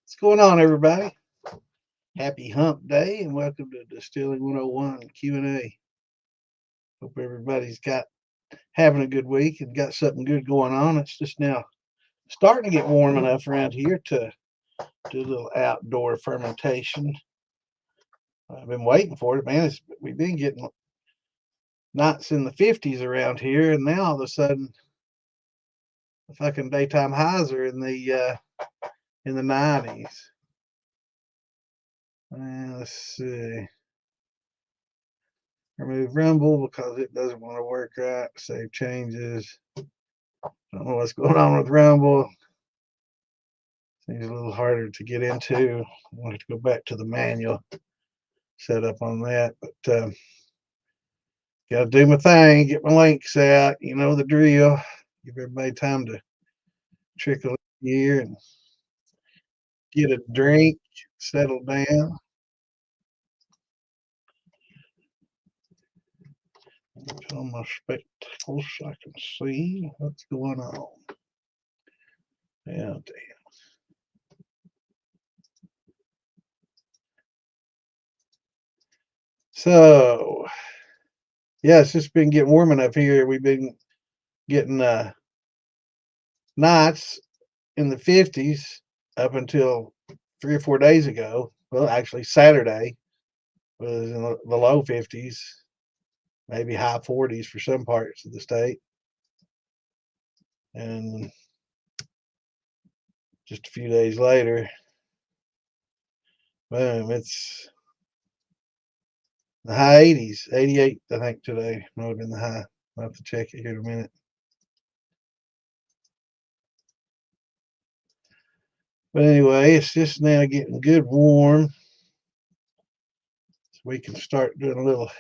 What's going on, everybody? Happy Hump Day, and welcome to Distilling 101 Q&A. Hope everybody's got having a good week and got something good going on. It's just now starting to get warm enough around here to do a little outdoor fermentation. I've been waiting for it, man. We've been getting nights in the 50s around here, and now all of a sudden, the fucking daytime highs are in the 90s. Let's see. Remove Rumble because it doesn't want to work right. Save changes. Don't know what's going on with Rumble. Seems a little harder to get into. I want to go back to the manual setup on that, but got to do my thing. Get my links out. You know the drill. Give everybody time to trickle in here and get a drink, settle down. Put on my spectacles so I can see what's going on. Yeah, damn. So, yeah, it's just been getting warm enough here. We've been getting nights in the 50s up until 3 or 4 days ago. Well, actually, Saturday was in the low 50s, maybe high 40s for some parts of the state. And just a few days later, boom, it's the high 80s, 88, I think today might have been the high. I'll have to check it here in a minute. But anyway, it's just now getting good warm. So we can start doing a little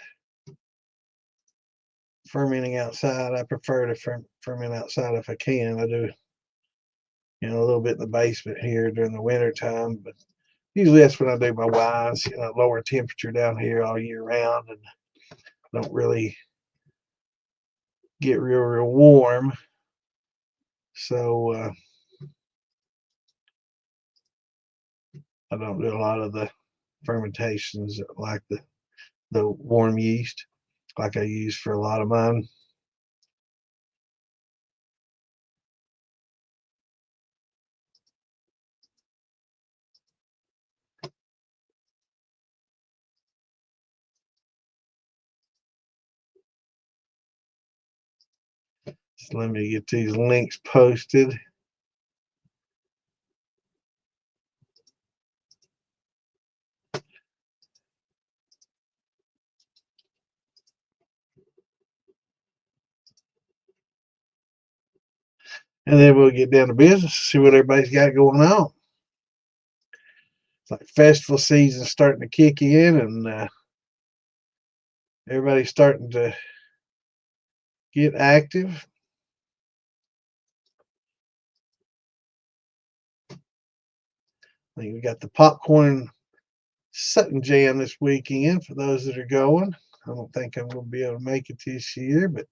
fermenting outside. I prefer to ferment outside if I can. I do, a little bit in the basement here during the winter time, but usually that's when I do my wines, lower temperature down here all year round and don't really get real warm. So I don't do a lot of the fermentations like the warm yeast like I use for a lot of mine. So let me get these links posted. And then we'll get down to business, see what everybody's got going on. It's like festival season starting to kick in, and everybody's starting to get active. I think we got the popcorn Sutton Jam this weekend for those that are going. I don't think I'm going to be able to make it this year, but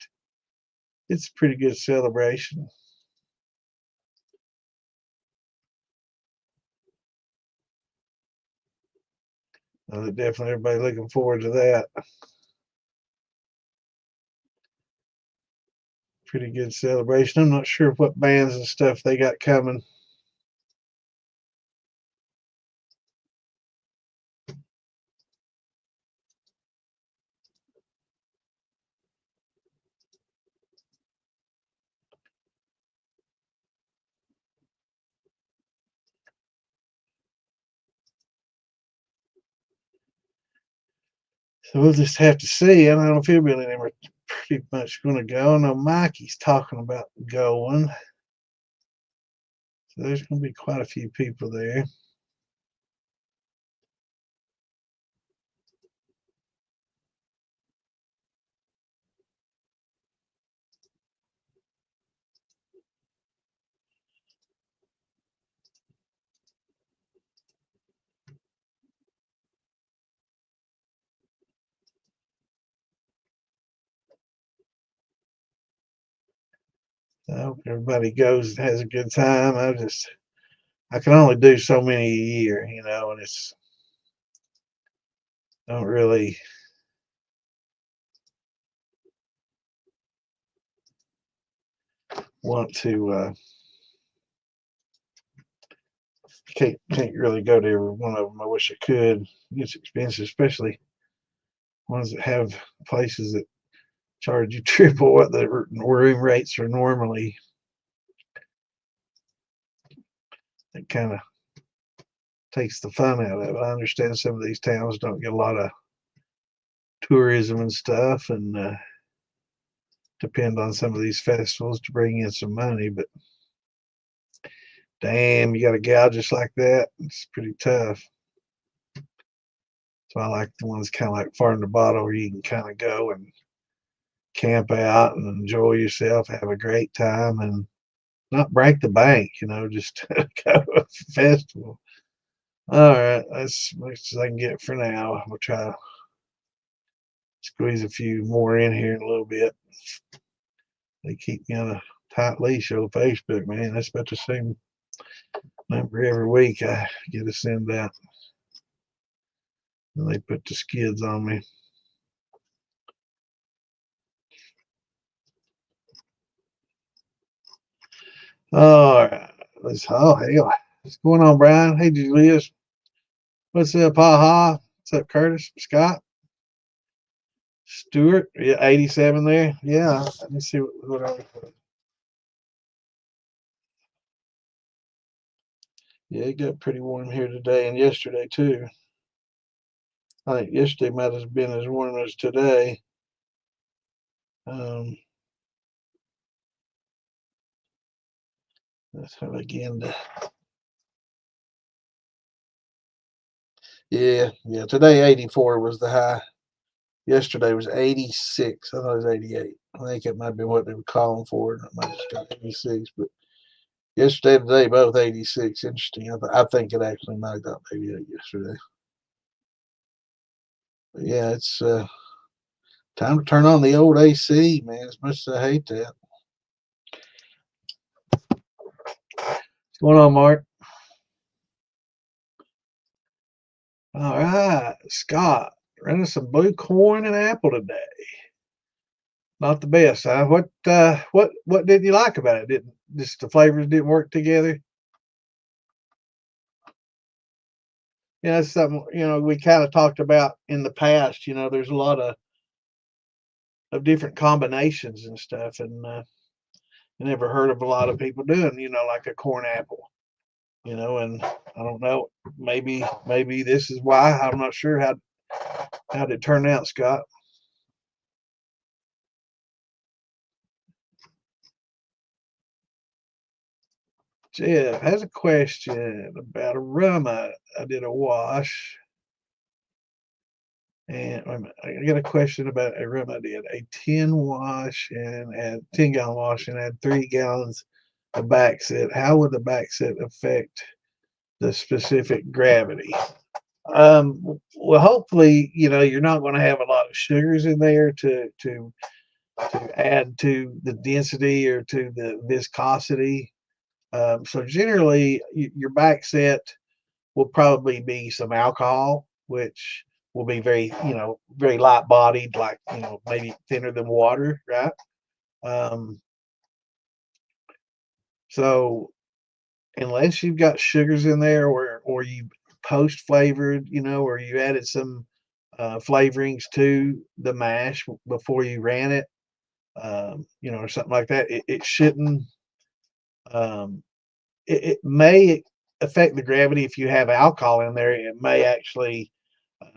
it's a pretty good celebration. Definitely everybody looking forward to that. Pretty good celebration. I'm not sure what bands and stuff they got coming. So we'll just have to see. I don't know if he'll be anywhere pretty much going to go. I know Mikey's talking about going. So there's going to be quite a few people there. I hope everybody goes and has a good time. I just I can only do so many a year, and it's don't really want to. Can't really go to every one of them. I wish I could. It's expensive, especially ones that have places that charge you triple what the room rates are normally. It kind of takes the fun out of it. I understand some of these towns don't get a lot of tourism and stuff, and depend on some of these festivals to bring in some money, but damn, you got a gal just like that. It's pretty tough. So I like the ones kind of like Farm to Bottle where you can kind of go and camp out and enjoy yourself, have a great time, and not break the bank, just go to a festival. All right, that's as much as I can get for now. We'll try to squeeze a few more in here in a little bit. They keep me on a tight leash on Facebook, man. That's about the same number every week I get to send out. And they put the skids on me. All right. Hey, what's going on, Brian? Hey, Julius. What's up, Ha? What's up, Curtis? Scott? Stuart? Yeah, 87 there. Yeah. Let me see what I put. Yeah, it got pretty warm here today and yesterday, too. I think yesterday might have been as warm as today. Let's have again. Yeah. Today, 84 was the high. Yesterday was 86. I thought it was 88. I think it might be what they were calling for. It might have just got 86. But yesterday and today, both 86. Interesting. I think it actually might have got 88 yesterday. But yeah, it's time to turn on the old AC, man, as much as I hate that. What's going on, Mark? All right, Scott. Running some blue corn and apple today. Not the best, huh? What didn't you like about it? Didn't just the flavors didn't work together? Yeah, that's something we kind of talked about in the past. There's a lot of different combinations and stuff, and I never heard of a lot of people doing like a corn apple. And I don't know, maybe this is why. I'm not sure how did it turn out, Scott. Jeff has a question about a rum I did a wash. And I got a question about a rum I did a 10 wash and add 10-gallon wash and add 3 gallons of back set. How would the back set affect the specific gravity? Well, hopefully, you're not going to have a lot of sugars in there to add to the density or to the viscosity. So generally, your back set will probably be some alcohol, which will be very light bodied, like, maybe thinner than water, right? Um, so unless you've got sugars in there or you post flavored, or you added some flavorings to the mash before you ran it, or something like that, it shouldn't. Um, it may affect the gravity if you have alcohol in there. It may actually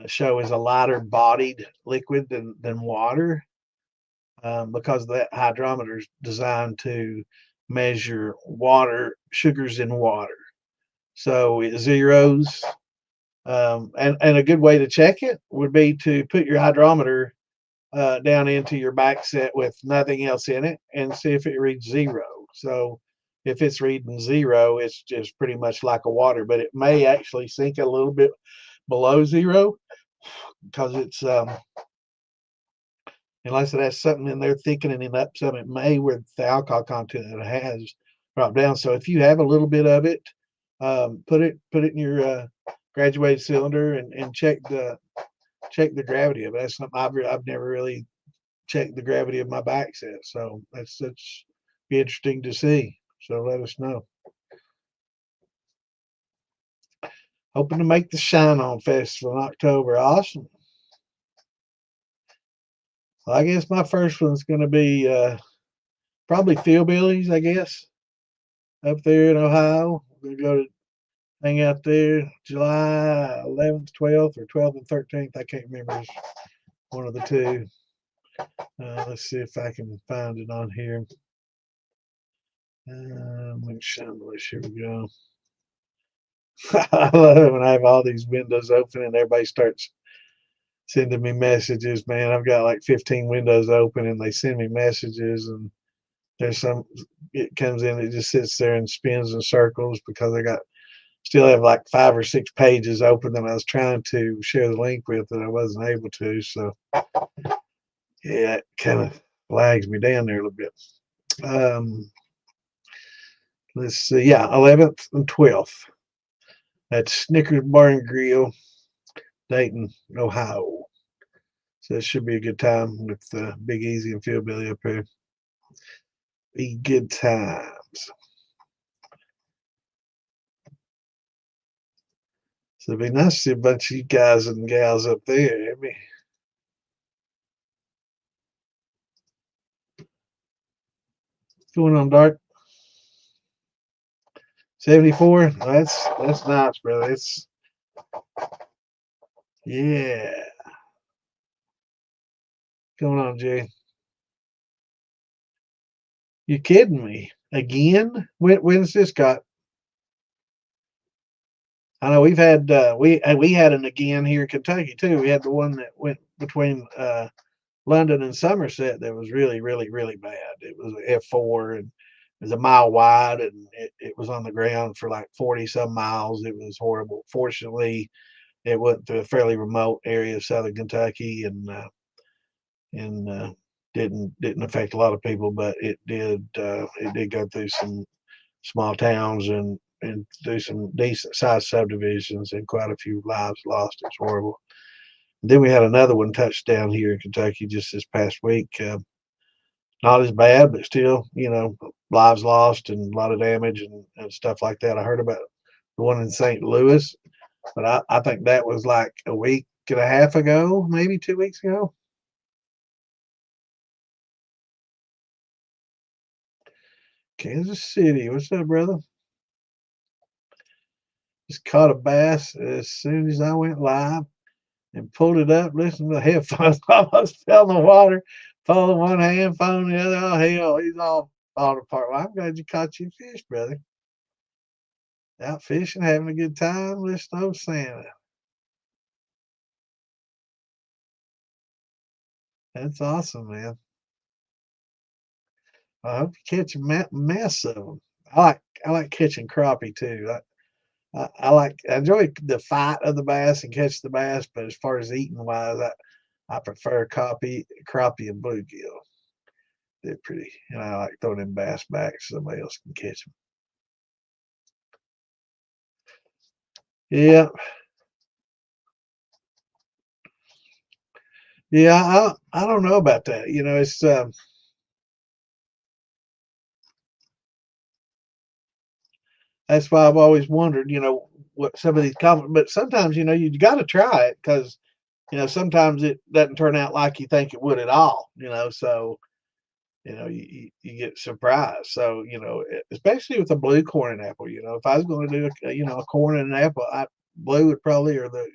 show as a lighter bodied liquid than water, because that hydrometer is designed to measure sugars in water. So it zeros. And a good way to check it would be to put your hydrometer down into your back set with nothing else in it and see if it reads zero. So if it's reading zero, it's just pretty much like a water, but it may actually sink a little bit below zero because it's unless it has something in there thickening it up some, it may, with the alcohol content that it has, drop down. So if you have a little bit of it, Put it in your graduated cylinder and check the gravity of it. That's something I've never really checked the gravity of my back set. So that's be interesting to see. So let us know. Hoping to make the Shine On Festival in October. Awesome. Well, I guess my first one's going to be probably Fillbillies, I guess, up there in Ohio. We're going to go to hang out there July 11th, 12th, or 12th and 13th. I can't remember. It's one of the two. Let's see if I can find it on here. Shameless. Here we go. I love it when I have all these windows open and everybody starts sending me messages. Man, I've got like 15 windows open and they send me messages, and there's it comes in, it just sits there and spins in circles because I still have like 5 or 6 pages open that I was trying to share the link with that I wasn't able to. So yeah, it kind of lags me down there a little bit. Let's see. Yeah, 11th and 12th. That's Snickers Bar and Grill, Dayton, Ohio. So it should be a good time with Big Easy and Philbilly up here. Be good times. So it'd be nice to see a bunch of you guys and gals up there. What's going on, Dark? 74. That's nice, brother. Yeah. What's going on, Jay? You kidding me again? When's this got? I know we've had we had an again here in Kentucky too. We had the one that went between London and Somerset that was really, really, really bad. It was an F4 and it was a mile wide, and it was on the ground for like 40 some miles. It was horrible. Fortunately, it went through a fairly remote area of southern Kentucky and didn't affect a lot of people, but it did go through some small towns and through some decent sized subdivisions, and quite a few lives lost. It's horrible. Then we had another one touch down here in Kentucky just this past week. Not as bad, but still, lives lost and a lot of damage and stuff like that. I heard about the one in St. Louis, but I think that was like a week and a half ago, maybe 2 weeks ago. Kansas City. What's up, brother? Just caught a bass as soon as I went live and pulled it up, listened to the headphones, almost fell in the water, phone in one hand, phone in the other. Oh, hell, he's all falling apart. Well, I'm glad you caught your fish, brother. Out fishing, having a good time, listening to Santa. That's awesome, man. I hope you catch a mess of them. I like catching crappie too. I enjoy the fight of the bass and catch the bass, but as far as eating wise, I prefer crappie and bluegill. They're pretty, and I like throwing them bass back so somebody else can catch them. Yeah, yeah. I don't know about that. It's that's why I've always wondered. What some of these comments, but sometimes you got to try it because sometimes it doesn't turn out like you think it would at all. So you get surprised. So especially with a blue corn and apple. If I was going to do a corn and an apple, blue would probably, or the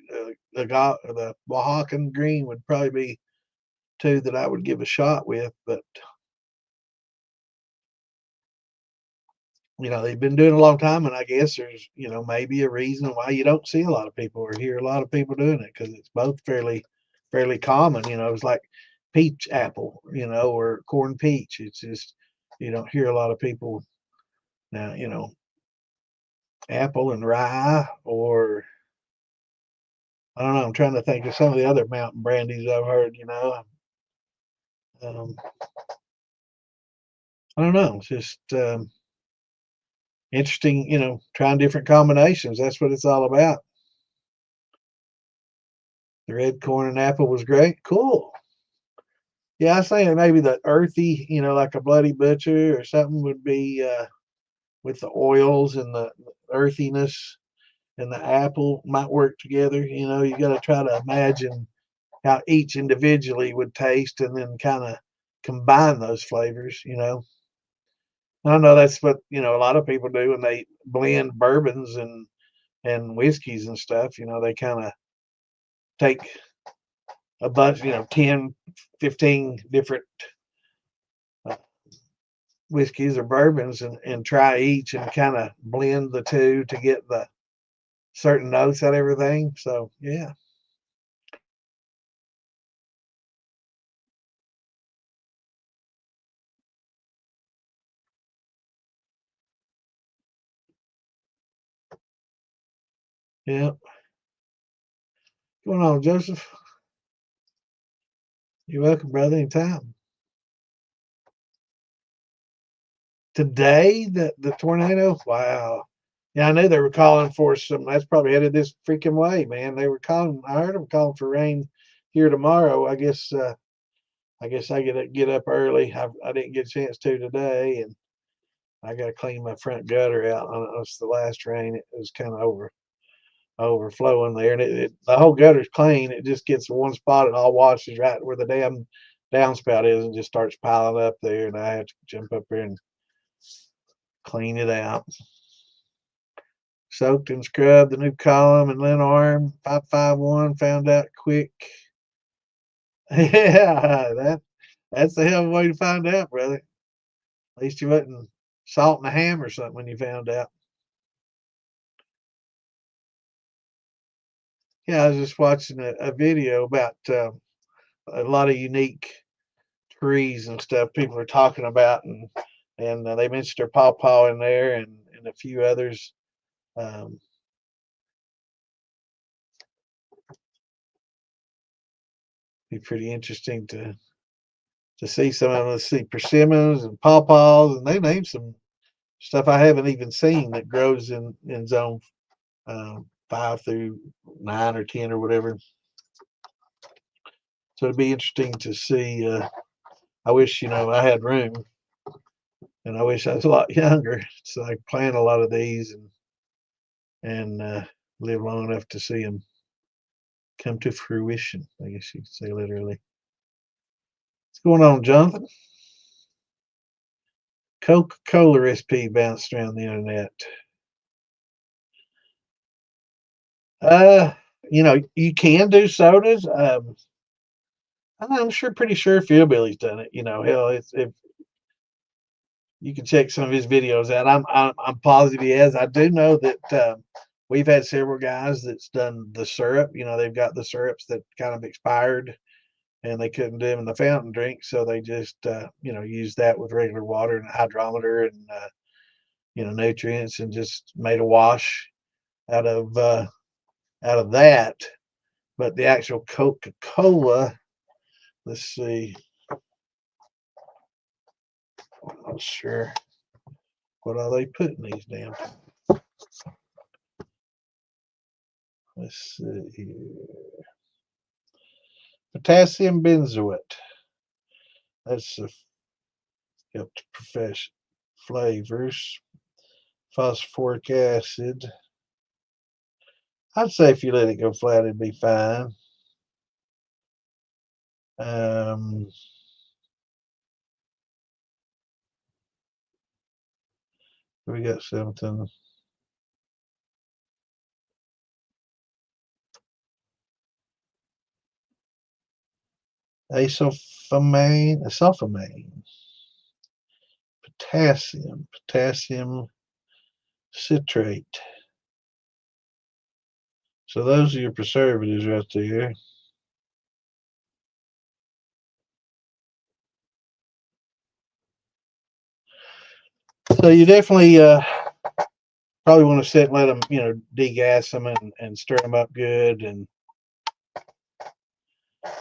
Oaxacan green would probably be two that I would give a shot with. But they've been doing it a long time, and I guess there's maybe a reason why you don't see a lot of people or hear a lot of people doing it, because it's both fairly common. It's like peach apple, or corn peach. It's just you don't hear a lot of people now. Apple and rye, or I don't know. I'm trying to think of some of the other mountain brandies I've heard. I don't know. It's just interesting, trying different combinations. That's what it's all about. The red corn and apple was great. Cool. Yeah, I was saying maybe the earthy, like a Bloody Butcher or something would be with the oils and the earthiness, and the apple might work together. You got to try to imagine how each individually would taste and then kind of combine those flavors. I know that's what, a lot of people do when they blend bourbons and whiskeys and stuff. They kind of take a bunch, 10, 15 different uh, whiskeys or bourbons and try each and kind of blend the two to get the certain notes out of everything. So, yeah. Yeah. What's going on, Joseph? You're welcome, brother. Anytime. Today, the tornado? Wow. Yeah, I knew they were calling for some. That's probably headed this freaking way, man. They were calling. I heard them calling for rain here tomorrow. I guess. I guess I get up early. I didn't get a chance to today, and I got to clean my front gutter out. It's the last rain. It was kind of overflowing there, and the whole gutter's clean. It just gets to one spot and all washes right where the damn downspout is, and just starts piling up there. And I have to jump up there and clean it out. Soaked and scrubbed the new column and lint arm. 551 found out quick. Yeah, that's the hell of a way to find out, brother. At least you wasn't salting a ham or something when you found out. Yeah, I was just watching a video about a lot of unique trees and stuff people are talking about, and they mentioned their pawpaw in there and a few others. Um, be pretty interesting to see some of them. Let's see, persimmons and pawpaws, and they named some stuff I haven't even seen that grows in zone 5 through 9 or 10 or whatever. So it'd be interesting to see. I wish I had room, and I wish I was a lot younger so I could plant a lot of these and live long enough to see them come to fruition. I guess you could say literally. What's going on, Jonathan? Coca-Cola recipe bounced around the internet. Uh, you can do sodas. I'm pretty sure Philbilly's done it. Hell, if you can check some of his videos out, I'm positive he has. I do know that we've had several guys that's done the syrup. They've got the syrups that kind of expired, and they couldn't do them in the fountain drink, so they just used that with regular water and a hydrometer and nutrients, and just made a wash out of that. But the actual Coca-Cola, let's see, I'm not sure what are they putting these damn. Let's see here. Potassium benzoate. That's got profession flavors. Phosphoric acid. I'd say if you let it go flat, it'd be fine. We got something. Sulfamine, potassium citrate. So those are your preservatives right there. So you definitely probably want to sit and let them, degas them and stir them up good. And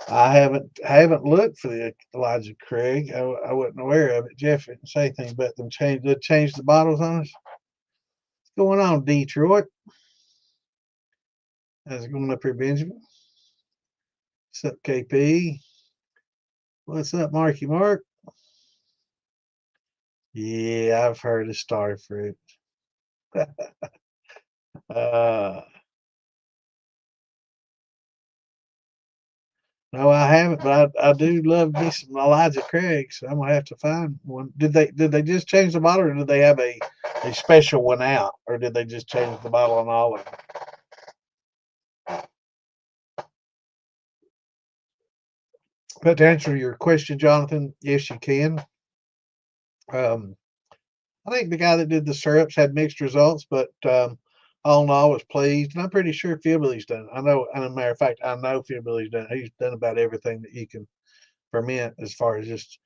I haven't looked for the Elijah Craig. I wasn't aware of it. Jeff didn't say anything about them change the bottles on us. going on, Detroit? How's it going up here, Benjamin? What's up, KP? What's up, Marky Mark? Yeah, I've heard of star fruit. No, I haven't, but I do love me some Elijah Craig, so I'm gonna have to find one. Did they just change the bottle, or did they have a special one out, or did they just change the bottle on all of them? But to answer your question, Jonathan, yes, you can. I think the guy that did the syrups had mixed results, but all in all, I was pleased. And I'm pretty sure Philbilly's done it. I know, and as a matter of fact, I know Philbilly's done it. He's done about everything that you can ferment as far as just,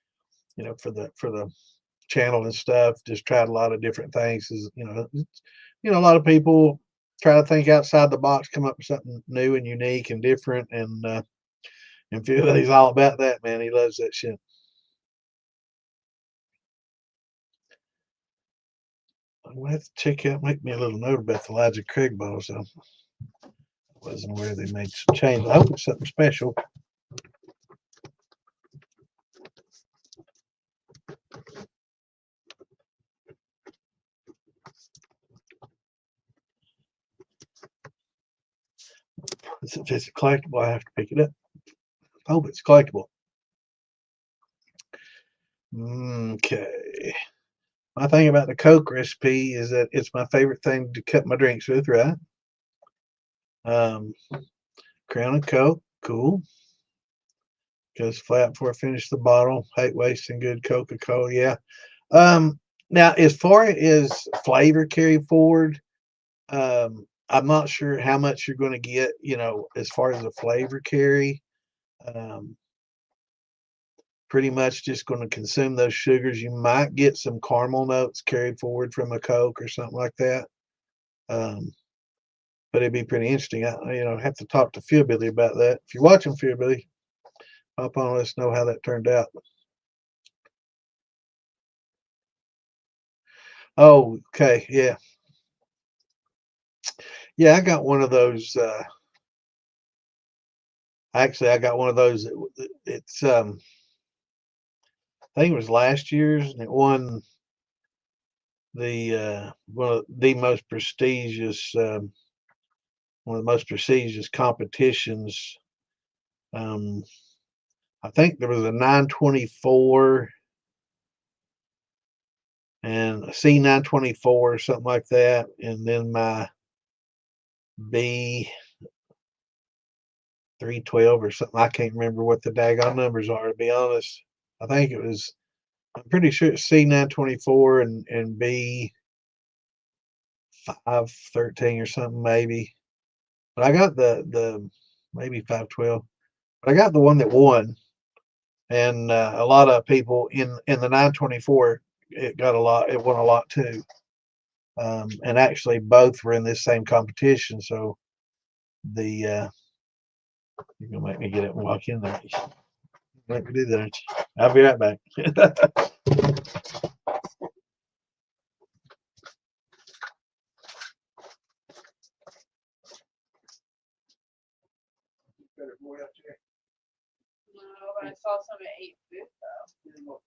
for the channel and stuff. Just tried a lot of different things. A lot of people try to think outside the box, come up with something new and unique and different. And Philbilly's all about that, man. He loves that shit. I'm gonna have to check out, make me a little note about the Elijah Craig bottle. So I wasn't aware they made some changes. I hope it's something special. If it's collectible, I have to pick it up. I hope it's collectible. Okay. My thing about the Coke recipe is that it's my favorite thing to cut my drinks with, right? Crown of Coke, cool. Goes flat before I finish the bottle. Hate wasting good Coca-Cola, yeah. Now, as far as flavor carry forward, I'm not sure how much you're going to get, as far as the flavor carry. Pretty much just going to consume those sugars. You might get some caramel notes carried forward from a Coke or something like that. But it'd be pretty interesting. I have to talk to Philbilly about that. If you're watching, Philbilly, hop on, let us know how that turned out. Oh, okay, yeah. Yeah, I got one of those. Actually, I got one of those. It's I think it was last year's, and it won the one of the most prestigious one of the most prestigious competitions. I think there was a 924 and a C924 or something like that, and then my B 312 or something. I can't remember what the daggone numbers are, to be honest. I think it was, I'm pretty sure it's C924 and B 513 or something, maybe. But I got the maybe 512. But I got the one that won. And a lot of people in the 924, it won a lot too. And actually both were in this same competition. So you're gonna make me get up and walk in there. Make me do that. I'll be right back. No, but I saw some at 8 food though.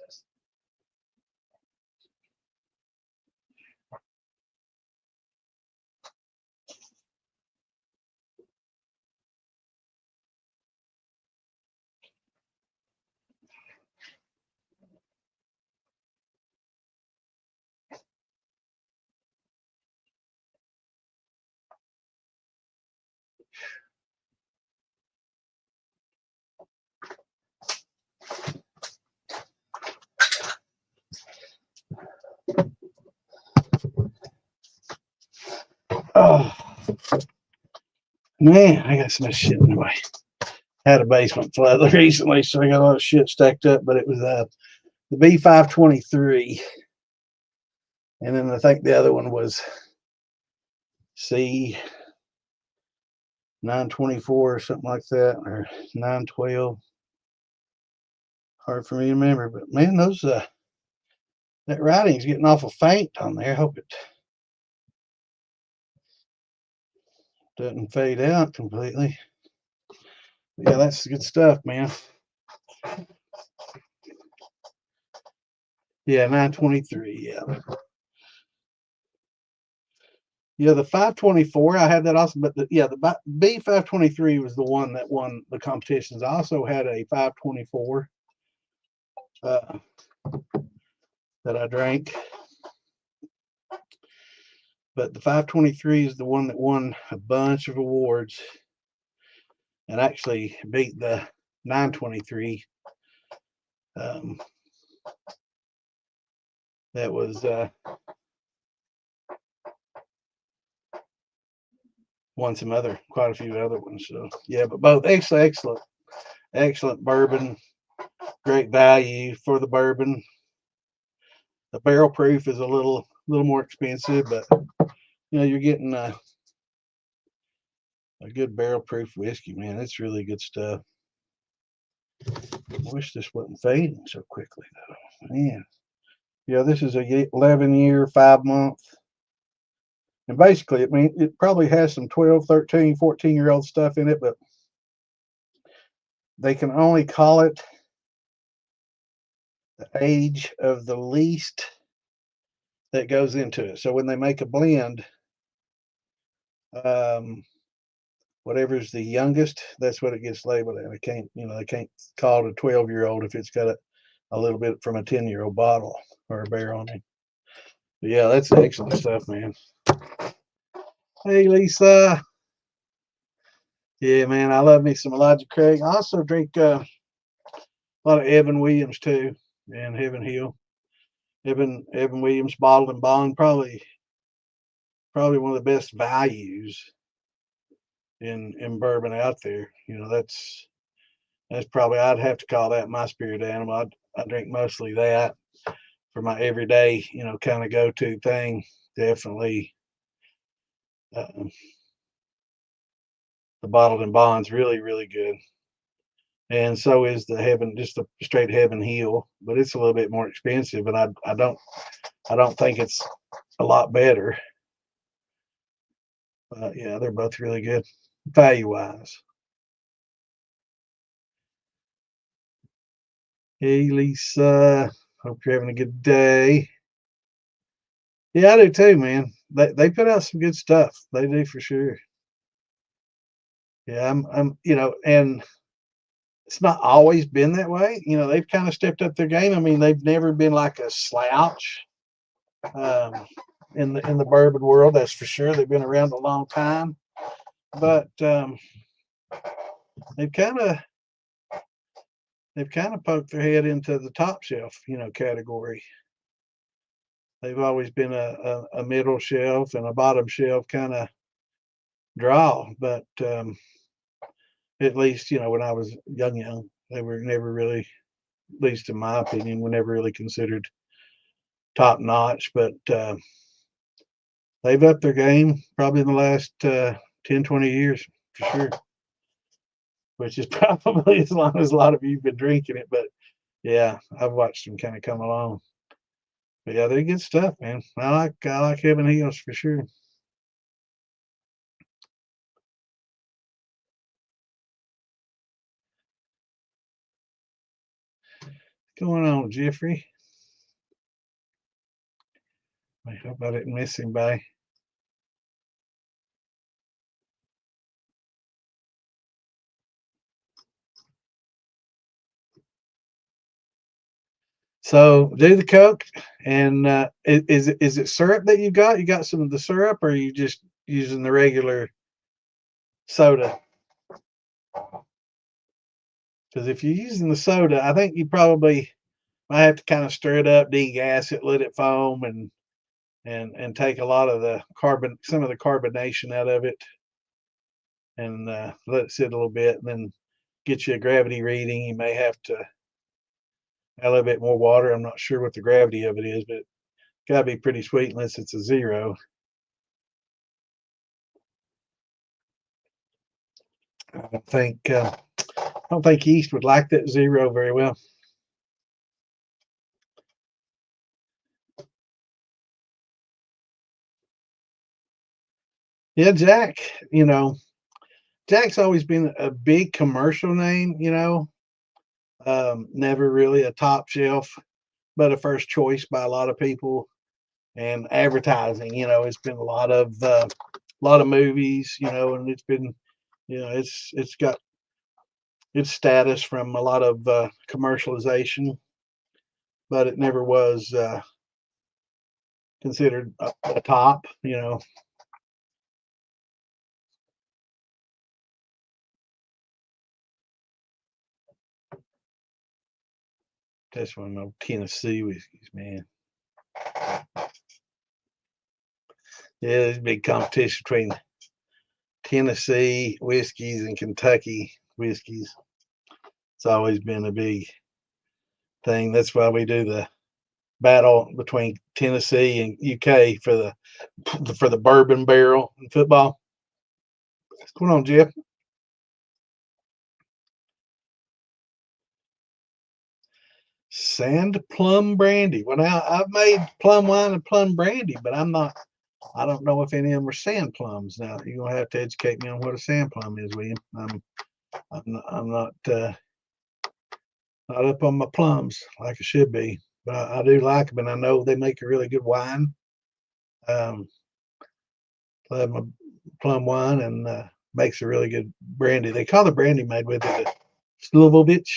just Oh man, I got so much shit in the way. Had a basement flood recently, so I got a lot of shit stacked up. But it was the B523, and then I think the other one was C924 or something like that, or 912. Hard for me to remember, but man, those that writing's getting awful faint on there. Hope it doesn't fade out completely. But yeah, that's good stuff, man. Yeah, 923. Yeah. Yeah, the 524, I had that also, but the B523 was the one that won the competitions. I also had a 524 that I drank, but the 523 is the one that won a bunch of awards and actually beat the 923. That was won quite a few other ones. So yeah, but both excellent bourbon, great value for the bourbon. The barrel proof is a little more expensive, but you know, you're getting a good barrel proof whiskey, man. It's really good stuff. I wish this wasn't fading so quickly though, man. Yeah, this is a 11-year, 5-month. And basically, I mean, it probably has some 12, 13, 14-year-old stuff in it, but they can only call it the age of the least that goes into it. So when they make a blend, whatever's the youngest, that's what it gets labeled at. They can't call it a 12-year-old if it's got a little bit from a 10-year-old bottle or a barrel on it. But yeah, that's excellent stuff, man. Hey, Lisa. Yeah, man, I love me some Elijah Craig. I also drink a lot of Evan Williams too, and Heaven Hill. Evan Williams bottled and bond, probably one of the best values in bourbon out there. You know, that's probably, I'd have to call that my spirit animal. I drink mostly that for my everyday, you know, kind of go-to thing. Definitely the bottled and bond's really good, and so is just the straight Heaven Hill, but it's a little bit more expensive, and I don't think it's a lot better. Yeah, they're both really good value wise. Hey, Lisa. Hope you're having a good day. Yeah, I do too, man. They put out some good stuff. They do for sure. Yeah, you know, and it's not always been that way. You know, they've kind of stepped up their game. I mean, they've never been like a slouch in the bourbon world, that's for sure. They've been around a long time, but they've kind of poked their head into the top shelf, you know, category. They've always been a middle shelf and a bottom shelf kind of draw, but at least, you know, when I was young, they were never really, at least in my opinion, were never really considered top notch. But they've upped their game probably in the last 10, 20 years for sure, which is probably as long as a lot of you have been drinking it. But yeah, I've watched them kind of come along. But yeah, they're good stuff, man. I like Heaven Hills for sure. going on, Jeffrey? I hope I didn't miss anybody. So do the Coke, and is it syrup that you got? You got some of the syrup, or are you just using the regular soda? Because if you're using the soda, I think you probably might have to kind of stir it up, degas it, let it foam, and take a lot of the some of the carbonation out of it, and let it sit a little bit, and then get you a gravity reading. You may have to add a little bit more water. I'm not sure what the gravity of it is, but it's got to be pretty sweet unless it's a zero. I don't think yeast would like that zero very well. Yeah, Jack, Jack's always been a big commercial name, never really a top shelf, but a first choice by a lot of people. And advertising, it's been a lot of movies, and it's been, it's got its status from a lot of commercialization, but it never was considered a top, That's one of those Tennessee whiskeys, man. Yeah, there's a big competition between Tennessee whiskeys and Kentucky whiskeys. It's always been a big thing. That's why we do the battle between Tennessee and UK for the bourbon barrel in football. What's going on, Jeff? Sand plum brandy. Well, now I've made plum wine and plum brandy, but I don't know if any of them are sand plums. Now you're gonna have to educate me on what a sand plum is, William. I'm not up on my plums like I should be, but I do like them, and I know they make a really good wine. Um, I love my plum wine, and makes a really good brandy. They call the brandy made with it a Slivovich.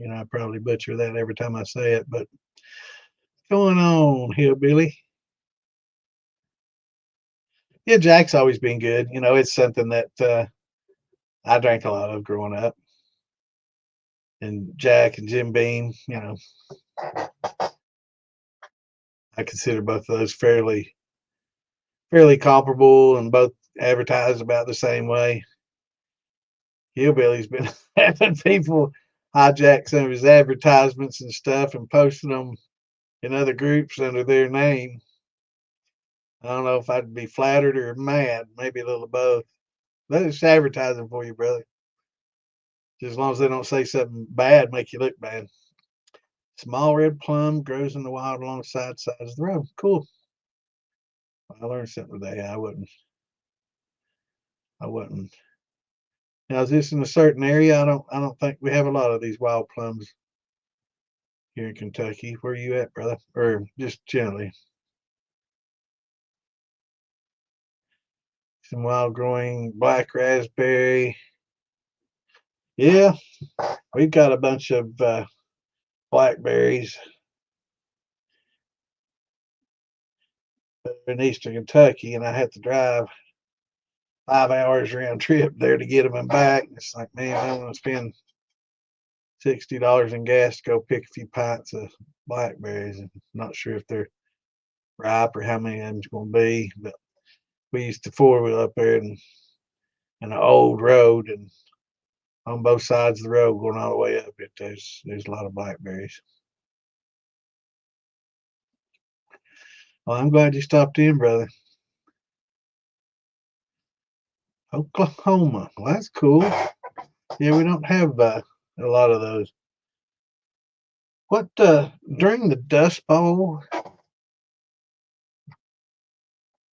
I probably butcher that every time I say it, but what's going on, hillbilly? Yeah, Jack's always been good. It's something that I drank a lot of growing up, and Jack and Jim Beam. I consider both of those fairly comparable, and both advertised about the same way. Hillbilly's been having people hijack some of his advertisements and stuff and posting them in other groups under their name. I don't know if I'd be flattered or mad, maybe a little of both. That's advertising for you, brother. Just as long as they don't say something bad, make you look bad. Small red plum grows in the wild alongside the sides of the road. Cool. I learned something today. I wouldn't. Now, is this in a certain area? I don't think we have a lot of these wild plums here in Kentucky. Where are you at, brother? Or just generally? Some wild growing black raspberry. Yeah, we've got a bunch of blackberries in eastern Kentucky, and I had to drive 5 hours round trip there to get them and back. It's like, man, I don't want to spend $60 in gas to go pick a few pints of blackberries. I'm not sure if they're ripe or how many of them's going to be, but we used to four wheel up there and an old road, and on both sides of the road going all the way up it, there's a lot of blackberries. Well, I'm glad you stopped in, brother. Oklahoma. Well, that's cool. Yeah, we don't have a lot of those. What during the Dust Bowl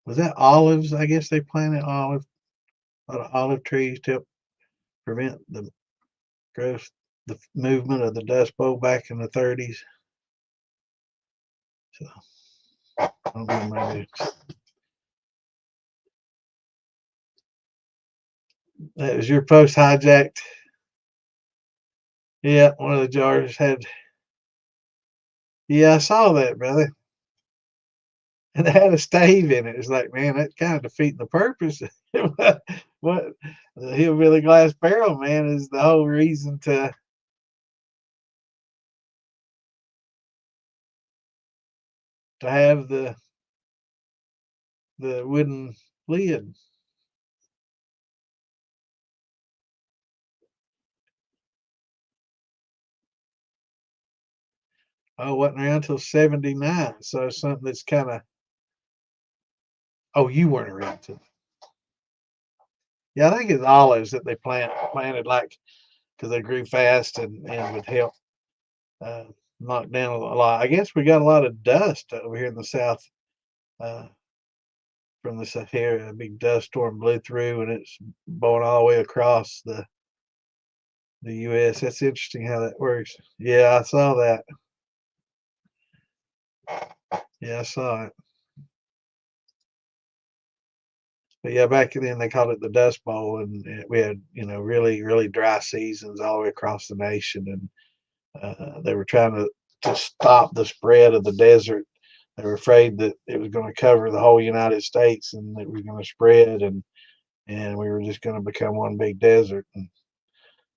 was that olives? I guess they planted a lot of olive trees to help prevent the growth the movement of the Dust Bowl back in the 30s. So I don't know, maybe that was your post hijacked. Yeah, one of the jars had. Yeah, I saw that, brother. And it had a stave in it. It's like, man, that kind of defeating the purpose. What the hillbilly glass barrel, man, is the whole reason to have the wooden lid. Oh, wasn't around until 79. So it's something that's kind of, oh, you weren't around till. Yeah, I think it's olives that they planted like because they grew fast and would help uh, knock down a lot. I guess we got a lot of dust over here in the south uh, from the Sahara. A big dust storm blew through and it's blowing all the way across the U.S. That's interesting how that works. Yeah, I saw that. Yeah, I saw it. But yeah, back then they called it the Dust Bowl, and we had really really dry seasons all the way across the nation, and they were trying to stop the spread of the desert. They were afraid that it was going to cover the whole United States and it was going to spread, and we were just going to become one big desert. And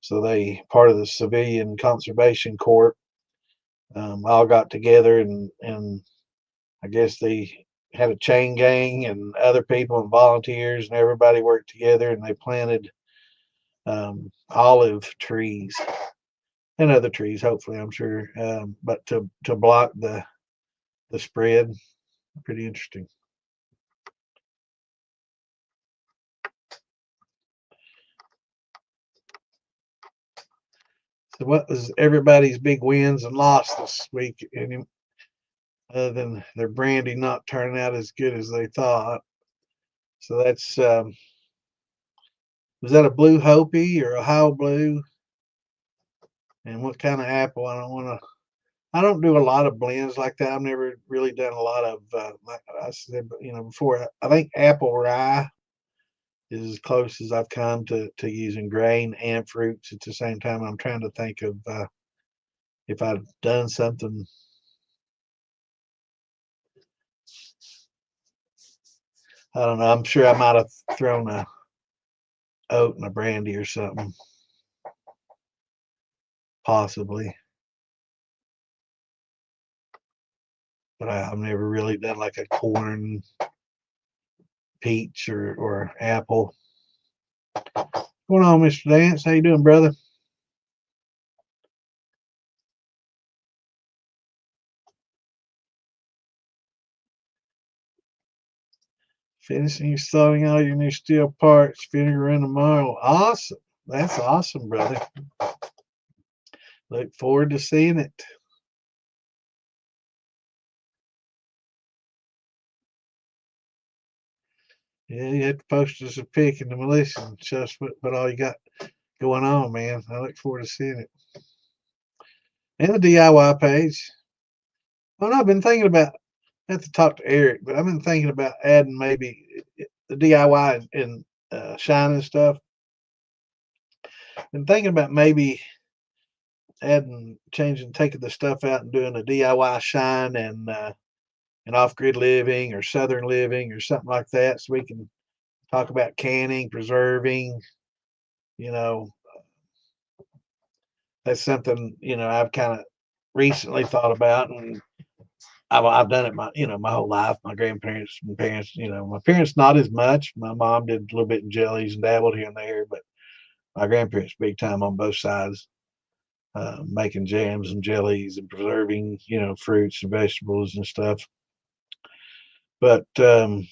so they, part of the Civilian Conservation Corps, all got together and I guess they had a chain gang and other people and volunteers and everybody worked together and they planted olive trees and other trees, hopefully, I'm sure, but to block the spread. Pretty interesting. So, what was everybody's big wins and losses this week? Any other than their brandy not turning out as good as they thought? So that's was that a Blue Hopi or Ohio Blue? And what kind of apple? I don't do a lot of blends like that. I've never really done a lot of like I said, before. I think apple rye is as close as I've come to using grain and fruits at the same time. I'm trying to think of if I've done something. I don't know. I'm sure I might have thrown a oat and a brandy or something, possibly. But I've never really done like a corn, peach, or apple. What's going on, Mr. Dance? How you doing, brother? Finishing installing all your new steel parts, vinegar in tomorrow. Awesome. That's awesome, brother. Look forward to seeing it. Yeah, you have to post us a pic in the militia and show us what all you got going on, man. I look forward to seeing it. And the DIY page. Well, I've been thinking about, I have to talk to Eric, but I've been thinking about adding maybe the DIY and shine and stuff. Been thinking about maybe taking the stuff out and doing a DIY shine and off-grid living or southern living or something like that, so we can talk about canning, preserving. You know, that's something I've kind of recently thought about, and I've done it my whole life. My grandparents and parents, my parents not as much. My mom did a little bit in jellies and dabbled here and there, but my grandparents big time on both sides, making jams and jellies and preserving, fruits and vegetables and stuff. But I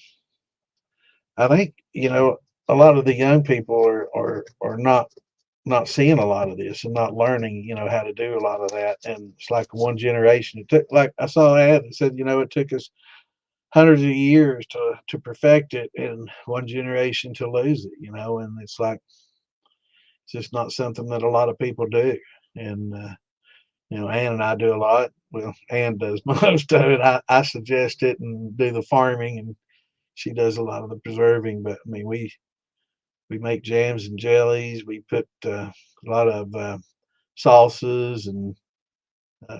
think a lot of the young people are not seeing a lot of this and not learning, how to do a lot of that. And it's like one generation. It took, like I saw an ad that said, it took us hundreds of years to perfect it and one generation to lose it, and it's like it's just not something that a lot of people do. And Ann and I do a lot. Well, Ann does most of it. I suggest it and do the farming, and she does a lot of the preserving. But I mean, we make jams and jellies. We put a lot of sauces and uh,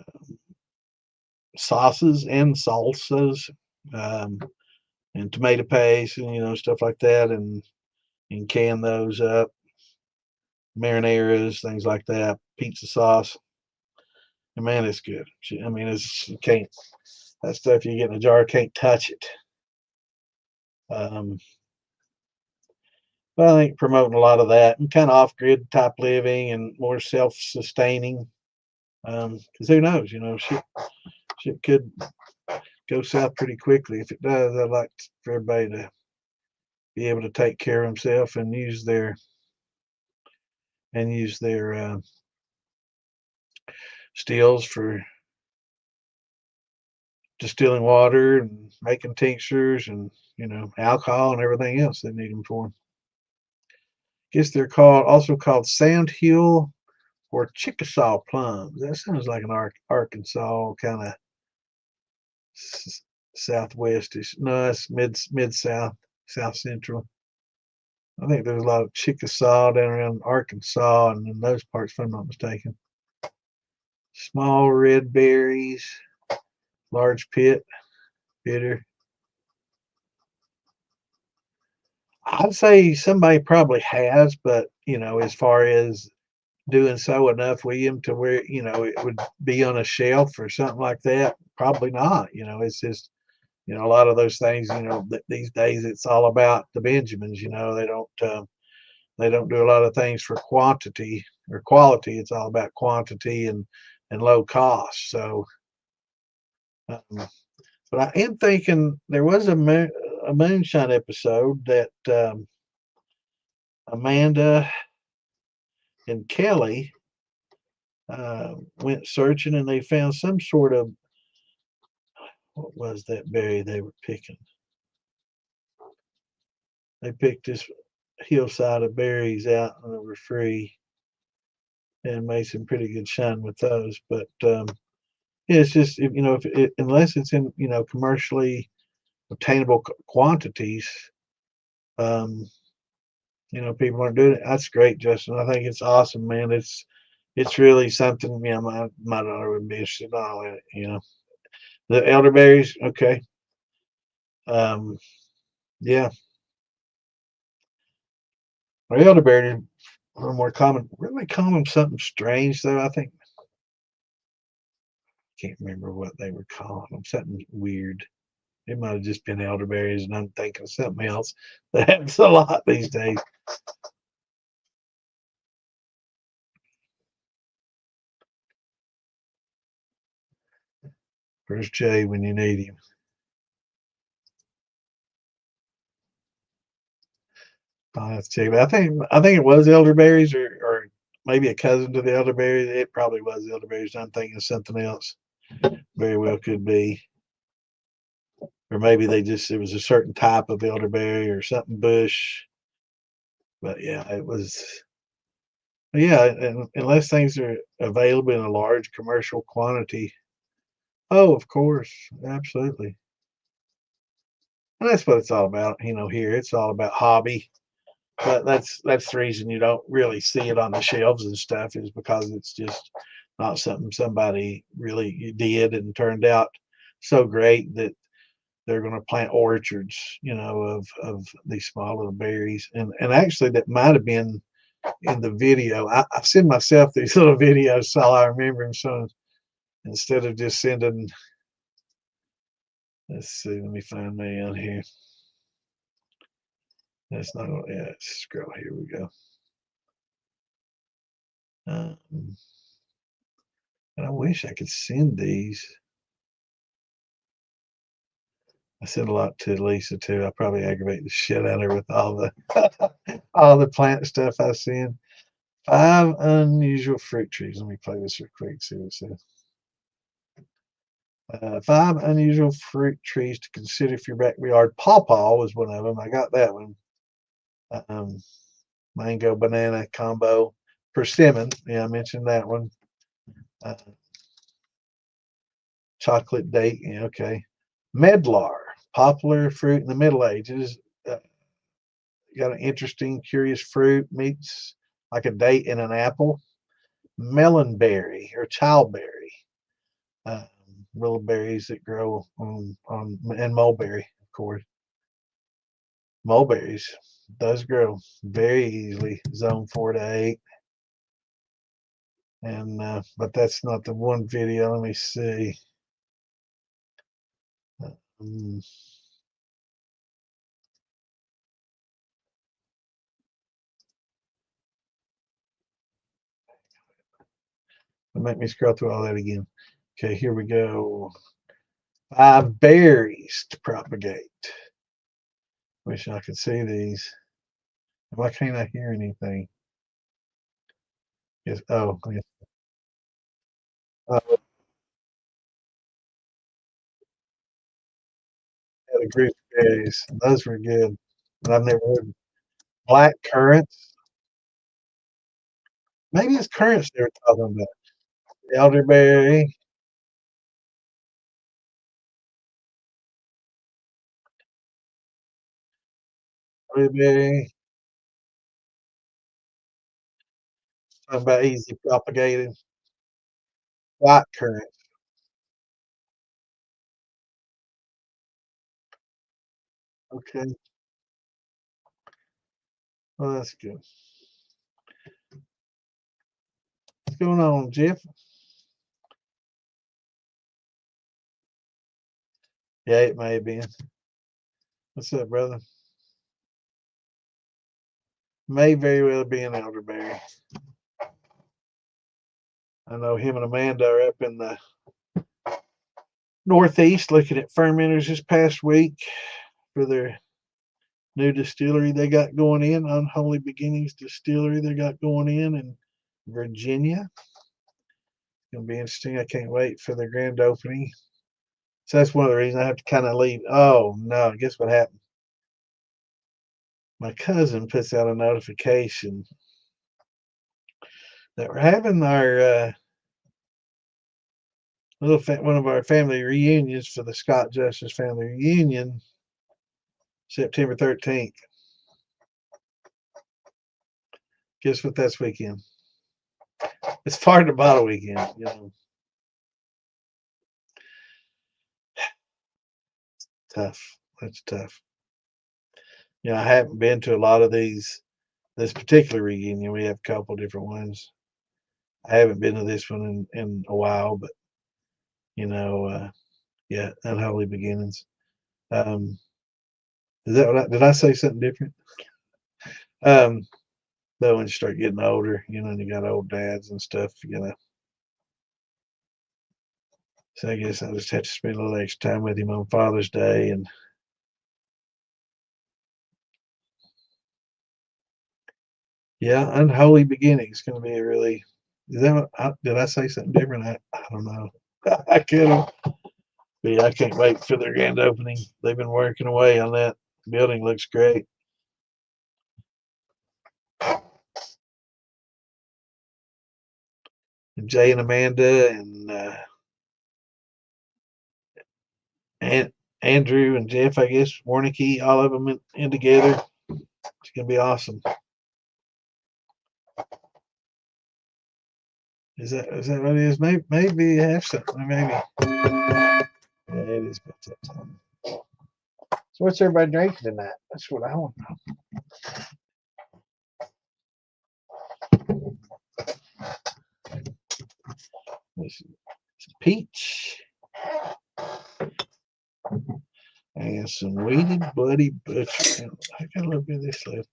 sauces and salsas, um, and tomato paste, and stuff like that, and can those up, marinaras, things like that, pizza sauce. And man, it's good. I mean, you can't, that stuff you get in a jar, can't touch it. Um, but I think promoting a lot of that and kind of off-grid type living and more self-sustaining. Because who knows, shit could go south pretty quickly. If it does, I'd like for everybody to be able to take care of themselves and use their stills for distilling water and making tinctures and alcohol and everything else they need them for. Guess they're also called Sandhill or Chickasaw plums. That sounds like an Arkansas kind of southwestish. No, it's mid south, south central. I think there's a lot of Chickasaw down around Arkansas and in those parts, if I'm not mistaken. Small red berries, large pit, bitter. I'd say somebody probably has, but as far as doing so enough with them to where it would be on a shelf or something like that, probably not. It's just a lot of those things. These days it's all about the Benjamins. They don't do a lot of things for quantity or quality. It's all about quantity and low cost. So, but I am thinking there was a moonshine episode that Amanda and Kelly went searching, and they found some sort of, what was that berry they were picking? They picked this hillside of berries out and they were free and made some pretty good shine with those. But yeah, it's just unless it's in commercially obtainable quantities, um, people aren't doing it. That's great, Justin. I think it's awesome, man. It's really something. My daughter would be interested in all in it. The elderberries, okay. Yeah, our elderberries a little more common. Where do they call them something strange though? I think can't remember what they were calling them. Something weird. It might have just been elderberries, and I'm thinking of something else that happens a lot these days. Where's Jay when you need him? I'll have to check it. I think it was elderberries or maybe a cousin to the elderberries. It probably was elderberries. I'm thinking of something else. Very well could be. Or maybe it was a certain type of elderberry or something bush. But yeah, it was. Yeah, and unless things are available in a large commercial quantity. Oh, of course, absolutely. And that's what it's all about. Here it's all about hobby. But that's the reason you don't really see it on the shelves and stuff, is because it's just not something somebody really did and turned out so great that they're going to plant orchards, of these small little berries. And actually, that might have been in the video. I send myself these little videos so I remember them. So instead of just sending, let's see, let me find me on here. That's not, yeah, scroll. Here we go. Um, and I wish I could send these. I send a lot to Lisa too. I probably aggravate the shit out of her with all the all the plant stuff I send. 5 unusual fruit trees. Let me play this real quick. See what it says. 5 unusual fruit trees to consider for your backyard. Pawpaw was one of them. I got that one. Um, Mango banana combo. Persimmon. Yeah, I mentioned that one. Chocolate date. Yeah, okay. Medlar, popular fruit in the Middle Ages. Got an interesting, curious fruit. Meats like a date and an apple. Melonberry or childberry. Uh, Little berries that grow on and mulberry, of course. Mulberries does grow very easily, zone 4 to 8. And but that's not the one video. Let me see. Um, make me scroll through all that again. Okay, here we go. 5 berries to propagate. Wish I could see these. Why can't I hear anything? Yes. Oh, yes. Had a group of berries. Those were good. But I've never heard black currants. Maybe it's currants they were talking about. Elderberry. Blueberry. Talking about easy propagated. White currant. Okay. Well, that's good. What's going on, Jeff? Yeah, it may have been. What's up, brother? May very well be an elderberry. I know him and Amanda are up in the Northeast looking at fermenters this past week for their new distillery they got going in, Unholy Beginnings Distillery they got going in Virginia. It's gonna be interesting. I can't wait for the grand opening. So that's one of the reasons I have to kind of leave. Oh no, guess what happened? My cousin puts out a notification that we're having our one of our family reunions for the Scott Justice family reunion September 13th. Guess what that's weekend? It's Far to Bottle weekend, you know. Tough. That's tough. You know, I haven't been to a lot of this particular reunion. We have a couple different ones. I haven't been to this one in a while, but you know, yeah, Unholy Beginnings. Um, is that what did I say something different? Um, but when you start getting older, you know, and you got old dads and stuff, you know. So I guess I just have to spend a little extra time with him on Father's Day and yeah, Unholy Beginnings is going to be a really. Is that did I say something different? I don't know. I could have. But yeah, I can't wait for their grand opening. They've been working away on that. Building looks great. And Jay and Amanda and Andrew and Jeff, I guess, Warnicky, all of them in together. It's gonna be awesome. Is that what it is? Maybe you have something. Maybe. Yeah, it is about that time. So what's everybody drinking tonight? That's what I want to know. This is peach and some Weeded Buddy Butcher. I got a little bit of this left.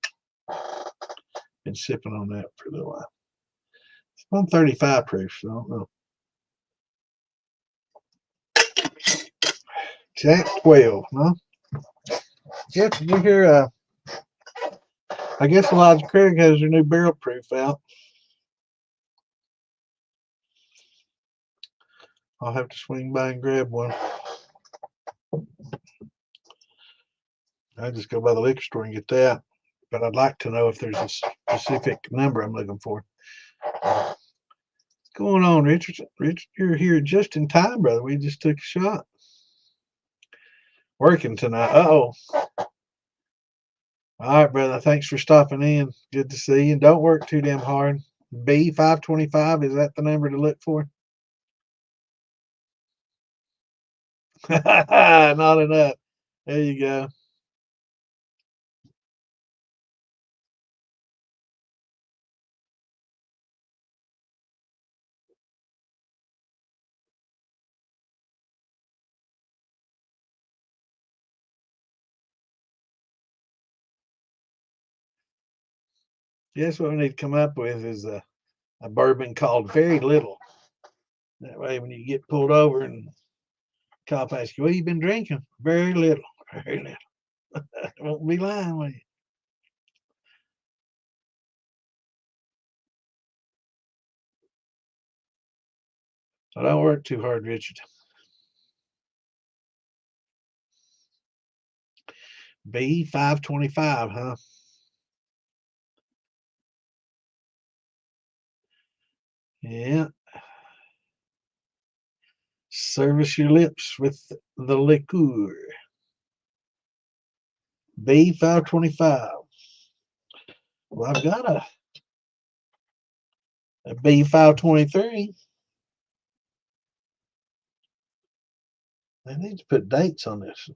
Been sipping on that for a little while. It's 135 proof, so I don't know. Jack 12, huh? Jeff, did you hear? I guess Elijah Craig has her new barrel proof out. I'll have to swing by and grab one. I just go by the liquor store and get that. But I'd like to know if there's a specific number I'm looking for. going on, Richard? Richard, you're here just in time, brother. We just took a shot. Working tonight. Uh-oh. All right, brother. Thanks for stopping in. Good to see you. Don't work too damn hard. B525, is that the number to look for? Not enough. There you go. Guess what we need to come up with is a bourbon called Very Little. That way, when you get pulled over and cop asks you, what you been drinking? Very little. Very little. Won't be lying with you. So don't work too hard, Richard. B525, huh? Yeah. Service your lips with the liqueur. B525. Well, I've got a B523. I need to put dates on this.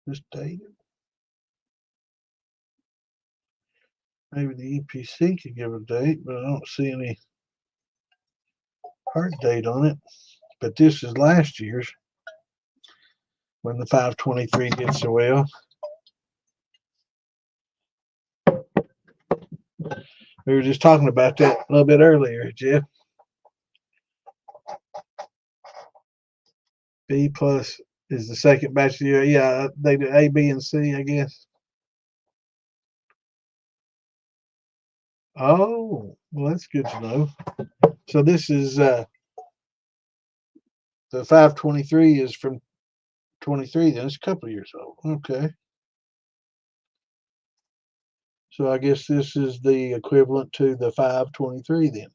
This date. Maybe the EPC could give a date, but I don't see any hard date on it. But this is last year's when the 523 did so well. We were just talking about that a little bit earlier, Jeff. B plus is the second batch of the year. Yeah, they do A, B, and C, I guess. Oh, well, that's good to know. So this is the 523 is from 23. Then it's a couple of years old. Okay. So I guess this is the equivalent to the 523 then.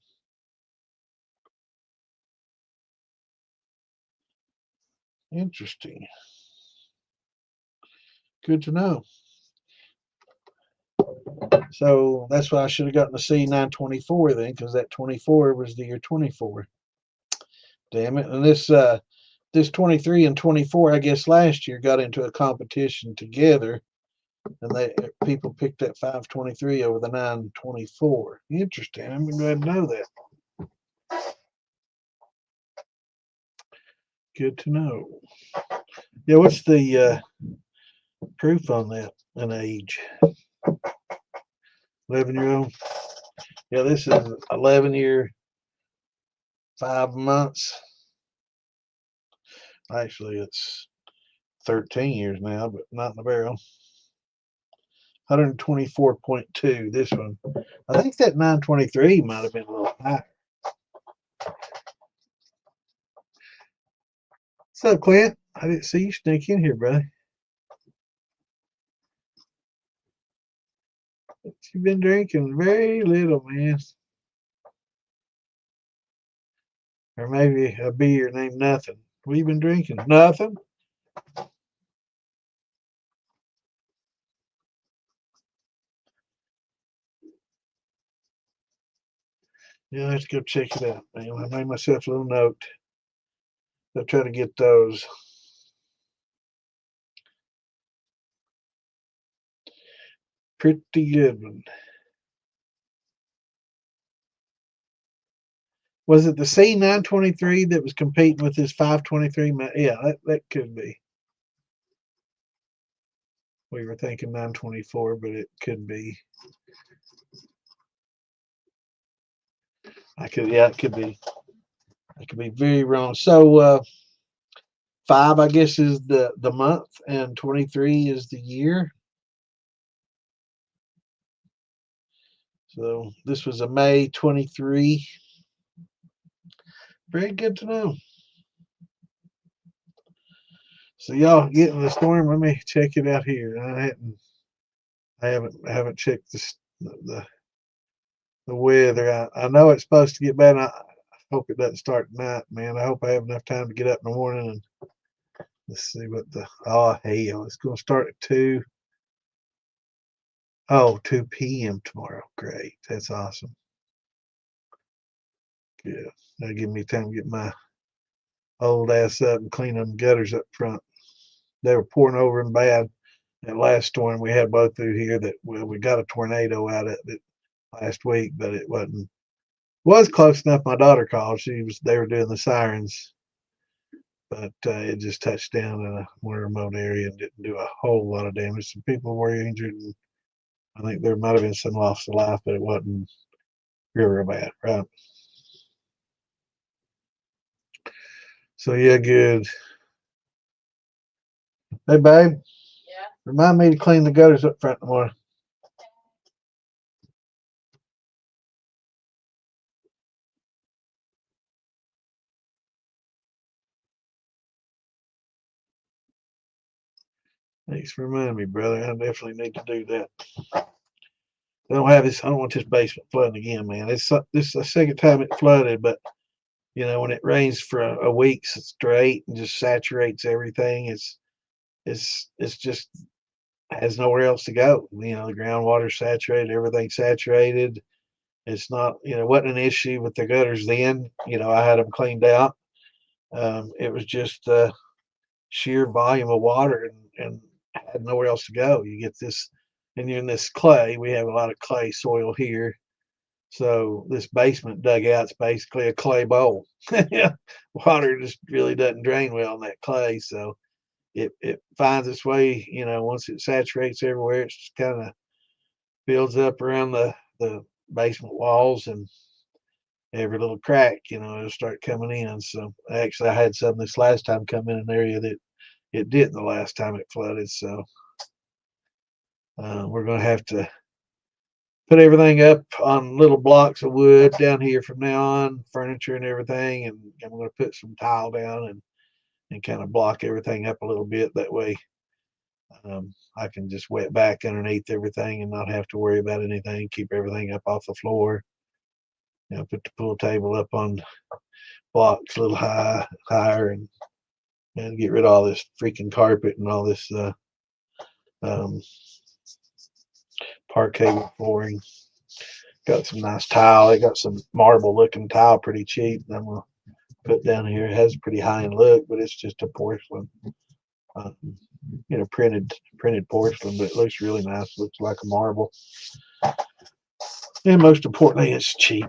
Interesting. Good to know. So that's why I should have gotten the C924 then, because that 24 was the year 24. Damn it. And this 23 and 24, I guess last year got into a competition together, and people picked that 523 over the 924. Interesting. I'm glad to know that. Good to know. Yeah, what's the proof on that and age? 11-year-old. Yeah, this is 11-year, 5 months. Actually, it's 13 years now, but not in the barrel. 124.2. This one. I think that 923 might have been a little higher. What's up, Clint? I didn't see you sneak in here, brother. What you been drinking? Very little, man. Or maybe a beer named Nothing. What you been drinking? Nothing? Yeah, let's go check it out, man. I made myself a little note. I'll try to get those. Pretty good one. Was it the C923 that was competing with this 523? Yeah, that could be. We were thinking 924, but it could be. It could be. I could be very wrong. So 5, I guess, is the month, and 23 is the year. So this was a May 23. Very good to know. So y'all get in the storm. Let me check it out here. I haven't checked the the weather. I know it's supposed to get better. I hope it doesn't start tonight, man. I hope I have enough time to get up in the morning and let's see what the, oh hell, it's going to start at 2. Oh, 2 p.m. tomorrow. Great. That's awesome. Good. That'll give me time to get my old ass up and clean them gutters up front. They were pouring over and bad. That last storm we had both through here that, well, we got a tornado out of it last week, but it was close enough. My daughter called. They were doing the sirens, but it just touched down in a more remote area and didn't do a whole lot of damage. Some people were injured, and I think there might have been some loss of life, but it wasn't real bad, right? So yeah, good. Hey, babe, Yeah. remind me to clean the gutters up front tomorrow. Thanks for reminding me, brother. I definitely need to do that. I don't want this basement flooding again, man. This is the second time it flooded, but when it rains for a week straight and just saturates everything, it's just has nowhere else to go. The groundwater's saturated, everything's saturated. It's not, wasn't an issue with the gutters then. I had them cleaned out. It was just sheer volume of water and had nowhere else to go. You get this, and you're in this clay. We have a lot of clay soil here. So this basement dugout's basically a clay bowl. Water just really doesn't drain well in that clay. So it finds its way, once it saturates everywhere, it just kind of builds up around the basement walls and every little crack, it'll start coming in. So actually I had some this last time come in an area that it didn't the last time it flooded. So we're going to have to put everything up on little blocks of wood down here from now on, furniture and everything. And I'm going to put some tile down and kind of block everything up a little bit. That way I can just wet back underneath everything and not have to worry about anything. Keep everything up off the floor. Put the pool table up on blocks a little higher, and get rid of all this freaking carpet and all this um, parquet flooring. Got some nice tile. They got some marble looking tile, pretty cheap. I'm gonna put down here. It has a pretty high end look, but it's just a porcelain, printed porcelain, but it looks really nice. Looks like a marble. And most importantly, it's cheap.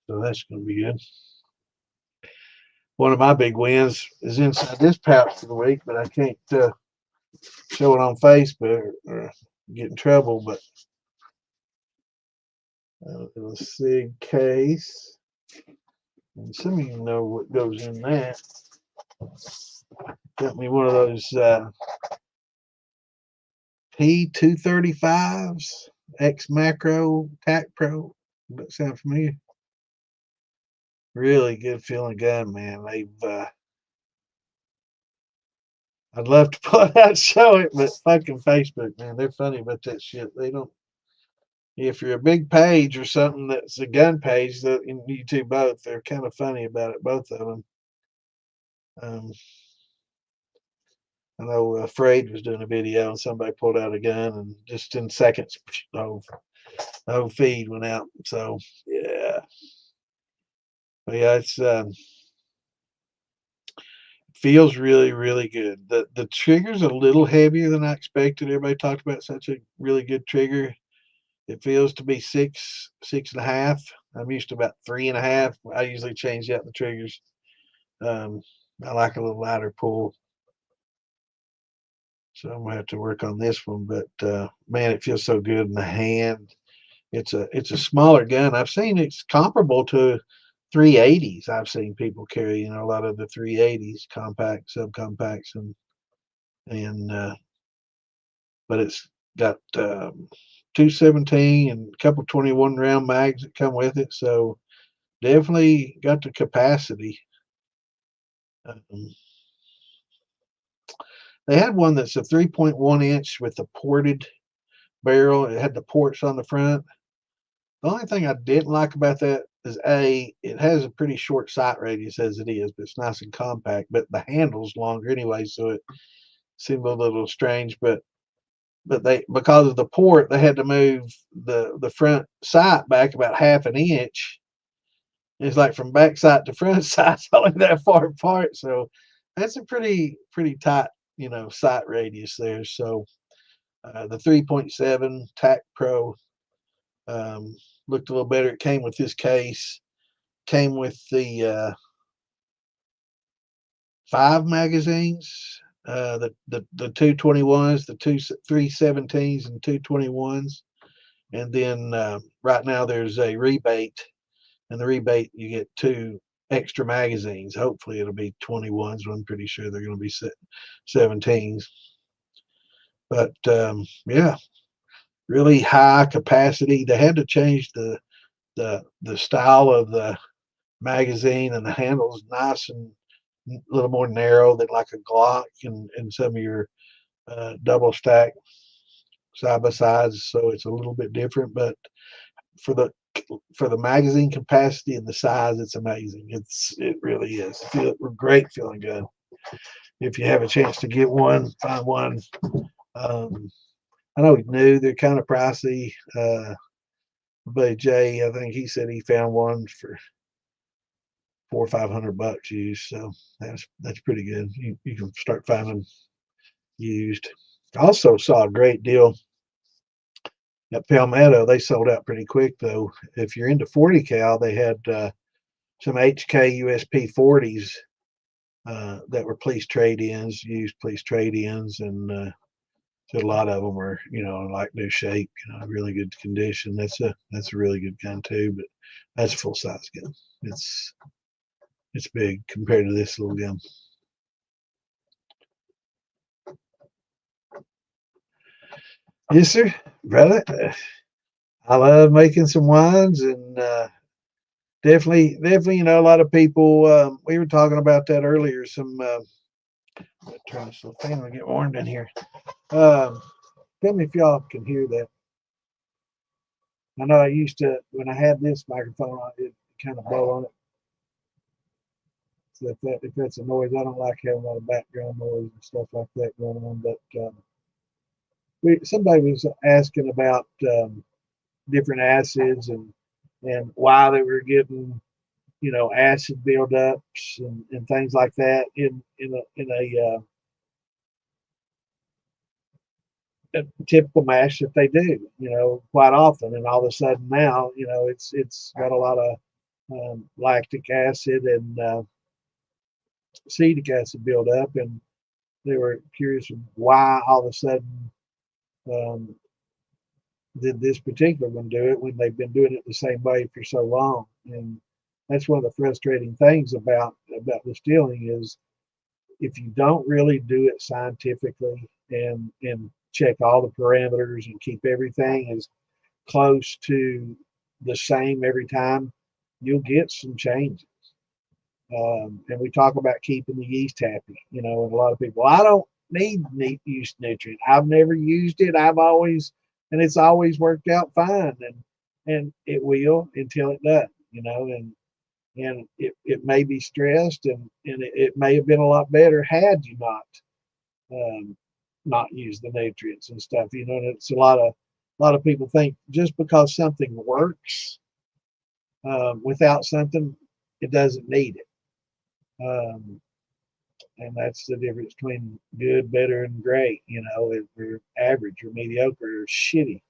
So that's going to be good. One of my big wins is inside this pouch for the week, but I can't show it on Facebook or get in trouble. But a SIG case. And some of you know what goes in that. Got me one of those P235s, X Macro Tac Pro. Does that sound familiar? Really good feeling gun, man. I'd love to pull it out and show it, but fucking Facebook, man, they're funny about that shit. They don't. If you're a big page or something that's a gun page, that you two both, they're kind of funny about it, both of them. I know Afraid was doing a video and somebody pulled out a gun and just in seconds, the whole feed went out. So yeah, but yeah, it's feels really, really good. The trigger's a little heavier than I expected. Everybody talked about such a really good trigger. It feels to be 6.5. I'm used to about 3.5. I usually change out the triggers. I like a little lighter pull. So I'm gonna have to work on this one, but man, it feels so good in the hand. It's a smaller gun. I've seen it's comparable to 380s. I've seen people carry, a lot of the 380s, compact, subcompacts, and but it's got 217 and a couple 21 round mags that come with it. So definitely got the capacity. They had one that's a 3.1 inch with the ported barrel. It had the ports on the front. The only thing I didn't like about that is it has a pretty short sight radius as it is, but it's nice and compact. But the handle's longer anyway, so it seemed a little strange. But they, because of the port, they had to move the front sight back about half an inch. It's like from back sight to front sight, it's only that far apart. So that's a pretty tight, sight radius there. So the 3.7 TAC Pro looked a little better. It came with this case, came with the 5 magazines, the 221s, the 317s, and 221s. And then right now there's a rebate, and the rebate you get 2 extra magazines. Hopefully it'll be 21s, but I'm pretty sure they're going to be 17s. But yeah, really high capacity. They had to change the style of the magazine, and the handle's nice and a little more narrow than like a Glock and some of your double stack side by sides. So it's a little bit different, but for the magazine capacity and the size, it's amazing. It really is. Great feeling good. If you have a chance to get one, find one. I know he's new. They're kind of pricey. But Jay, I think he said he found one for $400 or $500 used. So that's pretty good. You can start finding used. I also saw a great deal at Palmetto. They sold out pretty quick though. If you're into 40 cal, they had some HK USP 40s that were police trade-ins, used police trade-ins, and so a lot of them were, like new shape, really good condition. That's a really good gun too, but that's a full size gun. It's big compared to this little gun. Yes, sir, brother. I love making some wines, and definitely, a lot of people. We were talking about that earlier. Some turn this little fan to get warmed in here. Tell me if y'all can hear that. I know I used to, when I had this microphone on, it kind of blow on it. So if that's a noise, I don't like having a lot of background noise and stuff like that going on. But somebody was asking about different acids and why they were getting, acid buildups and things like that a typical mash that they do, quite often. And all of a sudden now, it's got a lot of lactic acid and acetic acid buildup, and they were curious why all of a sudden um, did this particular one do it when they've been doing it the same way for so long. And that's one of the frustrating things about distilling is if you don't really do it scientifically and check all the parameters and keep everything as close to the same every time, you'll get some changes. And we talk about keeping the yeast happy, and a lot of people, I don't need yeast nutrient. I've never used it. And it's always worked out fine. And it will until it doesn't, and it may be stressed and it may have been a lot better had you not used the nutrients and stuff, and it's a lot of people think just because something works without something, it doesn't need it. And that's the difference between good, better, and great, or average or mediocre or shitty.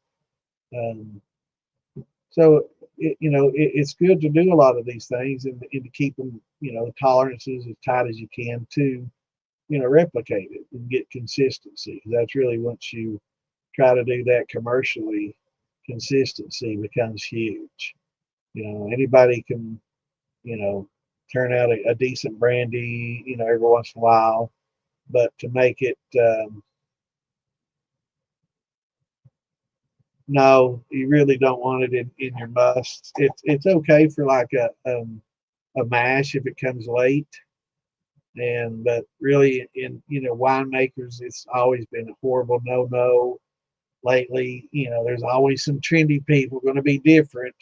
So, it's good to do a lot of these things and to keep them, tolerances as tight as you can to, replicate it and get consistency. That's really, once you try to do that commercially, consistency becomes huge. Anybody can, turn out a decent brandy, every once in a while, but to make it, no, you really don't want it in your must. It's okay for like a mash if it comes late, but really in winemakers, it's always been a horrible no lately, there's always some trendy people going to be different.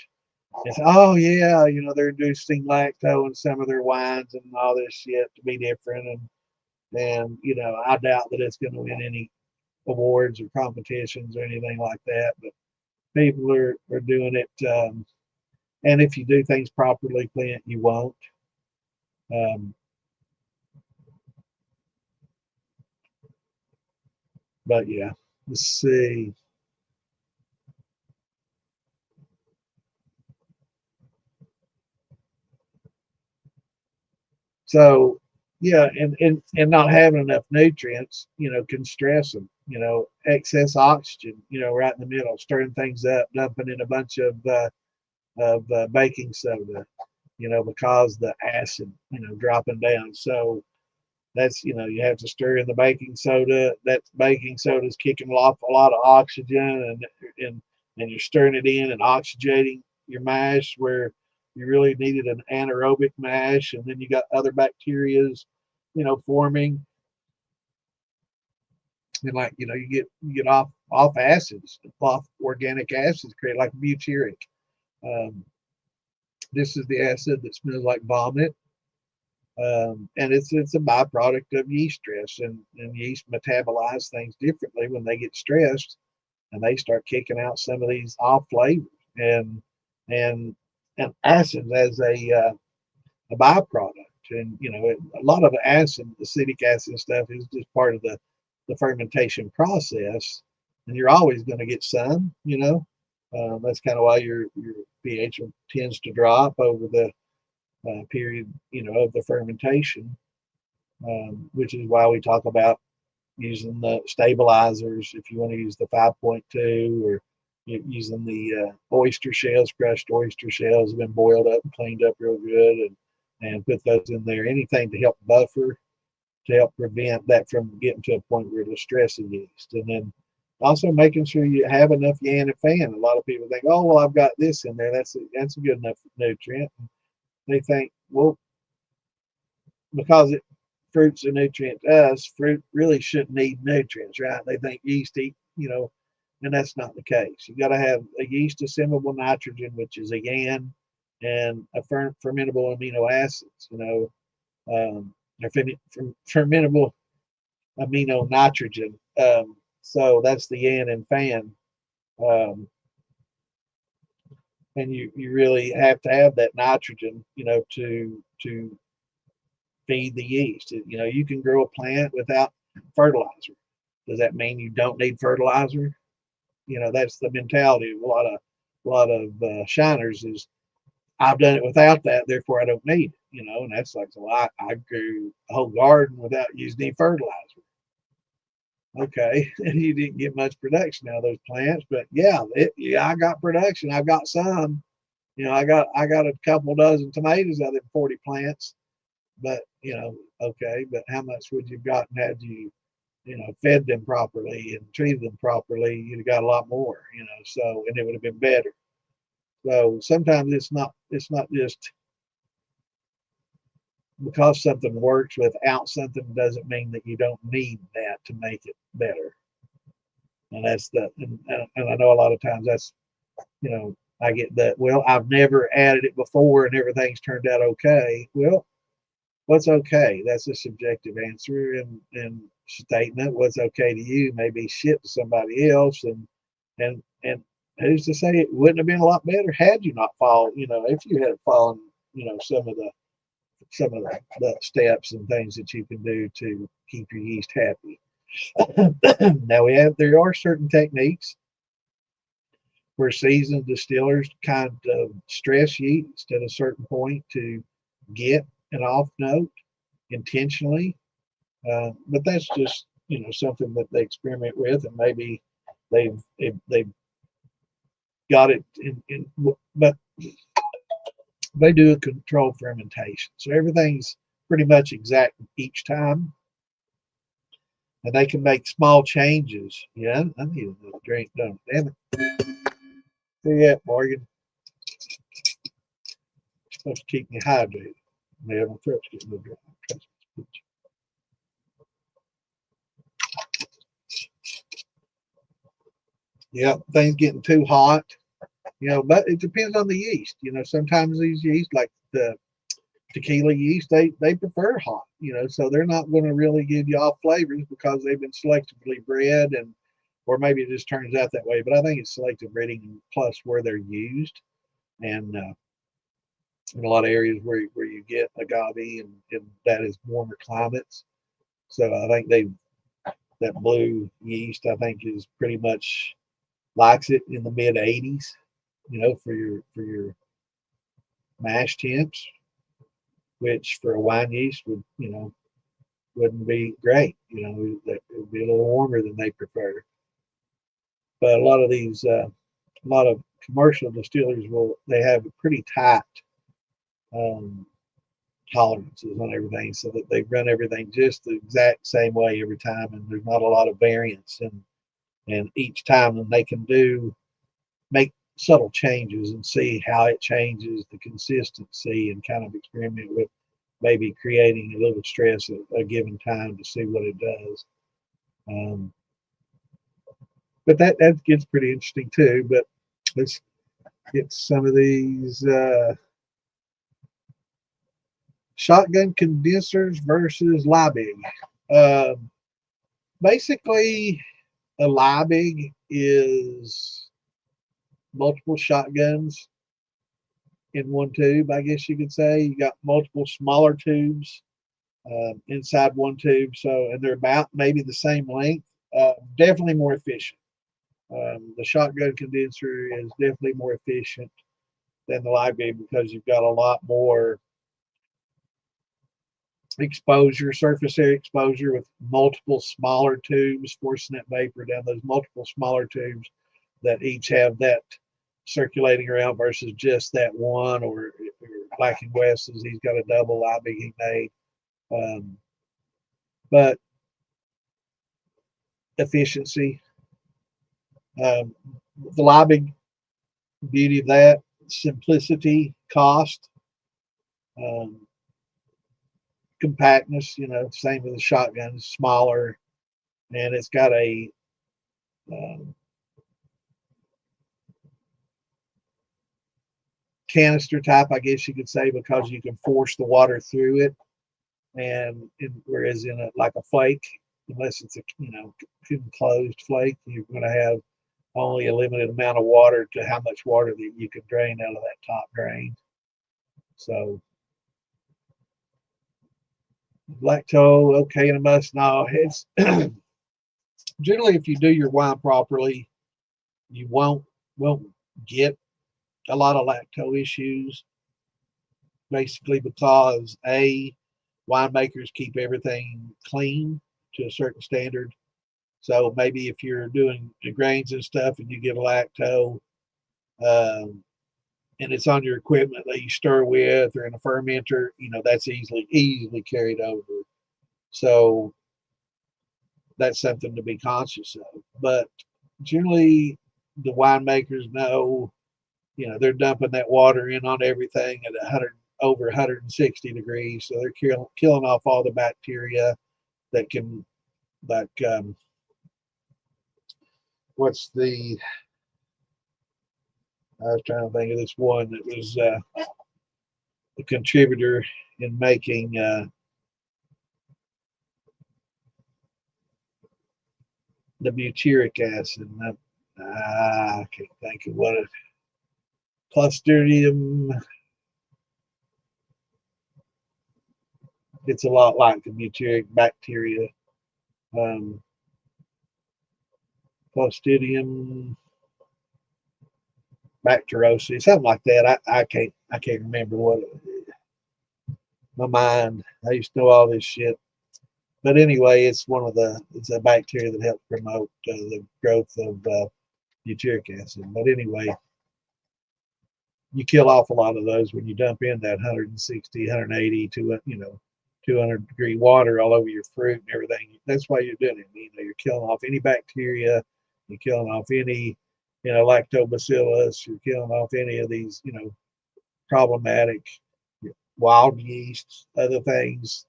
It's, oh yeah, they're introducing lacto in some of their wines and all this shit to be different. And I doubt that it's going to win any awards or competitions or anything like that. But people are doing it. And if you do things properly, Clint, you won't. Um, but yeah, let's see. So yeah, and not having enough nutrients, can stress them. Excess oxygen, right in the middle, stirring things up, dumping in a bunch of baking soda, because the acid, dropping down. So that's, you have to stir in the baking soda. That baking soda is kicking off a lot of oxygen, and you're stirring it in and oxygenating your mash where you really needed an anaerobic mash, and then you got other bacterias, forming, and like you get off acids, off organic acids, create like butyric. Um, this is the acid that smells like vomit. And it's a byproduct of yeast stress, and yeast metabolize things differently when they get stressed, and they start kicking out some of these off flavors and and and acids as a byproduct. And a lot of the acid, acidic acid stuff, is just part of the fermentation process, and you're always going to get some. That's kind of why your pH tends to drop over the period, of the fermentation, which is why we talk about using the stabilizers if you want to use the 5.2, or using the oyster shells. Crushed oyster shells have been boiled up and cleaned up real good, and put those in there. Anything to help buffer, to help prevent that from getting to a point where it'll stress the yeast. And then also making sure you have enough yan and fan. A lot of people think, oh well, I've got this in there. That's a good enough nutrient. They think, well, because fruit's a nutrient to us, fruit really shouldn't need nutrients, right? They think yeast eat, and that's not the case. You got to have a yeast assimilable nitrogen, which is a yan, and a fermentable amino acids, or fermentable amino nitrogen. So that's the yan and fan. Um, and you really have to have that nitrogen, to feed the yeast. You can grow a plant without fertilizer. Does that mean you don't need fertilizer? That's the mentality of a lot of shiners is, I've done it without that, therefore I don't need it. And that's like, so I grew a whole garden without using any fertilizer. Okay, and you didn't get much production out of those plants, but yeah, I got production. I got some. I got a couple dozen tomatoes out of them 40 plants. But okay, but how much would you have gotten had you fed them properly and treated them properly? You'd have got a lot more. So, and it would have been better. So sometimes it's not just because something works without something doesn't mean that you don't need that to make it better. And that's and I know a lot of times that's, I get that, well, I've never added it before and everything's turned out okay. Well, what's okay? That's a subjective answer and statement. What's okay to you may be shit to somebody else, and who's to say it wouldn't have been a lot better had you not followed? If you had followed, some of the steps and things that you can do to keep your yeast happy. Now there are certain techniques where seasoned distillers kind of stress yeast at a certain point to get an off note intentionally. But that's just something that they experiment with, and maybe they've got it in, but they do a controlled fermentation, so everything's pretty much exact each time, and they can make small changes. Yeah, I need another drink, don't I? Damn it! See that, Morgan? It's supposed to keep me hydrated. Man, my throat's getting a little dry. Yep, things getting too hot. But it depends on the yeast. Sometimes these yeast, like the tequila yeast, they prefer hot. So they're not going to really give you off flavors because they've been selectively bred, and or maybe it just turns out that way. But I think it's selective breeding plus where they're used, and in a lot of areas where you get agave, and that is warmer climates. So I think that blue yeast, I think, is pretty much likes it in the mid 80s. For your mash temps, which for a wine yeast wouldn't be great. That it would be a little warmer than they prefer. But a lot of commercial distillers they have a pretty tight um, tolerances on everything, so that they run everything just the exact same way every time, and there's not a lot of variance. And each time, then they can make subtle changes and see how it changes the consistency, and kind of experiment with maybe creating a little stress at a given time to see what it does. Um, but that gets pretty interesting too. But let's get some of these shotgun condensers versus Liebig. Um, Basically, a Liebig is multiple shotguns in one tube, I guess you could say. You got multiple smaller tubes inside one tube, and they're about maybe the same length. Definitely more efficient. The shotgun condenser is definitely more efficient than the Liebig because you've got a lot more exposure, surface area exposure, with multiple smaller tubes forcing that vapor down those multiple smaller tubes that each have that circulating around versus just that one. Or Black and West, he's got a double Liebig he made. But efficiency, um, the Liebig, beauty of that, simplicity, cost, um, compactness. Same with the shotgun, smaller, and it's got a um, canister type, I guess you could say, because you can force the water through it, whereas in like a flake, unless it's a enclosed flake, you're going to have only a limited amount of water to how much water that you can drain out of that top drain. So lacto, okay, and a must. No, it's generally, if you do your wine properly, you won't get a lot of lacto issues. Basically, because winemakers keep everything clean to a certain standard. So maybe if you're doing the grains and stuff and you get a lacto, and it's on your equipment that you stir with or in a fermenter, that's easily carried over. So that's something to be conscious of. But generally, the winemakers know, they're dumping that water in on everything at 100 over 160 degrees, so they're killing off all the bacteria that can, like, what's the I was trying to think of this one that was a contributor in making the butyric acid. I can't think of what it. Clostridium. It's a lot like the butyric bacteria. Clostridium bacterosis, something like that. I can't remember what my mind. I used to know all this shit. But anyway, it's a bacteria that helps promote the growth of butyric acid. But anyway, you kill off a lot of those when you dump in that 160, 180 to 200 degree water all over your fruit and everything. That's why you're doing it. You're killing off any bacteria. You're killing off any lactobacillus. You're killing off any of these problematic wild yeasts, other things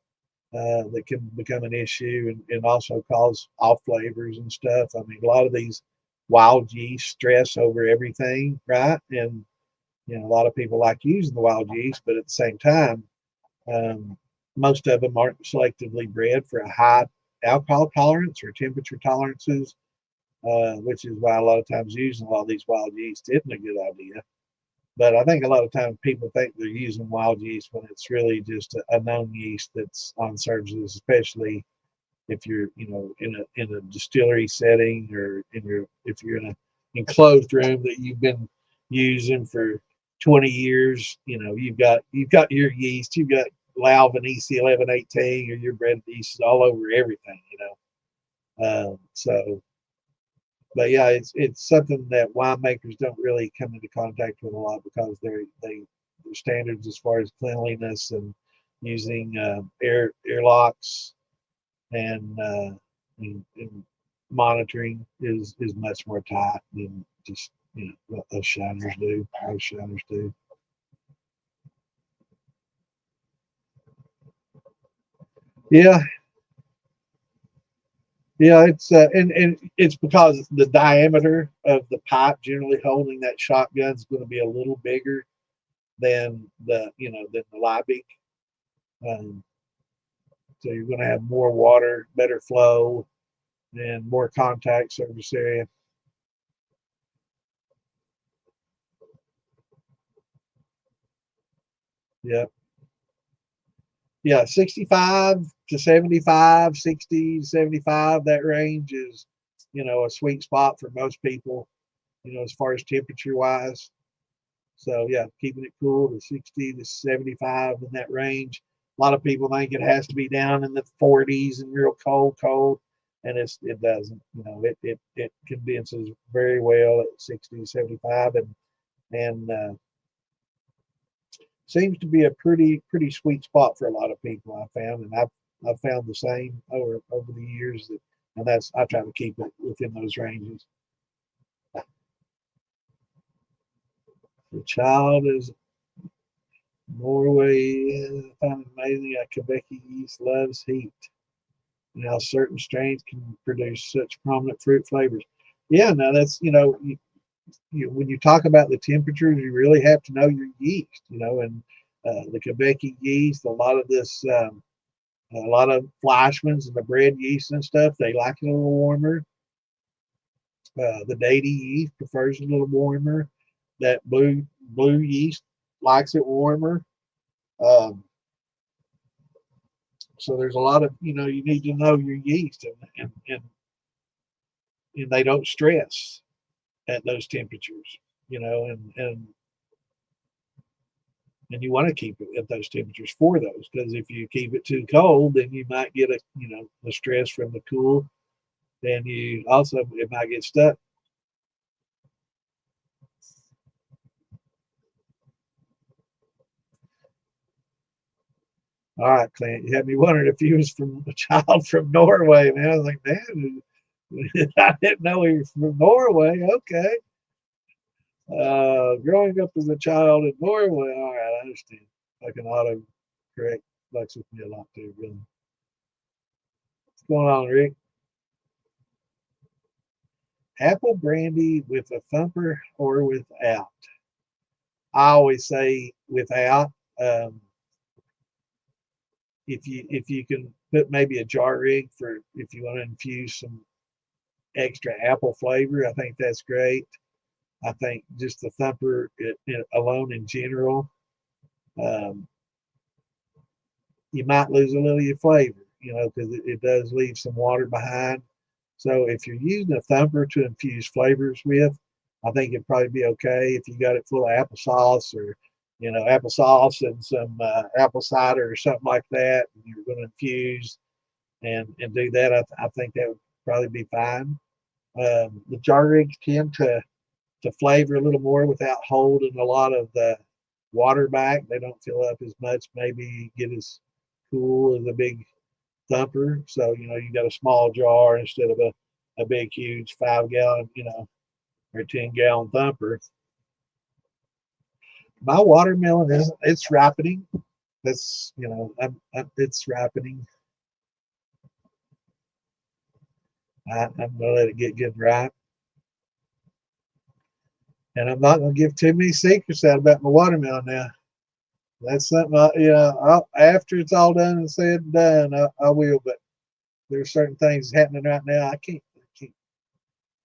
that can become an issue, and also cause off flavors and stuff. I mean, a lot of these wild yeast stress over everything, right? And a lot of people like using the wild yeast, but at the same time, um, most of them aren't selectively bred for a high alcohol tolerance or temperature tolerances, which is why a lot of times using a lot of these wild yeast isn't a good idea. But I think a lot of times people think they're using wild yeast when it's really just a known yeast that's on surfaces, especially if you're in a distillery setting, or if you're in an enclosed room that you've been using for 20 years. You've got your yeast, you've got Lauven EC1118 or your bread yeast all over everything. So, but yeah, it's something that winemakers don't really come into contact with a lot, because their standards as far as cleanliness and using airlocks and, and monitoring is much more tight than just what those shiners do. Most shiners do. Yeah, yeah. It's and it's because the diameter of the pipe generally holding that shotgun is going to be a little bigger than the Liebig. Um, so you're going to have more water, better flow, and more contact surface area. Yeah. Yeah, 65 to 75, 60 to 75, that range is, a sweet spot for most people, as far as temperature wise. So yeah, keeping it cool to 60 to 75 in that range. A lot of people think it has to be down in the 40s and real cold, and it doesn't. It condenses very well at 60 to 75, and seems to be a pretty sweet spot for a lot of people, I found, and I've found the same over the years. And that's, I try to keep it within those ranges. The child is Norway. I find it amazing how Quebec yeast loves heat, and how certain strains can produce such prominent fruit flavors. Yeah, no, that's when you talk about the temperatures, you really have to know your yeast. And the Quebec yeast, a lot of Fleischmann's and the bread yeast and stuff, they like it a little warmer. The Daty yeast prefers it a little warmer. That blue yeast likes it warmer. Um, so there's a lot of you need to know your yeast, and they don't stress at those temperatures. And you want to keep it at those temperatures for those, because if you keep it too cold, then you might get the stress from the cool, and it might get stuck. All right, Clint, you had me wondering if he was from a child from Norway, man. I was like, man, I didn't know he was from Norway. Okay. Growing up as a child in Norway. All right, I understand. I can auto correct fucks with me a lot too, really. What's going on, Rick? Apple brandy with a thumper or without? I always say without. Um, if you can put maybe a jar rig for if you want to infuse some extra apple flavor, I think that's great. I think just the thumper alone in general, um, you might lose a little of your flavor, because it does leave some water behind. So if you're using a thumper to infuse flavors with, I think it'd probably be okay if you got it full of applesauce, or applesauce and some apple cider or something like that, and you're going to infuse and do that. I think that would probably be fine. The jar rigs tend to flavor a little more without holding a lot of the water back. They don't fill up as much, maybe get as cool as a big thumper. So, you got a small jar instead of a big, huge 5 gallon, or 10-gallon thumper. My watermelon it's ripening. That's, it's ripening. I'm going to let it get good ripe. And I'm not going to give too many secrets out about my watermelon now. That's something, after it's all done and said and done, I will. But there's certain things happening right now. I can't.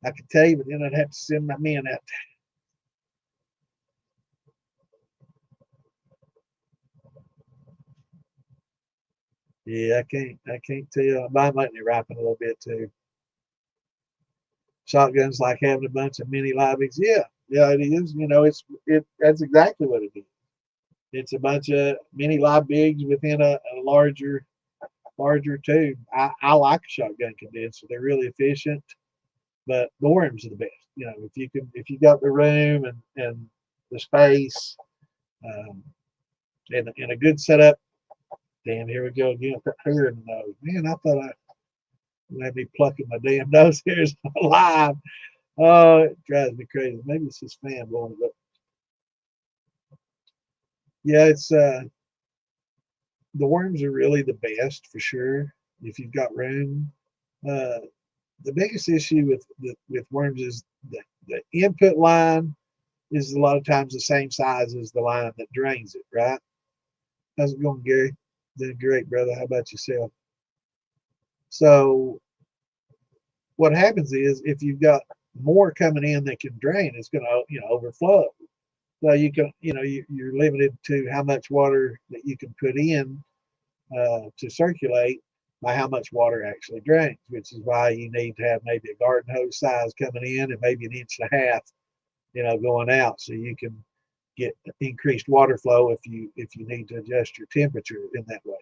I could tell you, but then I'd have to send my men out. Yeah, I can't. I can't tell. Mine might be ripen a little bit too. Shotgun's like having a bunch of mini liveys. Yeah, yeah, it is. That's exactly what it is. It's a bunch of mini live bigs within a larger tube. I like a shotgun condenser. They're really efficient, but the worms are the best. If you got the room and the space, um, and a good setup. Damn, here we go again. Hair in the nose. Man, I thought I might be plucking my damn nose hairs alive. Oh, it drives me crazy. Maybe it's this fan blowing it up. Yeah, it's the worms are really the best for sure if you've got room. Uh, the biggest issue with worms is the input line is a lot of times the same size as the line that drains it, right? How's it going, Gary? Doing great, brother. How about yourself? So what happens is if you've got more coming in that can drain, it's going to overflow. So you're limited to how much water that you can put in to circulate by how much water actually drains, which is why you need to have maybe a garden hose size coming in and maybe an inch and a half, going out, so you can get increased water flow if you need to adjust your temperature in that way.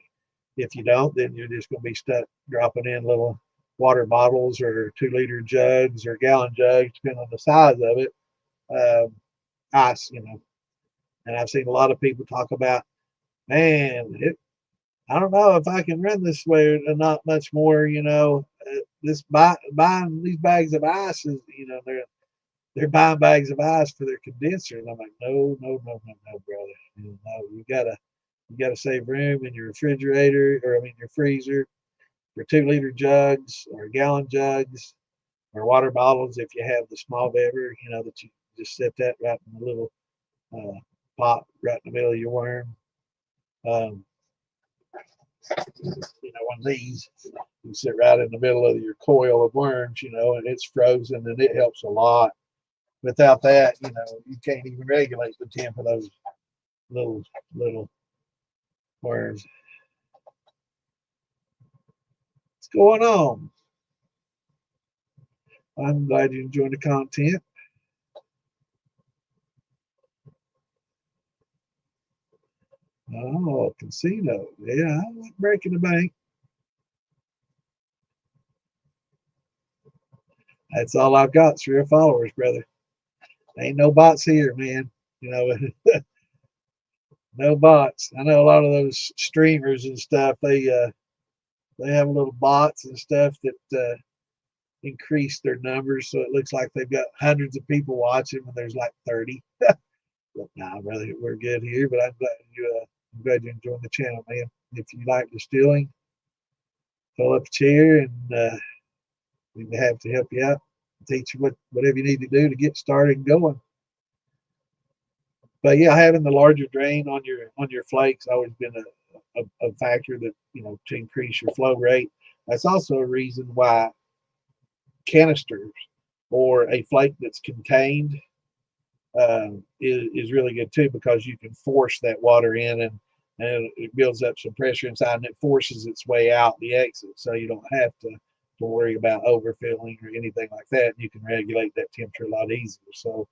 If you don't, then you're just going to be stuck dropping in little water bottles or 2 liter jugs or gallon jugs, depending on the size of it. Ice, and I've seen a lot of people talk about, man, I don't know if I can run this way and not much more, this buying these bags of ice is, they're buying bags of ice for their condenser. And I'm like, no, no, no, no, no, brother. You gotta save room in your refrigerator, or I mean your freezer, for 2 liter jugs or gallon jugs or water bottles if you have the small bever, that you just set that right in the little pot right in the middle of your worm. Um, one of these, you sit right in the middle of your coil of worms, and it's frozen, and it helps a lot. Without that, you can't even regulate the temp of those little worms. What's going on? I'm glad you enjoyed the content. Oh, casino. Yeah, I like breaking the bank. That's all I've got. It's real followers, brother. Ain't no bots here, man. No bots. I know a lot of those streamers and stuff. They have little bots and stuff that increase their numbers, so it looks like they've got hundreds of people watching when there's like 30. But nah, brother, we're good here. But I'm glad you enjoyed the channel, man. If you like distilling, pull up a chair and we'd be happy to help you out, teach you whatever you need to do to get started going. But yeah, having the larger drain on your flakes always been a factor that to increase your flow rate. That's also a reason why canisters or a flake that's contained is really good too, because you can force that water in, and it builds up some pressure inside, and it forces its way out the exit, so you don't have to worry about overfilling or anything like that. You can regulate that temperature a lot easier. So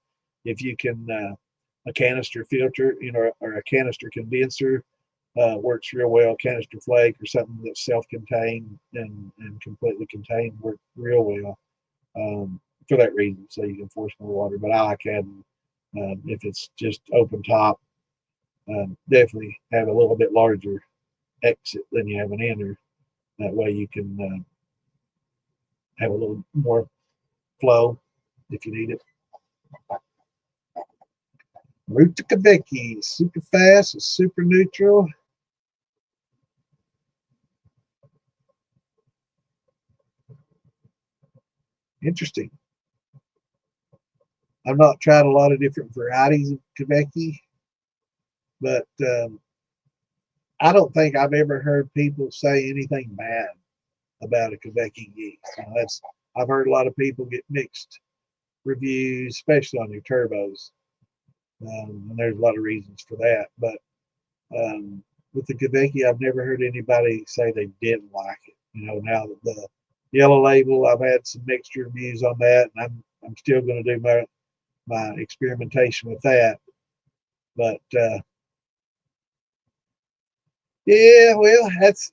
if you can a canister filter, or a canister condenser works real well. Canister flake or something that's self-contained and completely contained work real well for that reason. So you can force more water. But I like having, if it's just open top, definitely have a little bit larger exit than you have an enter. That way you can have a little more flow if you need it. Route to Quebec, super fast, super neutral. Interesting. I've not tried a lot of different varieties of Quebec-y, but I don't think I've ever heard people say anything bad about a Quebec-y yeast. That's I've heard a lot of people get mixed reviews, especially on your turbos, and there's a lot of reasons for that. But with the Quebec-y, I've never heard anybody say they didn't like it. Now the yellow label, I've had some mixed reviews on that, and I'm still going to do my experimentation with that. But yeah, well, that's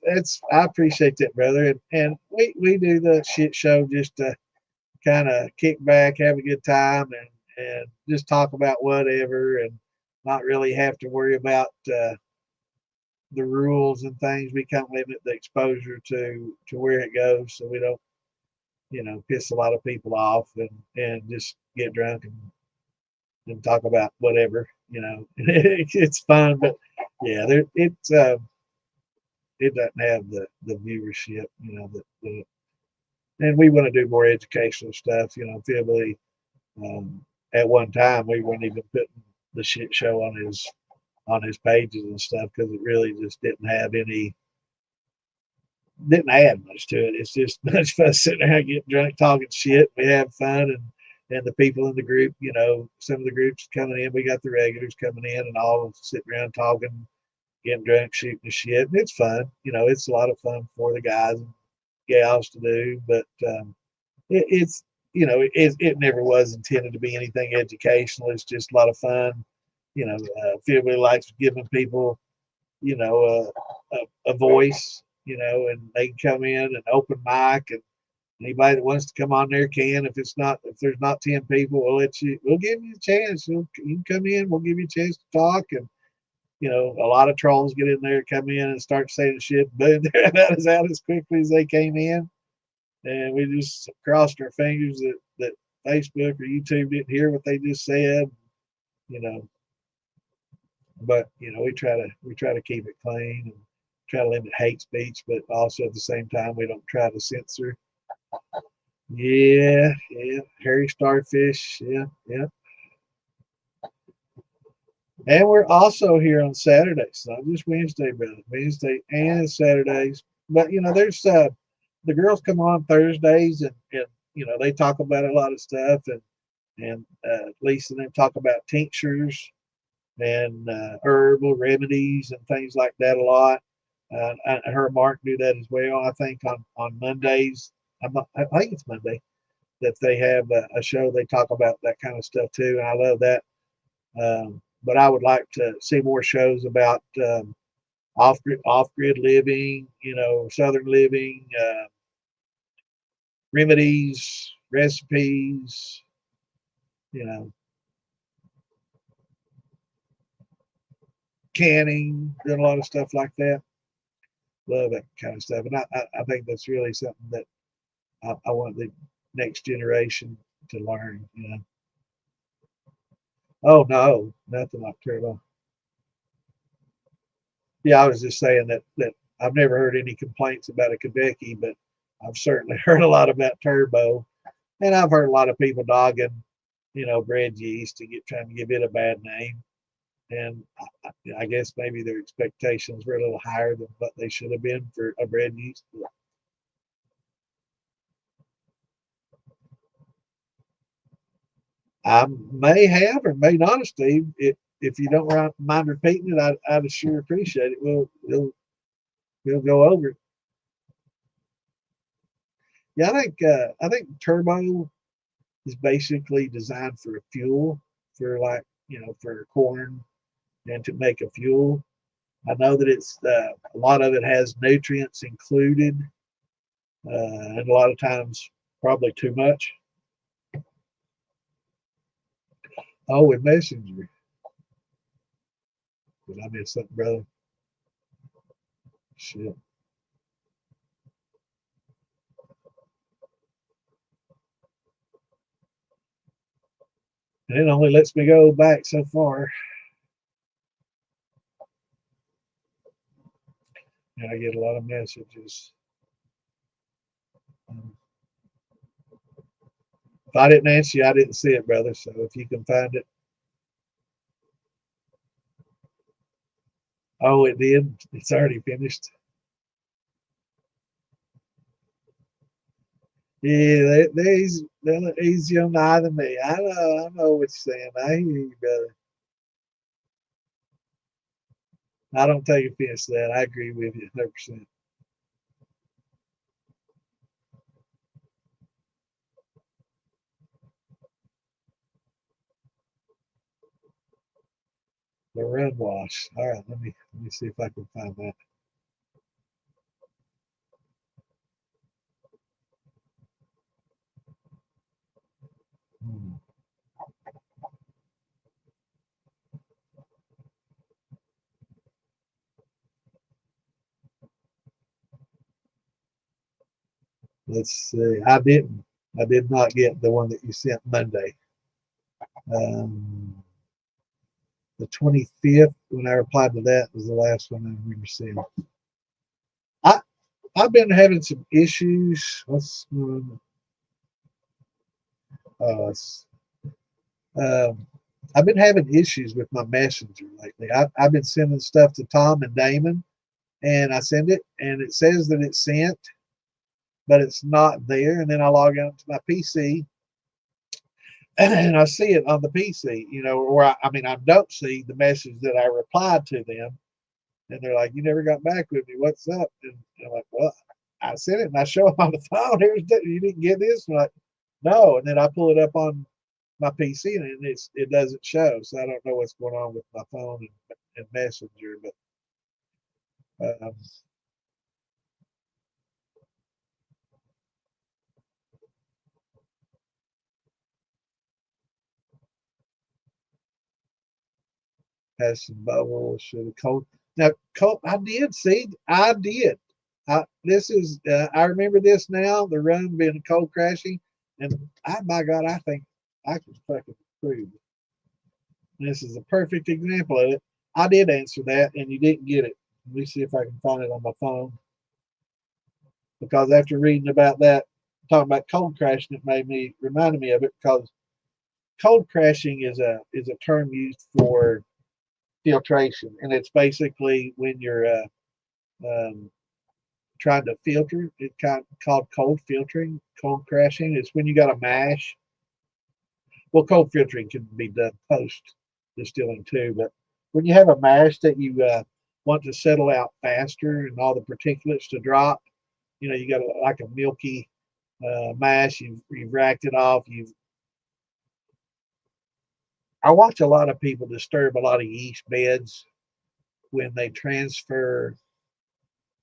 I appreciate that, brother, and we do the shit show just to kind of kick back, have a good time, and just talk about whatever, and not really have to worry about the rules and things. We kind of limit the exposure to where it goes, so we don't piss a lot of people off, and just get drunk and talk about whatever. It's fun, but yeah, it doesn't have the viewership, and we want to do more educational stuff. Philly, at one time we weren't even putting the shit show on his pages and stuff because it really just didn't add much to it. It's just much fun sitting there getting drunk, talking shit. We have fun, and the people in the group, some of the groups coming in, we got the regulars coming in, and all sitting around talking, getting drunk, shooting the shit. And it's fun. It's a lot of fun for the guys and gals to do, but it's it never was intended to be anything educational. It's just a lot of fun. Feel really likes giving people a voice, and they can come in and open mic, and anybody that wants to come on there can. If there's not 10 people, we'll give you a chance. You can come in, we'll give you a chance to talk. And a lot of trolls get in there, come in and start saying shit, boom, they're out as quickly as they came in. And we just crossed our fingers that Facebook or YouTube didn't hear what they just said, you know. But we try to keep it clean and try to limit hate speech, but also at the same time we don't try to censor. Yeah, yeah, hairy starfish, yeah, yeah. And we're also here on Saturdays, not just Wednesday, brother. Wednesday and Saturdays. But there's the girls come on Thursdays, and they talk about a lot of stuff, and Lisa and them talk about tinctures and herbal remedies and things like that a lot. And her and Mark do that as well. I think on Mondays, I think it's Monday that they have a show. They talk about that kind of stuff too, and I love that. But I would like to see more shows about off grid living, southern living, remedies, recipes, you know, canning, doing a lot of stuff like that. Love that kind of stuff, and I think that's really something that I want the next generation to learn. Oh no, nothing like turbo. Yeah, I was just saying that I've never heard any complaints about a Quebec-y, but I've certainly heard a lot about turbo, and I've heard a lot of people dogging, bread yeast and trying to give it a bad name. And I guess maybe their expectations were a little higher than what they should have been for a bread yeast. I may have or may not have, Steve. If you don't mind repeating it, I'd sure appreciate it. We'll go over it. Yeah, I think turbo is basically designed for a fuel, for for corn and to make a fuel. I know that it's a lot of it has nutrients included, and a lot of times probably too much. Oh, with Messenger. Did I miss something, brother? Shit. And it only lets me go back so far. And I get a lot of messages. If I didn't answer you, I didn't see it, brother. So if you can find it. Oh, it did. It's already finished. Yeah, they're easier on the eye than me. I know what you're saying. I hear you, brother. I don't take offense to that. I agree with you 100%. The run wash. All right, let me see if I can find that. Hmm. Let's see. I did not get the one that you sent Monday. Um, the 25th, when I replied to that, was the last one I remember seeing. I I've been having some issues. Uh, um, I've been having issues with my messenger lately. I've been sending stuff to Tom and Damon, and I send it, and it says that it's sent, but it's not there. And then I log on to my PC, and I see it on the PC, or I don't see the message that I replied to them, and they're like, "You never got back with me. What's up?" And I'm like, "Well, I sent it, and I show them on the phone. You didn't get this." And I'm like, "No," and then I pull it up on my PC, and it doesn't show. So I don't know what's going on with my phone and Messenger, but um, has some bubbles. Should have cold. Now, cold. I did. I remember this now. The run being cold crashing, and by God, I think I can fucking prove it. This is a perfect example of it. I did answer that, and you didn't get it. Let me see if I can find it on my phone. Because after reading about that, talking about cold crashing, it reminded me of it because cold crashing is a term used for filtration, and it's basically when you're um, trying to filter. It's called cold filtering. Cold crashing is when you got a mash. Well, cold filtering can be done post distilling too, but when you have a mash that you want to settle out faster and all the particulates to drop, you got like a milky mash. You've racked it off. I watch a lot of people disturb a lot of yeast beds when they transfer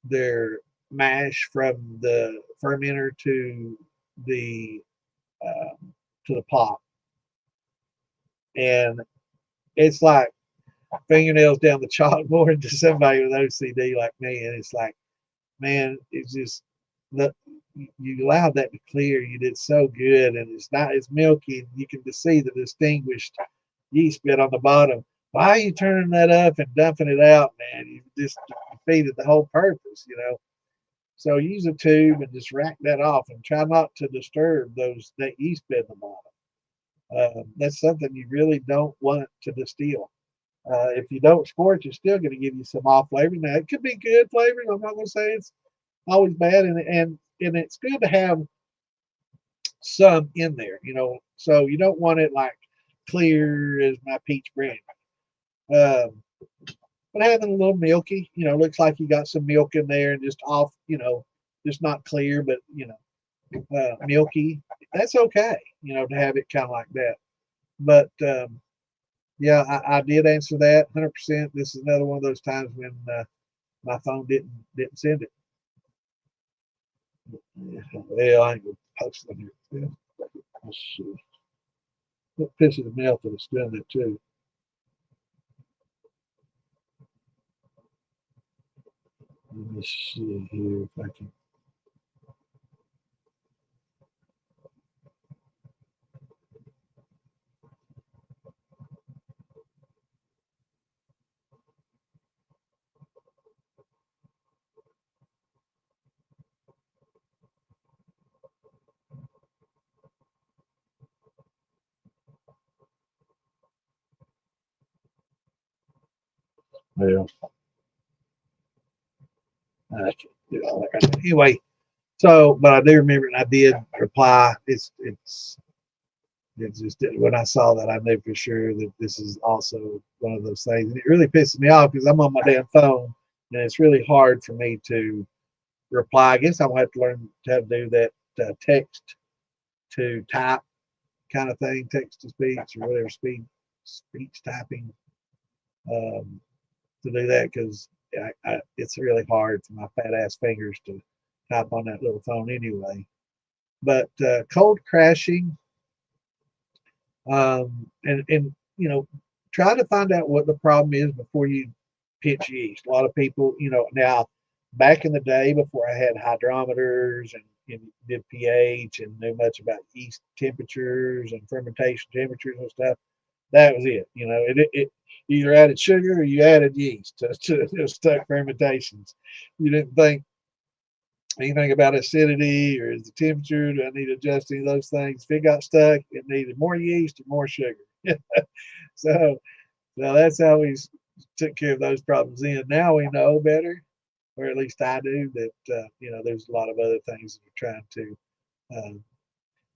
their mash from the fermenter the to the pot, and it's like fingernails down the chalkboard to somebody with OCD like me. And it's like, man, it's just the you allowed that to clear. You did so good, and it's milky, and you can just see the distinguished yeast bed on the bottom. Why are you turning that up and dumping it out, man? You just defeated the whole purpose. So use a tube and just rack that off, and try not to disturb that yeast bed in the bottom. That's something you really don't want to distill. If you don't scorch, it's still going to give you some off flavor. Now it could be good flavor. I'm not going to say it's always bad, and it's good to have some in there. So you don't want it like clear as my peach brandy. Um, but having a little milky, looks like you got some milk in there and just off, just not clear, but milky. That's okay, to have it kind of like that. But yeah, I did answer that 100%. This is another one of those times when my phone didn't send it. Yeah, well, I ain't gonna post it here. Yeah, let's see. It pisses me off that it's doing that too. Let me see here if I can. Well, I can't do all that right now. Anyway, so, but I do remember, and I did reply. It's just when I saw that, I knew for sure that this is also one of those things. And it really pisses me off because I'm on my damn phone and it's really hard for me to reply. I guess I'm going to have to learn how to do that text to type kind of thing, text to speech or whatever, speech typing to do that because it's really hard for my fat ass fingers to type on that little phone anyway. But cold crashing, and you know, try to find out what the problem is before you pitch yeast. A lot of people, now back in the day before I had hydrometers and did pH and knew much about yeast temperatures and fermentation temperatures and stuff, that was it. It either added sugar or you added yeast to stuck fermentations. You didn't think anything about acidity or is the temperature, do I need to adjust any of those things? If it got stuck, it needed more yeast or more sugar. so, so that's how we took care of those problems then. Now we know better, or at least I do, that there's a lot of other things that are trying to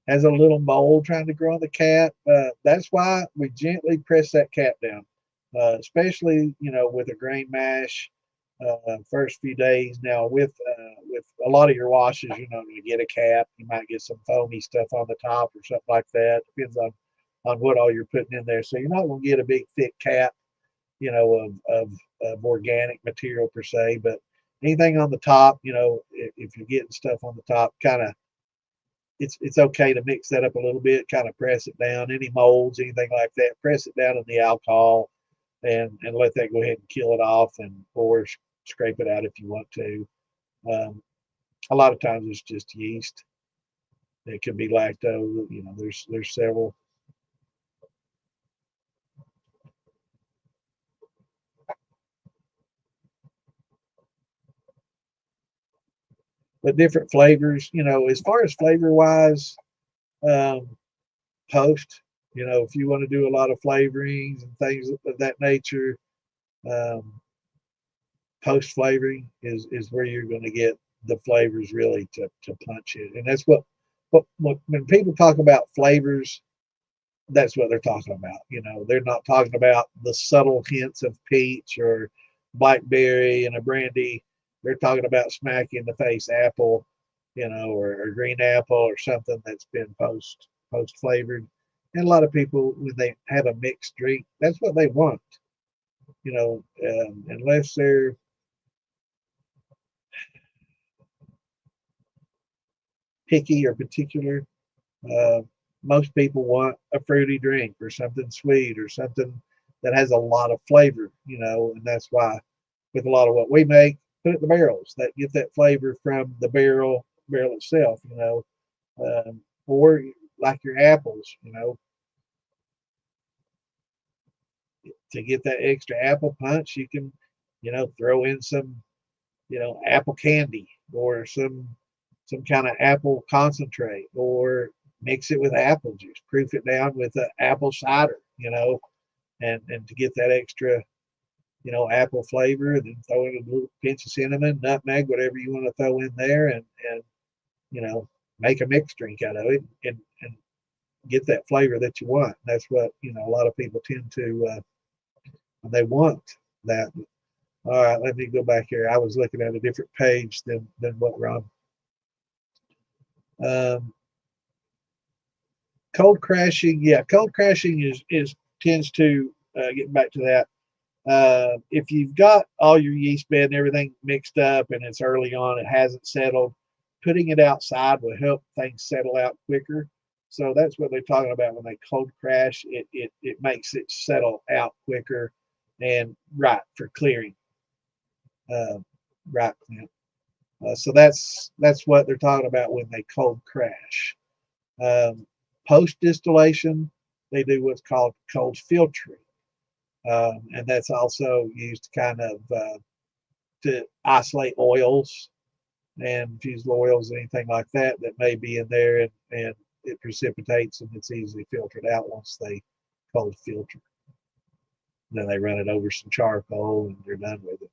has a little mold trying to grow on the cap. That's why we gently press that cap down, especially with a grain mash. First few days. Now with a lot of your washes, to get a cap, you might get some foamy stuff on the top or something like that. Depends on what all you're putting in there. So you're not going to get a big thick cap, of organic material per se, but anything on the top, if you're getting stuff on the top, kind of it's okay to mix that up a little bit, kind of press it down. Any molds, anything like that, press it down in the alcohol and let that go ahead and kill it off, or scrape it out if you want to. A lot of times it's just yeast. It could be lactose. There's several. But different flavors. As far as flavor wise, um, post. If you want to do a lot of flavorings and things of that nature, um, post flavoring is where you're going to get the flavors really to punch it. And that's what when people talk about flavors, that's what they're talking about. They're not talking about the subtle hints of peach or blackberry and a brandy. They're talking about smack in the face apple, or green apple or something that's been post flavored. And a lot of people, when they have a mixed drink, that's what they want. Unless they're picky or particular, uh, most people want a fruity drink or something sweet or something that has a lot of flavor, and that's why with a lot of what we make, put it in the barrels that get that flavor from the barrel itself, or like your apples, to get that extra apple punch, you can, throw in some, apple candy or some kind of apple concentrate, or mix it with apple juice, proof it down with apple cider, and to get that extra, apple flavor, and then throw in a little pinch of cinnamon, nutmeg, whatever you want to throw in there, and make a mixed drink out of it, and get that flavor that you want. That's what a lot of people tend to they want that. All right, let me go back here. I was looking at a different page than what we're on. Cold crashing, yeah, cold crashing is tends to get back to that. If you've got all your yeast bed and everything mixed up and it's early on, it hasn't settled, putting it outside will help things settle out quicker. So that's what they're talking about when they cold crash. It makes it settle out quicker and right for clearing. Uh, right, Clint. So that's what they're talking about when they cold crash. Post distillation, they do what's called cold filtering. And that's also used kind of to isolate oils and fusel oils, anything like that may be in there, and it precipitates and it's easily filtered out once they cold filter. Then they run it over some charcoal and they're done with it.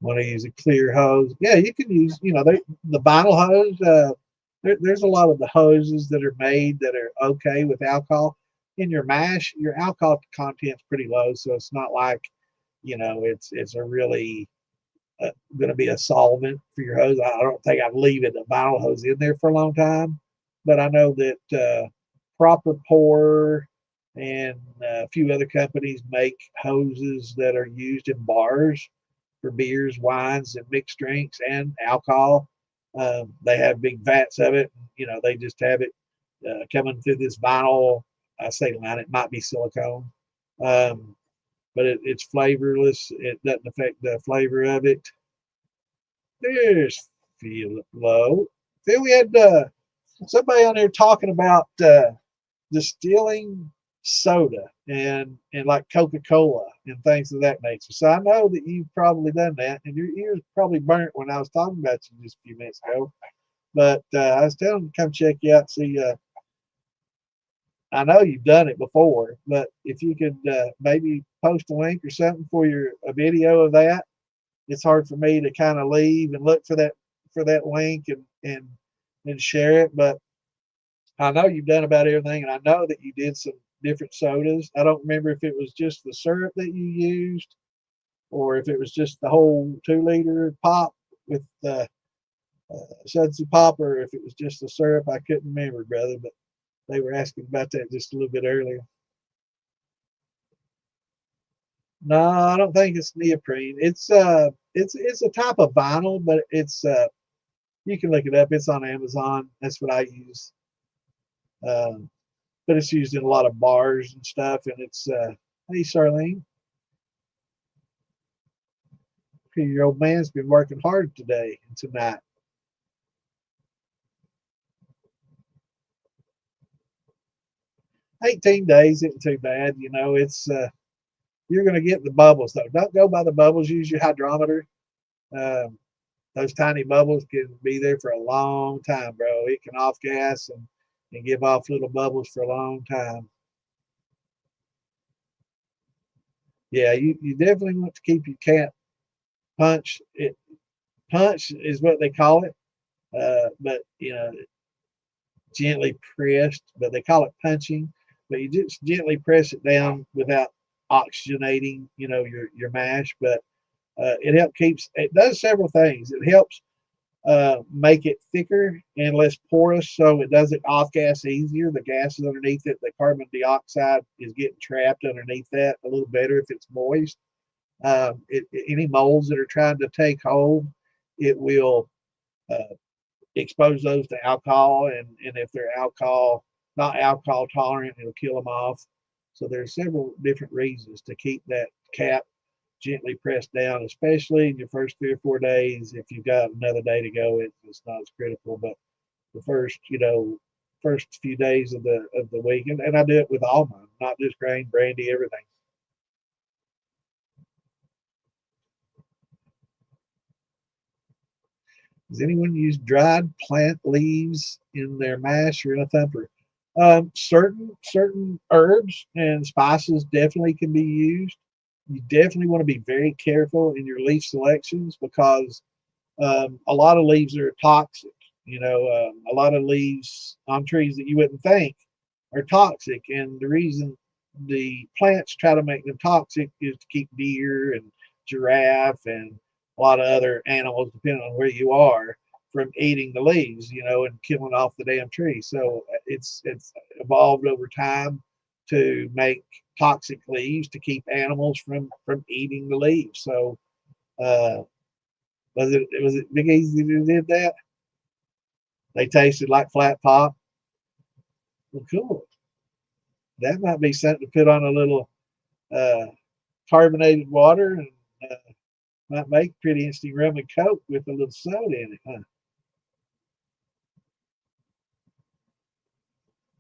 Want to use a clear hose? Yeah, you can use, the vinyl hose. There's a lot of the hoses that are made that are okay with alcohol. In your mash, your alcohol content's pretty low, so it's not like, it's a really going to be a solvent for your hose. I don't think I'd leave it a vinyl hose in there for a long time, but I know that Proper Pour and a few other companies make hoses that are used in bars for beers, wines, and mixed drinks and alcohol. They have big vats of it. They just have it coming through this vinyl. I say line, it might be silicone, but it's flavorless. It doesn't affect the flavor of it. There's Phil Low. Phil, we had somebody on there talking about distilling soda and like Coca-Cola and things of that nature. So I know that you've probably done that, and your ears probably burnt when I was talking about you just a few minutes ago. But I was telling them to come check you out. See, I know you've done it before, but if you could maybe post a link or something for a video of that. It's hard for me to kind of leave and look for that link and share it. But I know you've done about everything, and I know that you did some different sodas. I don't remember if it was just the syrup that you used, or if it was just the whole 2-liter pop with the sudsy pop, or if it was just the syrup. I couldn't remember, brother, but they were asking about that just a little bit earlier. No, I don't think it's neoprene. It's a type of vinyl, but it's you can look it up. It's on Amazon. That's what I use. Um, but it's used in a lot of bars and stuff. And it's hey, Charlene, your old man's been working hard today and tonight. "18 days isn't too bad. It's you're going to get the bubbles though. Don't go by the bubbles. Use your hydrometer. Um, those tiny bubbles can be there for a long time, bro. It can off gas and give off little bubbles for a long time. Yeah, you definitely want to keep your cap punch. Punch is what they call it, but gently pressed. But they call it punching. But you just gently press it down without oxygenating, your mash. But it does several things. It helps make it thicker and less porous, so it doesn't off gas easier. The gases underneath it, the carbon dioxide is getting trapped underneath that a little better if it's moist. Any molds that are trying to take hold, it will uh, expose those to alcohol, and if they're not alcohol tolerant, it'll kill them off. So there's several different reasons to keep that cap gently pressed down, especially in your first 3 or 4 days. If you've got another day to go, it's not as critical. But the first few days of the week, and I do it with all mine, not just grain, brandy, everything. Does anyone use dried plant leaves in their mash or in a thumper? Certain herbs and spices definitely can be used. You definitely want to be very careful in your leaf selections because a lot of leaves are toxic. A lot of leaves on trees that you wouldn't think are toxic, and the reason the plants try to make them toxic is to keep deer and giraffe and a lot of other animals, depending on where you are, from eating the leaves, and killing off the damn tree. So it's evolved over time to make toxic leaves to keep animals from eating the leaves. So uh, was it Big Easy who did that? They tasted like flat pop. Well, cool. That might be something to put on a little uh, carbonated water, and uh, might make pretty interesting rum and coke with a little soda in it, huh?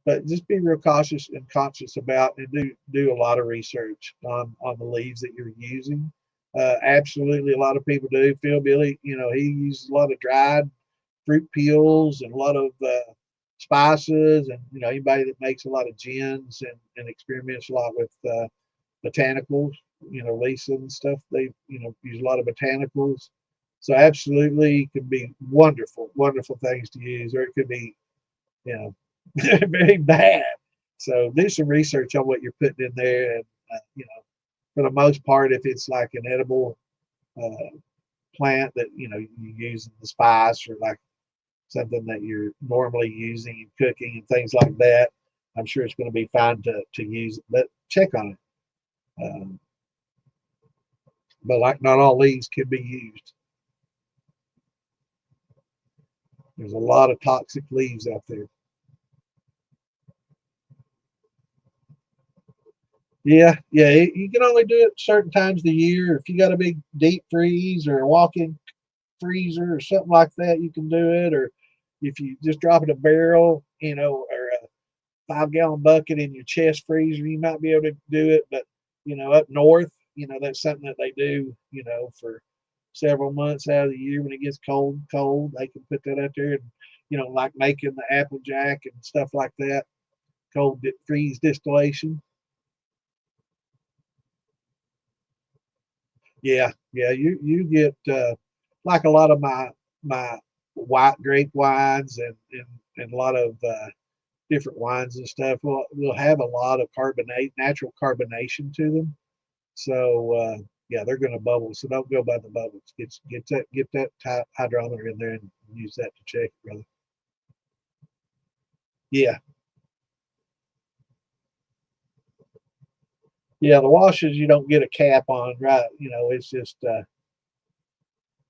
But just be real cautious and conscious about, and do a lot of research on the leaves that you're using. Absolutely, a lot of people do. Phil Billy, he uses a lot of dried fruit peels and a lot of spices, and anybody that makes a lot of gins and experiments a lot with botanicals, Lisa and stuff, they use a lot of botanicals. So absolutely could be wonderful, wonderful things to use, or it could be, very bad. So do some research on what you're putting in there, and for the most part, if it's like an edible plant that you use in the spice, or like something that you're normally using in cooking and things like that, I'm sure it's going to be fine to use it. But check on it. But like not all leaves can be used. There's a lot of toxic leaves out there. Yeah, you can only do it certain times of the year. If you got a big deep freeze or a walk-in freezer or something like that, you can do it. Or if you just drop it in a barrel, or a 5-gallon bucket in your chest freezer, you might be able to do it. But up north, that's something that they do, for several months out of the year when it gets cold, they can put that out there, and like making the Applejack and stuff like that, cold freeze distillation. Yeah, you get like a lot of my white grape wines and a lot of different wines and stuff will have a lot of natural carbonation to them. So yeah, they're going to bubble. So don't go by the bubbles. Get that hydrometer in there and use that to check it, brother. Yeah, yeah. The washes you don't get a cap on, right? It's just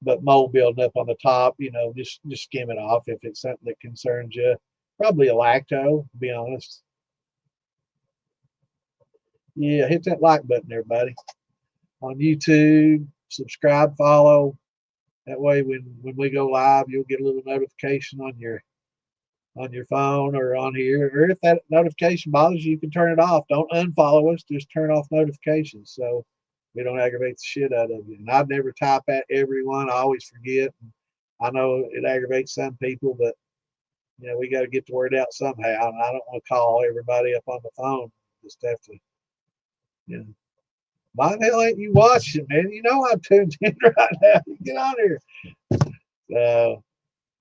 but mold building up on the top. Just skim it off if it's something that concerns you. Probably a lacto, to be honest. Yeah, hit that like button, everybody, on YouTube. Subscribe, follow. That way, when we go live, you'll get a little notification on your phone or on here. Or if that notification bothers you, you can turn it off. Don't unfollow us. Just turn off notifications so we don't aggravate the shit out of you. And I'd never type at everyone. I always forget. I know it aggravates some people, but we got to get the word out somehow. And I don't want to call everybody up on the phone. Just have to, you know, why the hell ain't you watching, man? I'm tuned in right now. Get on here.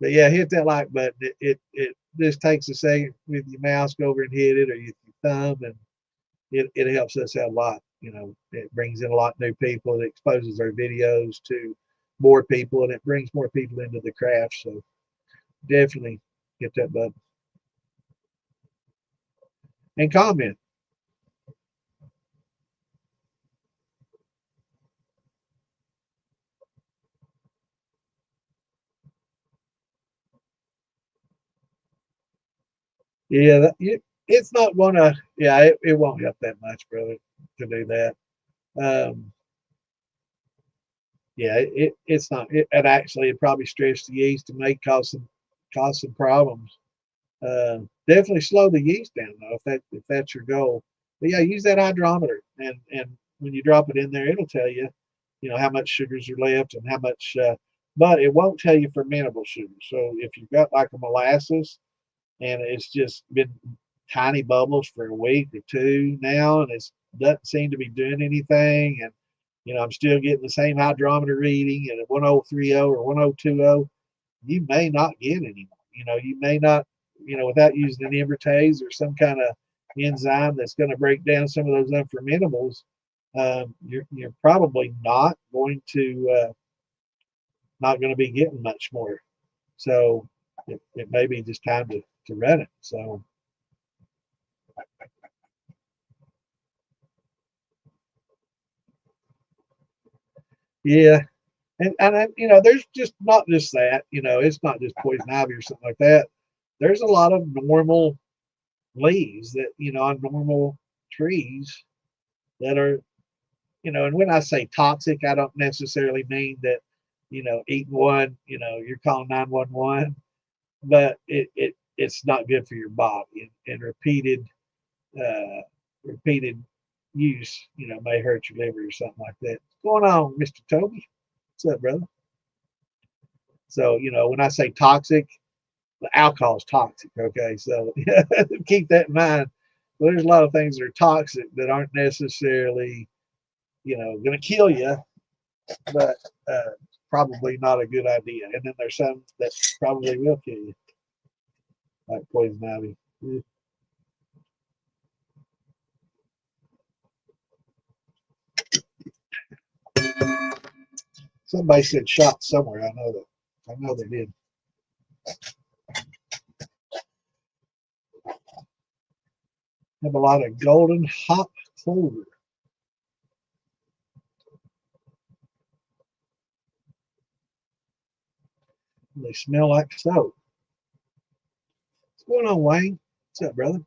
But yeah, hit that like button. It just takes a second with your mouse, go over and hit it, or your thumb, and it helps us out a lot. It brings in a lot of new people. It exposes our videos to more people, and it brings more people into the craft. So definitely hit that button and comment. Yeah, it's not gonna. Yeah, it won't help that much, brother, to do that. Um, yeah, it's not. And actually, it probably stress the yeast and may cause some problems. Definitely slow the yeast down though, if that's your goal. But yeah, use that hydrometer, and when you drop it in there, it'll tell you, how much sugars are left and how much. But it won't tell you fermentable sugar. So if you've got like a molasses and it's just been tiny bubbles for a week or two now, and it doesn't seem to be doing anything, and I'm still getting the same hydrometer reading at a 1030 or 1020, you may not get any more. You may not, without using an invertase or some kind of enzyme that's going to break down some of those unfermentables, you're probably not going to be getting much more. So it may be just time to run it. So yeah, and there's just not just that. It's not just poison ivy or something like that. There's a lot of normal leaves that on normal trees that are and when I say toxic, I don't necessarily mean that eating one you're calling 911, but it's not good for your body, and repeated use may hurt your liver or something like that. What's going on, Mr. Toby? What's up, brother? So, you know, when I say toxic, the alcohol is toxic. Okay. So keep that in mind. Well, there's a lot of things that are toxic that aren't necessarily, you know, going to kill you, but probably not a good idea. And then there's some that probably will kill you, like poison ivy. Somebody said shot somewhere. I know that. I know they did. Have a lot of golden hop clover. They smell like soap. What's going on, Wayne? What's up, brother?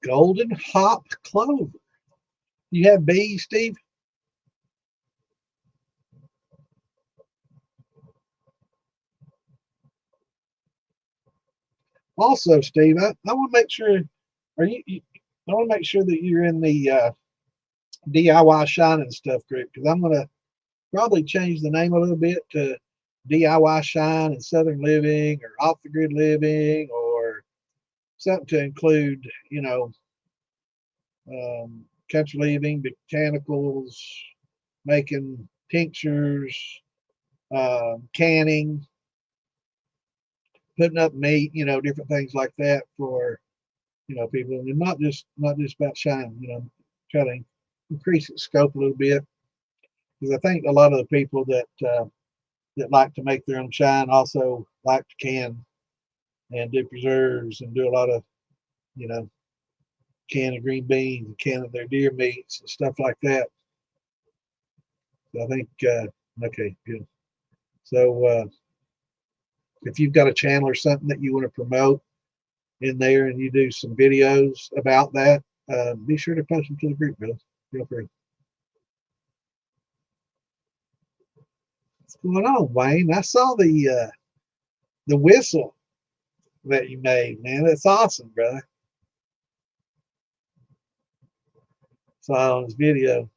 Golden hop clover. You have bees, Steve? Also, Steve, I want to make sure, I want to make sure that you're in the DIY shining stuff group, because I'm going to probably change the name a little bit to DIY shine and Southern living or off the grid living or something to include, you know, country living, botanicals, making tinctures, canning, putting up meat, you know, different things like that for, you know, people, and not just about shine, you know, try to increase its scope a little bit, because I think a lot of the people that like to make their own shine also like to can and do preserves and do a lot of, you know, can of green beans, can of their deer meats and stuff like that. So I think okay, good. So if you've got a channel or something that you want to promote in there and you do some videos about that, be sure to post them to the group, brother. Feel free. What's going on, Wayne? I saw the whistle that you made, man. That's awesome, brother. Saw on his video.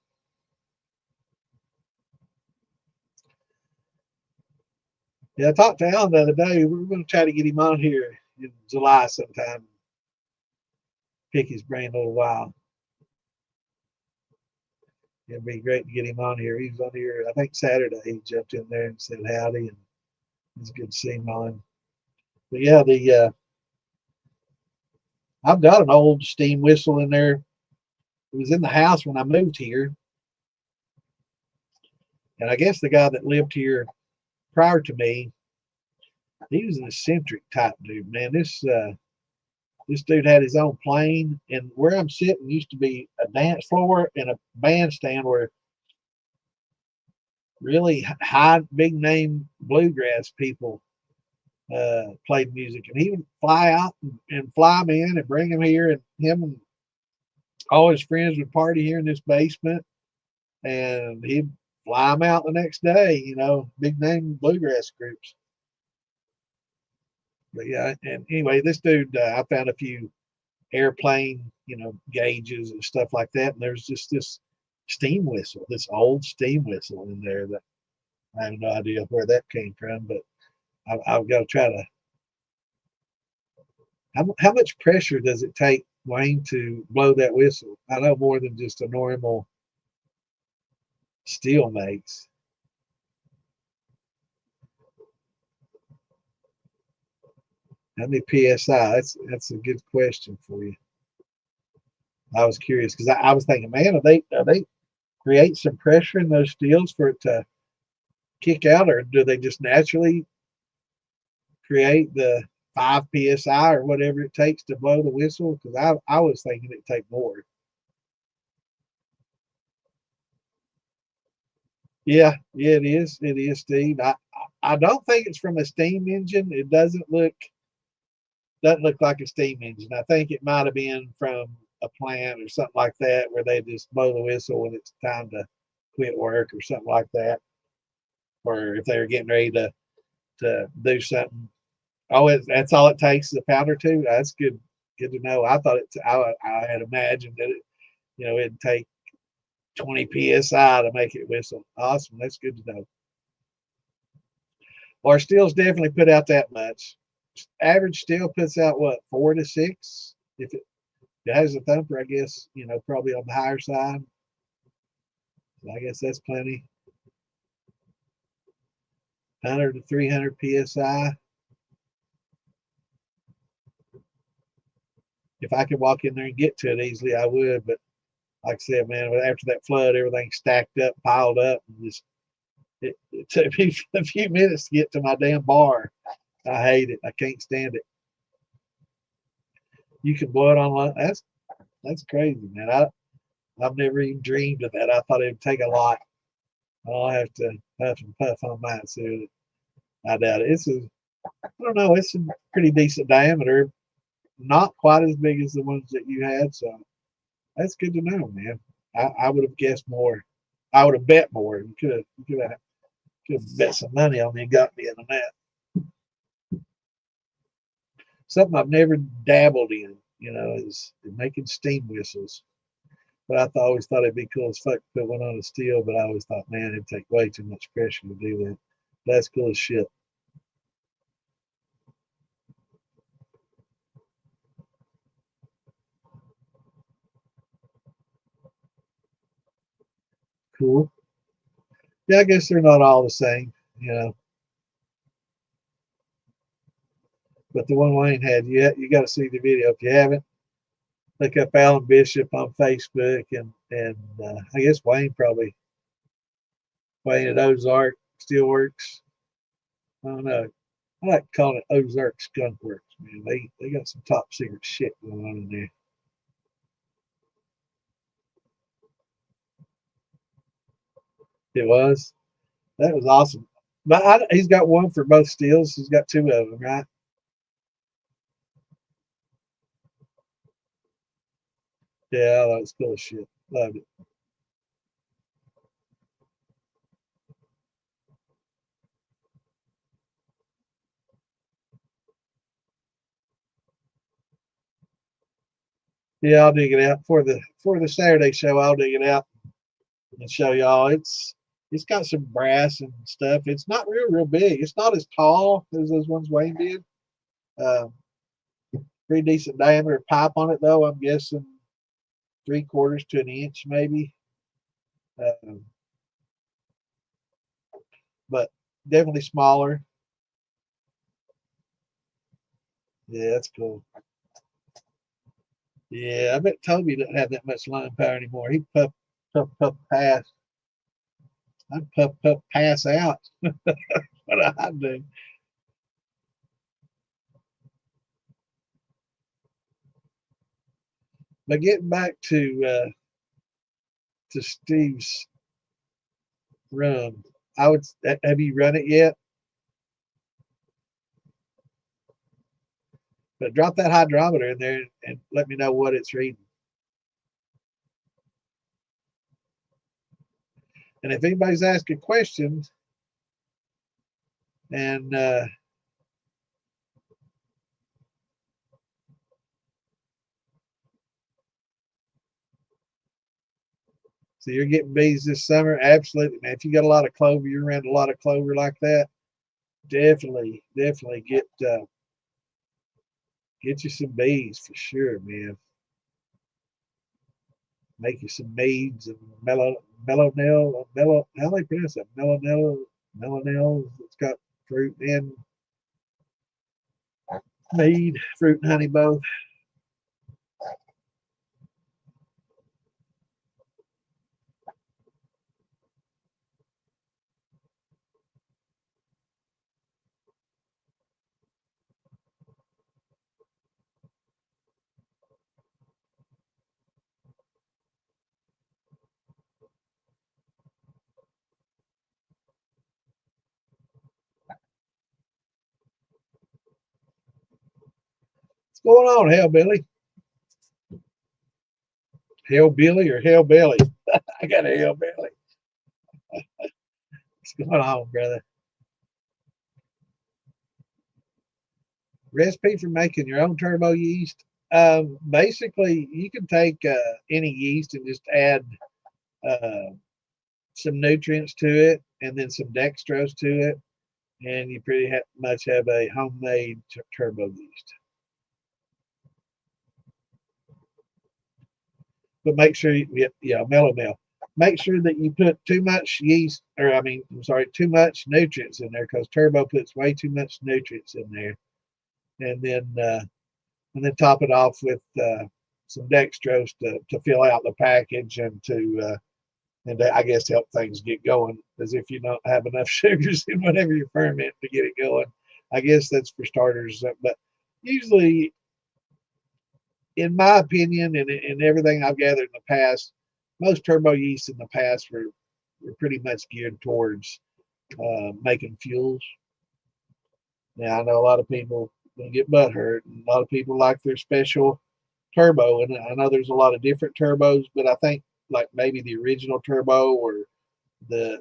Yeah, I talked to Alan the other day. We're going to try to get him on here in July sometime. Pick his brain a little while. It'd be great to get him on here. He was on here, I think Saturday. He jumped in there and said howdy, and it's good to see him on. But yeah, I've got an old steam whistle in there. It was in the house when I moved here, and I guess the guy that lived here prior to me, he was an eccentric type dude, man. This dude had his own plane, and where I'm sitting used to be a dance floor and a bandstand where really high, big name bluegrass people played music. And he would fly out and fly them in and bring them here, and him and all his friends would party here in this basement, and he'd fly them out the next day, you know, big name bluegrass groups. But yeah, and anyway, this dude, I found a few airplane, you know, gauges and stuff like that. And there's just this steam whistle, this old steam whistle in there that I have no idea where that came from, but I've got to try to. How much pressure does it take, Wayne, to blow that whistle? I know more than just a normal steel makes. How many psi? That's a good question for you. I was curious because I was thinking, man, are they create some pressure in those steels for it to kick out, or do they just naturally create the 5 psi or whatever it takes to blow the whistle? Because I was thinking it'd take more. Yeah, yeah, it is. It is, Steve. I don't think it's from a steam engine. It doesn't look like a steam engine. I think it might have been from a plant or something like that, where they just blow the whistle when it's time to quit work or something like that, or if they were getting ready to do something. Oh, that's all it takes is a pound or two. That's good. Good to know. I thought I had imagined that it'd take 20 psi to make it whistle. Awesome. That's good to know. Our stills definitely put out that much. Average still puts out what, 4 to 6? If it has a thumper, I guess, probably on the higher side. So I guess that's plenty. 100 to 300 psi. If I could walk in there and get to it easily, I would. But like I said, man, after that flood, everything stacked up, piled up, and just it took me a few minutes to get to my damn bar. I hate it. I can't stand it. You can blow it on. That's crazy, man. I've never even dreamed of that. I thought it'd take a lot. I'll have to huff and puff on mine soon. I doubt it. I don't know. It's a pretty decent diameter. Not quite as big as the ones that you had, so that's good to know, man. I would have guessed more. I would have bet more. You could have bet some money on me and got me in on that. Something I've never dabbled in, is making steam whistles. But I always thought it'd be cool as fuck to put one on a steel, but I always thought, man, it'd take way too much pressure to do that. That's cool as shit. Cool. Yeah, I guess they're not all the same. But the one Wayne had, you got to see the video if you haven't. Look up Alan Bishop on Facebook, and I guess Wayne at Ozark Steelworks. I don't know. I like calling it Ozark Skunk Works, man. They got some top secret shit going on in there. It was. That was awesome. But he's got one for both steels. He's got two of them, right? Yeah, that was cool as shit. Loved it. Yeah, I'll dig it out for the Saturday show. I'll dig it out and show y'all. It's got some brass and stuff. It's not real big. It's not as tall as those ones Wayne did. Uh, Pretty decent diameter pipe on it though. I'm guessing 3/4 to an inch maybe. Um, but definitely smaller. Yeah, that's cool. Yeah, I bet Toby doesn't have that much lung power anymore. He puff pass. I'd puff pass out. What I do. But getting back to Steve's run, have you run it yet? But drop that hydrometer in there and let me know what it's reading. And if anybody's asking questions, and so you're getting bees this summer, absolutely, man. If you got a lot of clover, you're around a lot of clover like that, definitely get you some bees for sure, man. Make you some meads and how do they pronounce that? Melonel. It's got fruit and mead, fruit and honey both. What's going on, Hellbilly? Hellbilly or Hellbelly? I got a Hellbilly. What's going on, brother? Recipe for making your own turbo yeast. Basically, you can take any yeast and just add uh, some nutrients to it and then some dextrose to it and you pretty much have a homemade turbo yeast. But make sure mellow meal. Make sure that you put too much yeast, or too much nutrients in there, because turbo puts way too much nutrients in there. And then top it off with some dextrose to fill out the package and to I guess help things get going, as if you don't have enough sugars in whatever you ferment to get it going. I guess that's for starters, but usually, in my opinion, and everything I've gathered in the past, most turbo yeasts in the past were pretty much geared towards making fuels. Now, I know a lot of people will get butt hurt, and a lot of people like their special turbo, and I know there's a lot of different turbos, but I think like maybe the original turbo or I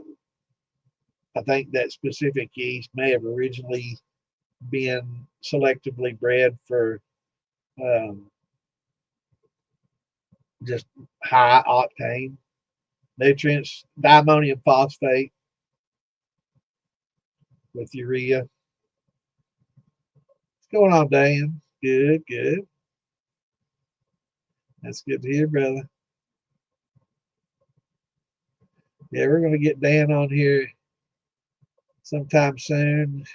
think that specific yeast may have originally been selectively bred for just high octane nutrients, diammonium phosphate with urea. What's going on, Dan? Good, good. That's good to hear, brother. Yeah, we're going to get Dan on here sometime soon.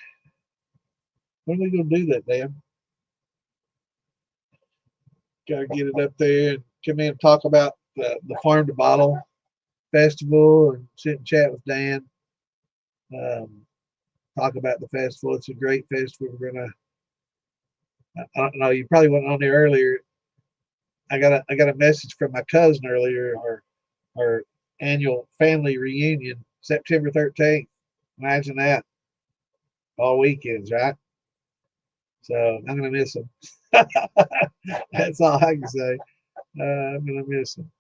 When are we going to do that, Dan? Got to get it up there and come in and talk about the Farm to Bottle Festival and sit and chat with Dan. Talk about the festival. It's a great festival. We're going to, I don't know, you probably went on there earlier. I got a message from my cousin earlier, our annual family reunion, September 13th. Imagine that. All weekends, right? So I'm going to miss them. That's all I can say. I'm going to miss them.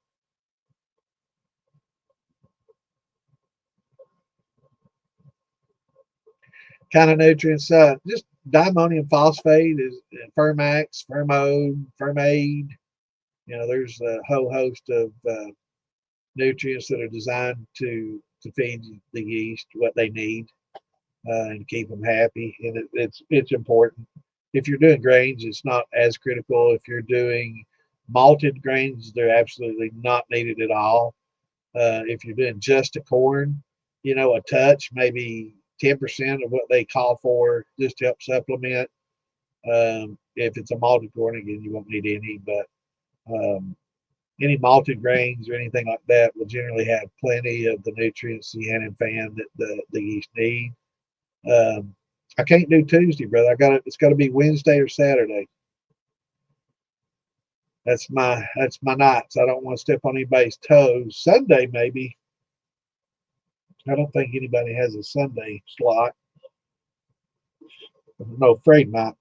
Kind of nutrients, just diammonium phosphate is Fermax, Fermode, Fermade. There's a whole host of nutrients that are designed to feed the yeast what they need and keep them happy. And it's important. If you're doing grains, it's not as critical. If you're doing malted grains, they're absolutely not needed at all. If you're doing just a corn, a touch, maybe 10% of what they call for, just to help supplement. If it's a malted corn, again, you won't need any, but any malted grains or anything like that will generally have plenty of the nutrients, CN and FAN, that the yeast need. I can't do Tuesday, brother. It's got to be Wednesday or Saturday. That's my nights. I don't want to step on anybody's toes. Sunday, maybe. I don't think anybody has a Sunday slot. No, Fred might.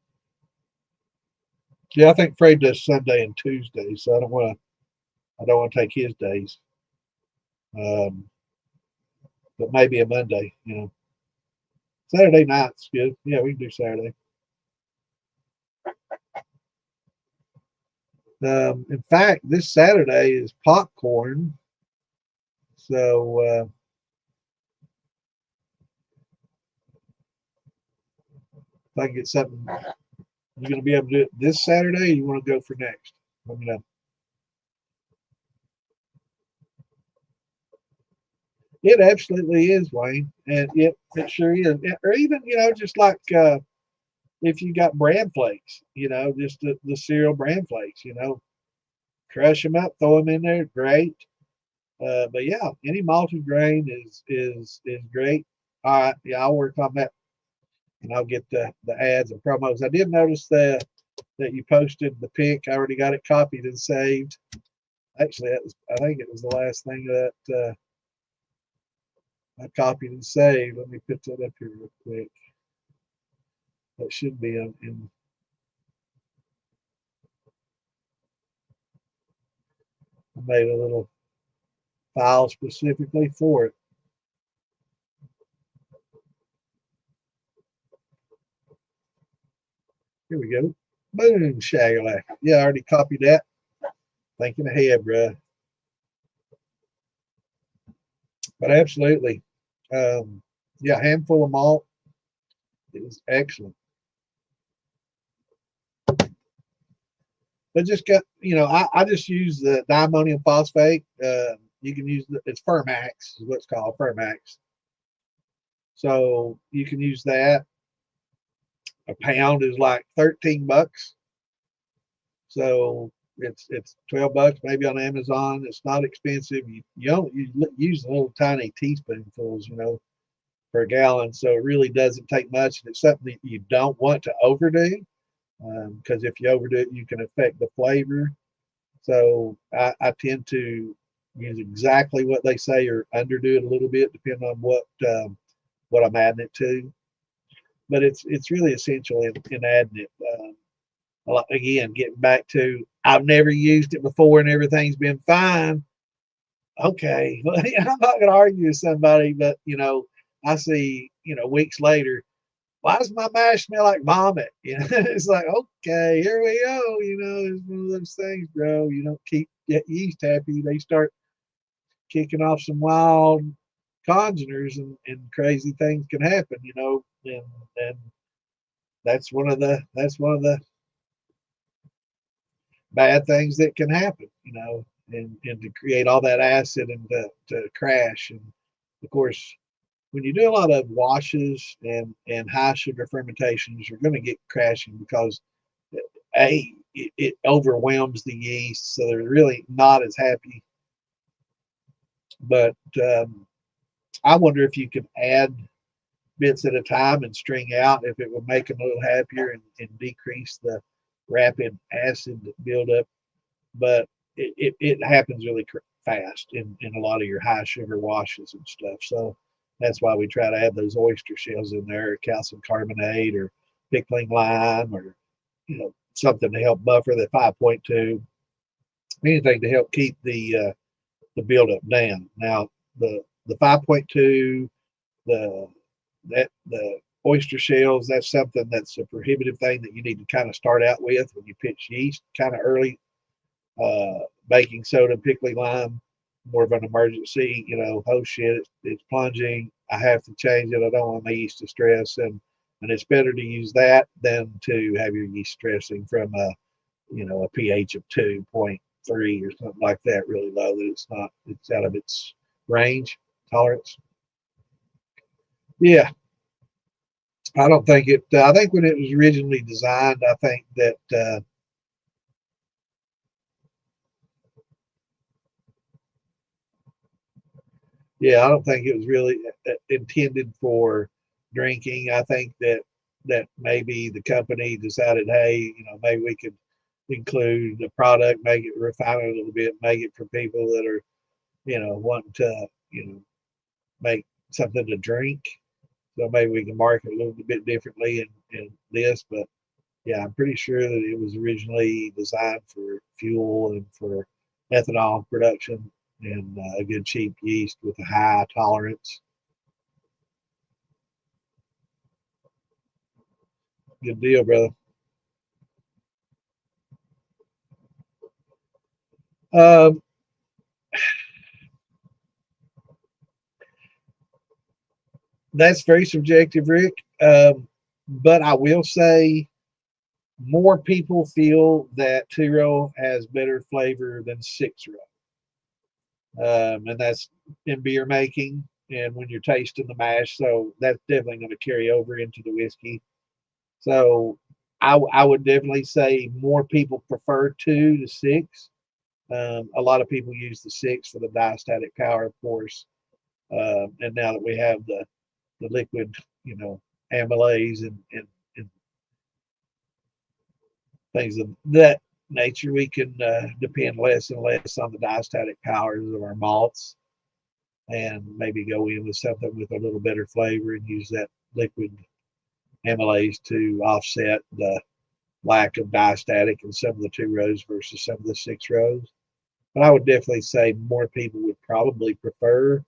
Yeah, I think Fred does Sunday and Tuesday, so I don't want to take his days. But maybe a Monday, Saturday night's good. Yeah, we can do Saturday. In fact, this Saturday is popcorn. So if I can get something, you're going to be able to do it this Saturday, or you want to go for next? Let me know. It absolutely is, Wayne. And it sure is. Or even, just like if you got bran flakes, just the cereal bran flakes, crush them up, throw them in there, great. But yeah, any malted grain is great. All right, yeah, I'll work on that, and I'll get the ads and promos. I did notice that you posted the pic. I already got it copied and saved. Actually, I think it was the last thing that I copied and saved. Let me put that up here real quick. That should be in. I made a little file specifically for it. Here we go. Boom, shagalak. Yeah, I already copied that. Thinking ahead, bruh. But absolutely. Yeah, handful of malt. It was excellent. But just got, I just use the diammonium phosphate. You can use it's Fermax, is what it's called, Fermax. So you can use that. A pound is like $13. So it's $12 maybe on Amazon. It's not expensive. You use little tiny teaspoonfuls, per gallon. So it really doesn't take much. And it's something that you don't want to overdo, because if you overdo it, you can affect the flavor. So I tend to use exactly what they say or underdo it a little bit, depending on what I'm adding it to. But it's really essential in adding it. Again, getting back to, I've never used it before and everything's been fine. Okay, well, I'm not going to argue with somebody, but I see, weeks later, why does my mash smell like vomit? It's like, okay, here we go. It's one of those things, bro. You don't keep yeast happy. They start kicking off some wild congeners, and crazy things can happen, and that's one of the bad things that can happen, and to create all that acid and to crash. And of course, when you do a lot of washes and high sugar fermentations, you're going to get crashing because it overwhelms the yeast, so they're really not as happy. But I wonder if you can add bits at a time and string out, if it would make them a little happier and decrease the rapid acid buildup. But it happens really fast in a lot of your high sugar washes and stuff. So that's why we try to add those oyster shells in there, calcium carbonate or pickling lime, or something to help buffer the 5.2, anything to help keep the buildup down. Now the 5.2, the oyster shells, that's something that's a prohibitive thing that you need to kind of start out with when you pitch yeast kind of early. Baking soda, pickling lime, more of an emergency, oh shit, it's plunging, I have to change it, I don't want my yeast to stress. And it's better to use that than to have your yeast stressing from a pH of 2.3 or something like that, really low, that it's out of its range tolerance. Yeah, I don't think it. I think when it was originally designed, I think that I don't think it was really intended for drinking. I think that maybe the company decided, hey, maybe we could include the product, make it, refine it a little bit, make it for people that are, wanting to, make something to drink. So maybe we can market a little bit differently in this. But yeah, I'm pretty sure that it was originally designed for fuel and for ethanol production, and a good cheap yeast with a high tolerance. Good deal, brother. Um, that's very subjective, Rick. But I will say more people feel that 2-row has better flavor than 6-row. And that's in beer making and when you're tasting the mash. So that's definitely going to carry over into the whiskey. So I would definitely say more people prefer 2 to 6. A lot of people use the 6 for the diastatic power, of course. And now that we have the liquid, amylase and things of that nature, we can depend less and less on the diastatic powers of our malts, and maybe go in with something with a little better flavor and use that liquid amylase to offset the lack of diastatic in some of the 2-rows versus some of the 6-rows. But I would definitely say more people would probably prefer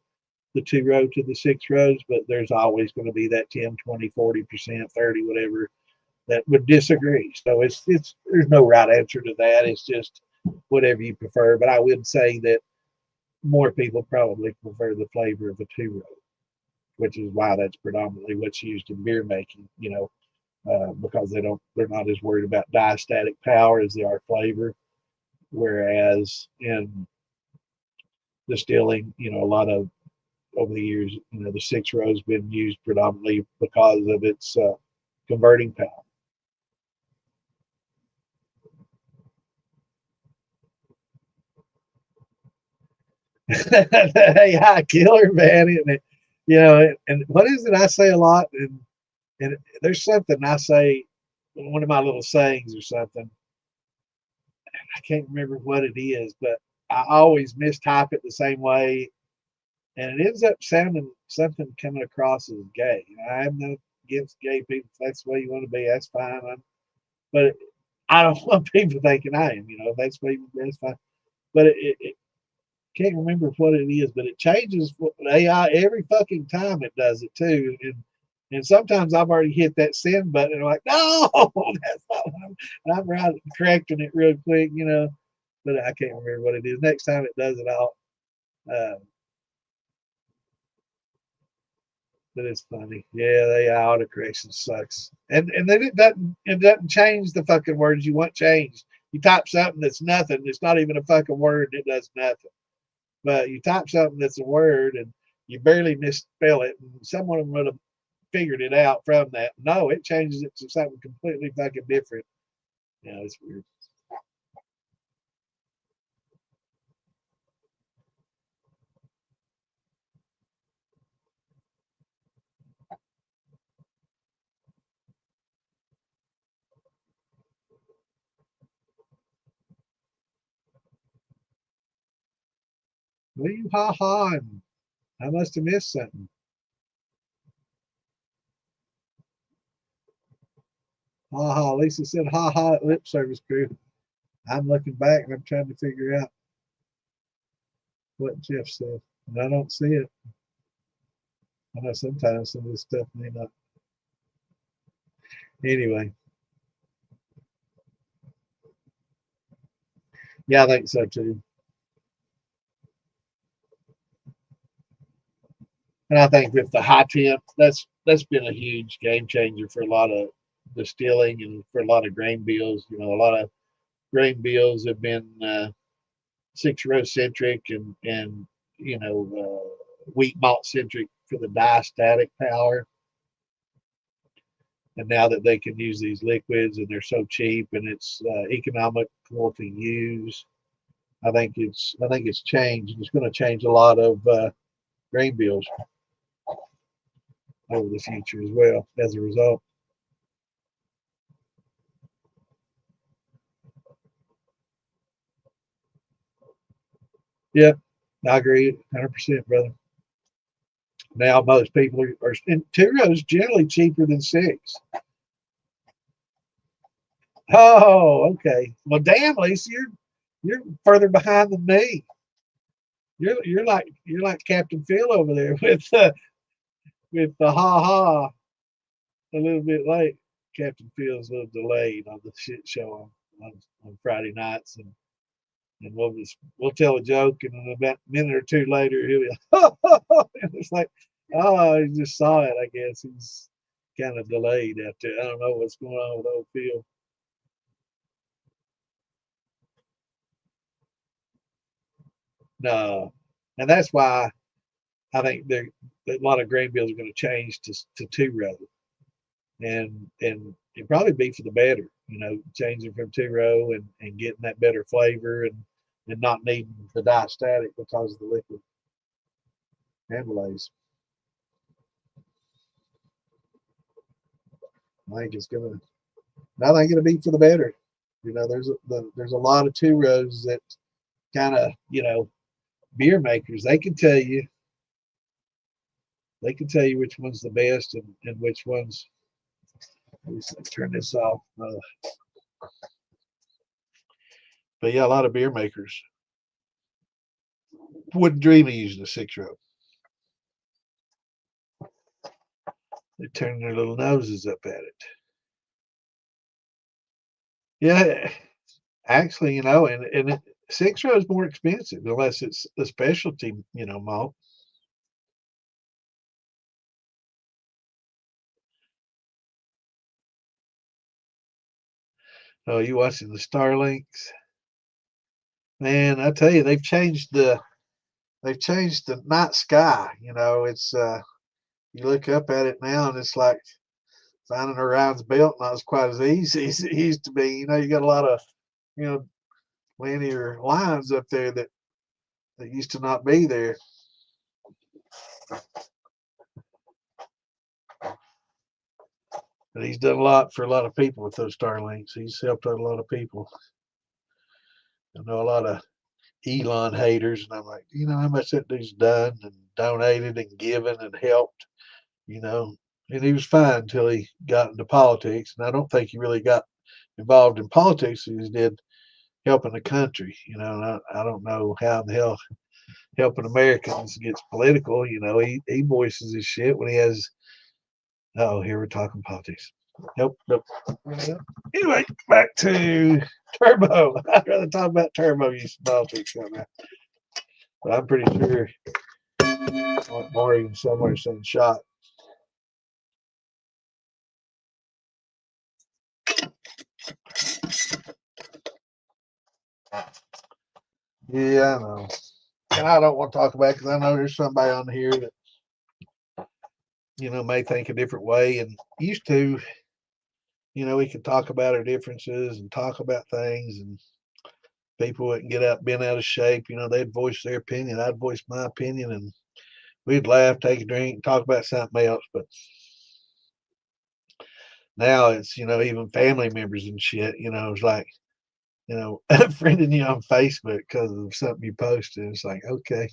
the 2-row to the 6-rows, but there's always going to be that 10, 20, 40%, 30, whatever, that would disagree. So it's there's no right answer to that. It's just whatever you prefer. But I would say that more people probably prefer the flavor of a 2-row. which is why that's predominantly what's used in beer making. Because they're not as worried about diastatic power as they are flavor. Whereas in distilling, a lot of over the years, the 6-row's been used predominantly because of its converting power. AI killer, man, isn't it? And what is it I say a lot? And there's something I say, one of my little sayings or something. I can't remember what it is, but I always mistype it the same way, and it ends up sounding something coming across as gay. I have no against gay people. If that's the way you want to be, that's fine. But I don't want people thinking I am. If that's the way you want to be, that's fine. But it can't remember what it is, but it changes AI every fucking time it does it too. And sometimes I've already hit that send button and I'm like, no, that's not what I'm right, correcting it real quick, but I can't remember what it is. Next time it does it, but it's funny. Yeah, the AI autocorrection sucks. And then it doesn't change the fucking words you want changed. You type something that's nothing, it's not even a fucking word, it does nothing. But you type something that's a word and you barely misspell it, and someone would have figured it out from that. No, it changes it to something completely fucking different. It's weird. What are you ha ha? And I must have missed something. Ha ha. Lisa said ha ha at lip service crew. I'm looking back and I'm trying to figure out what Jeff said. And I don't see it. I know sometimes some of this stuff may not. Anyway. Yeah, I think so too. And I think with the high temp, that's been a huge game changer for a lot of distilling and for a lot of grain bills. A lot of grain bills have been 6-row centric and wheat malt centric for the diastatic power. And now that they can use these liquids and they're so cheap and it's economical to use, I think it's changed. It's going to change a lot of grain bills over the future as well as a result. Yeah, I agree 100%, brother. Now most people are and 2-rows generally cheaper than 6. Oh, okay. Well, damn, Lisa, you're further behind than me. You're like Captain Phil over there with the ha ha a little bit late. Captain Phil's a little delayed on the shit show on Friday nights, and we'll tell a joke, and then about a minute or two later he'll be and it's like, oh, he just saw it. I guess he's kind of delayed out there. I don't know what's going on with old Phil. No, and that's why I think a lot of grain bills are going to change to 2-row, and it'd probably be for the better. Changing from 2-row and getting that better flavor and not needing the diastatic because of the liquid amylase. I think it's gonna. I think it'll be for the better. There's a lot of 2-rows that kind of beer makers. They can tell you which one's the best and which one's. Let's turn this off. But yeah, a lot of beer makers wouldn't dream of using a 6-row. They turn their little noses up at it. Yeah, actually, and 6-row is more expensive unless it's a specialty, malt. Oh, you watching the Starlinks? Man, I tell you, they've changed the night sky. You know, it's you look up at it now and it's like finding Orion's belt not as quite as easy as it used to be. You know, you got a lot of, you know, linear lines up there that used to not be there. But he's done a lot for a lot of people with those Starlinks. He's helped out a lot of people. I know a lot of Elon haters, and I'm like, you know how much that dude's done and donated and given and helped, you know. And he was fine until he got into politics, and I don't think he really got involved in politics as he did helping the country, you know. And I don't know how in the hell helping Americans gets political, you know. He voices his shit when he has. Oh, here we're talking politics. Nope. Anyway, back to Turbo. I'd rather talk about Turbo use politics right now. But I'm pretty sure Maureen somewhere saying shot. Yeah, I know. And I don't want to talk about it because I know there's somebody on here that, you know, may think a different way. And used to, you know, we could talk about our differences and talk about things, and people wouldn't get out, bent out of shape. You know, they'd voice their opinion. I'd voice my opinion, and we'd laugh, take a drink, talk about something else. But now it's, you know, even family members and shit, you know, it's like, you know, friending you on Facebook because of something you posted. It's like, okay.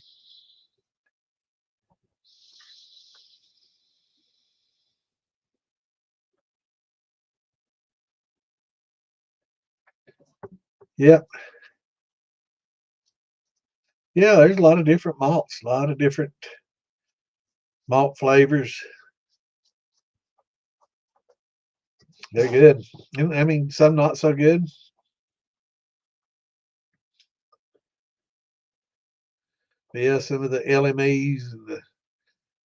Yep. Yeah, there's a lot of different malts, a lot of different malt flavors. They're good. I mean, some not so good. But yeah, some of the LMEs and the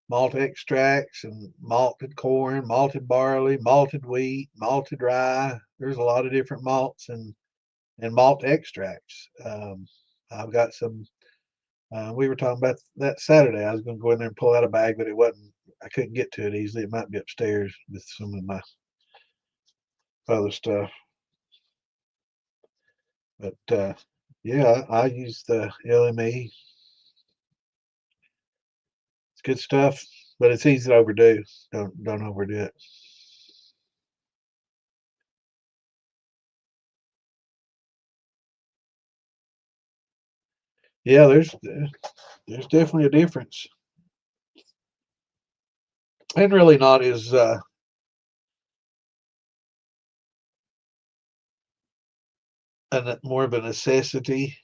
malt extracts and malted corn, malted barley, malted wheat, malted rye. There's a lot of different malts and malt extracts. I've got some. We were talking about that Saturday. I was going to go in there and pull out a bag, but it wasn't. I couldn't get to it easily. It might be upstairs with some of my other stuff. But yeah, I use the LME. It's good stuff, but it's easy to overdo. Don't overdo it. Yeah, there's definitely a difference, and really not as more of a necessity.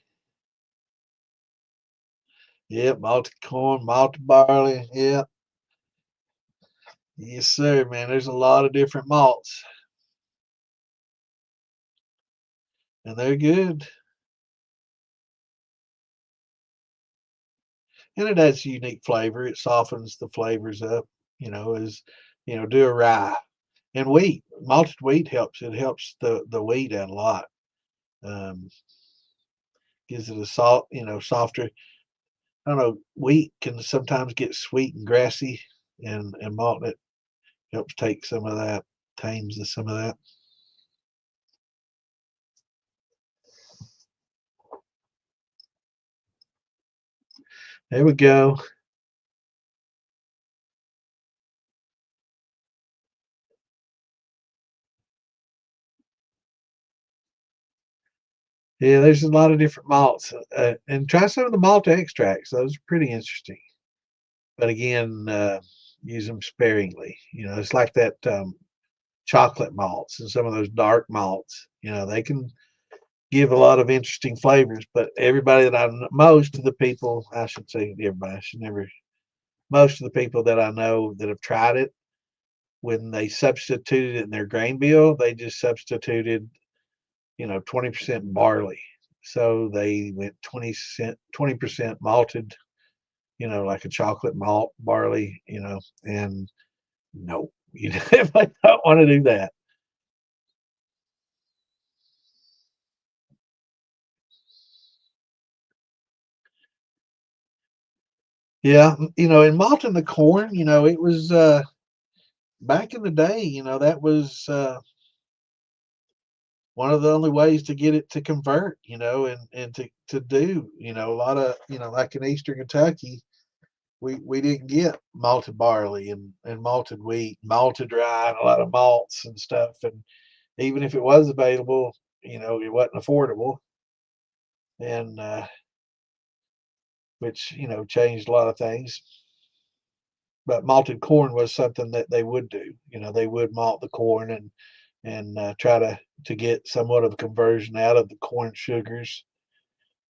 Yep, malted corn, malted barley. Yep, yes, sir, man. There's a lot of different malts, and they're good. And it adds a unique flavor. It softens the flavors up, you know, as you know, do a rye and wheat. Malted wheat helps. It helps the wheat out a lot. Um, gives it a salt, you know, softer. I don't know. Wheat can sometimes get sweet and grassy, and malt it helps take some of that, tames some of that. There we go. Yeah, there's a lot of different malts, and try some of the malt extracts. Those are pretty interesting. But again, use them sparingly. You know, it's like that chocolate malts and some of those dark malts. You know, they can give a lot of interesting flavors. But everybody that most of the people, I should say everybody, I should never, most of the people that I know that have tried it, when they substituted it in their grain bill, they just substituted, you know, 20% barley. So they went 20% malted, you know, like a chocolate malt barley, you know, and no, you definitely don't want to do that. Yeah, in malting the corn, it was back in the day, that was one of the only ways to get it to convert, and to do, a lot of, like in Eastern Kentucky, we didn't get malted barley and malted wheat, malted rye, and a lot of malts and stuff. And even if it was available, it wasn't affordable. And which, changed a lot of things. But malted corn was something that they would do. They would malt the corn and try to get somewhat of a conversion out of the corn sugars,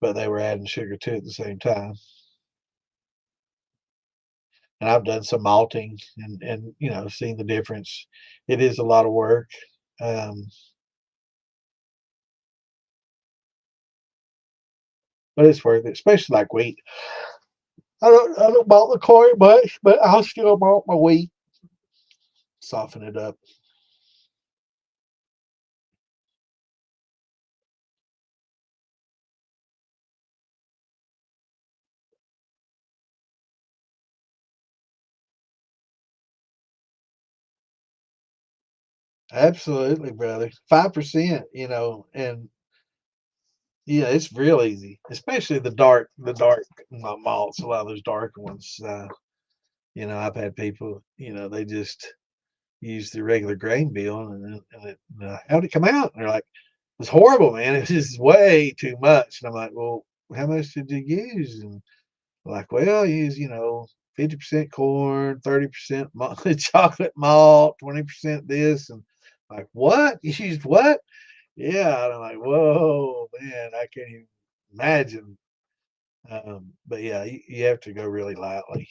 but they were adding sugar to it at the same time. And I've done some malting and seen the difference. It is a lot of work. Um, but it's worth it, especially like wheat. I don't malt the corn much, but I'll still malt my wheat, soften it up. Absolutely, brother. 5%, and yeah, it's real easy, especially the dark malts. A lot of those darker ones. I've had people, they just use the regular grain bill, and how'd it come out? And they're like, "It's horrible, man. It's just way too much." And I'm like, "Well, how much did you use?" And like, "Well, I use 50% corn, 30% chocolate malt, 20% this." And like, "What? You used what?" Yeah, and I'm like, "Whoa, man, I can't even imagine." But yeah, you have to go really lightly.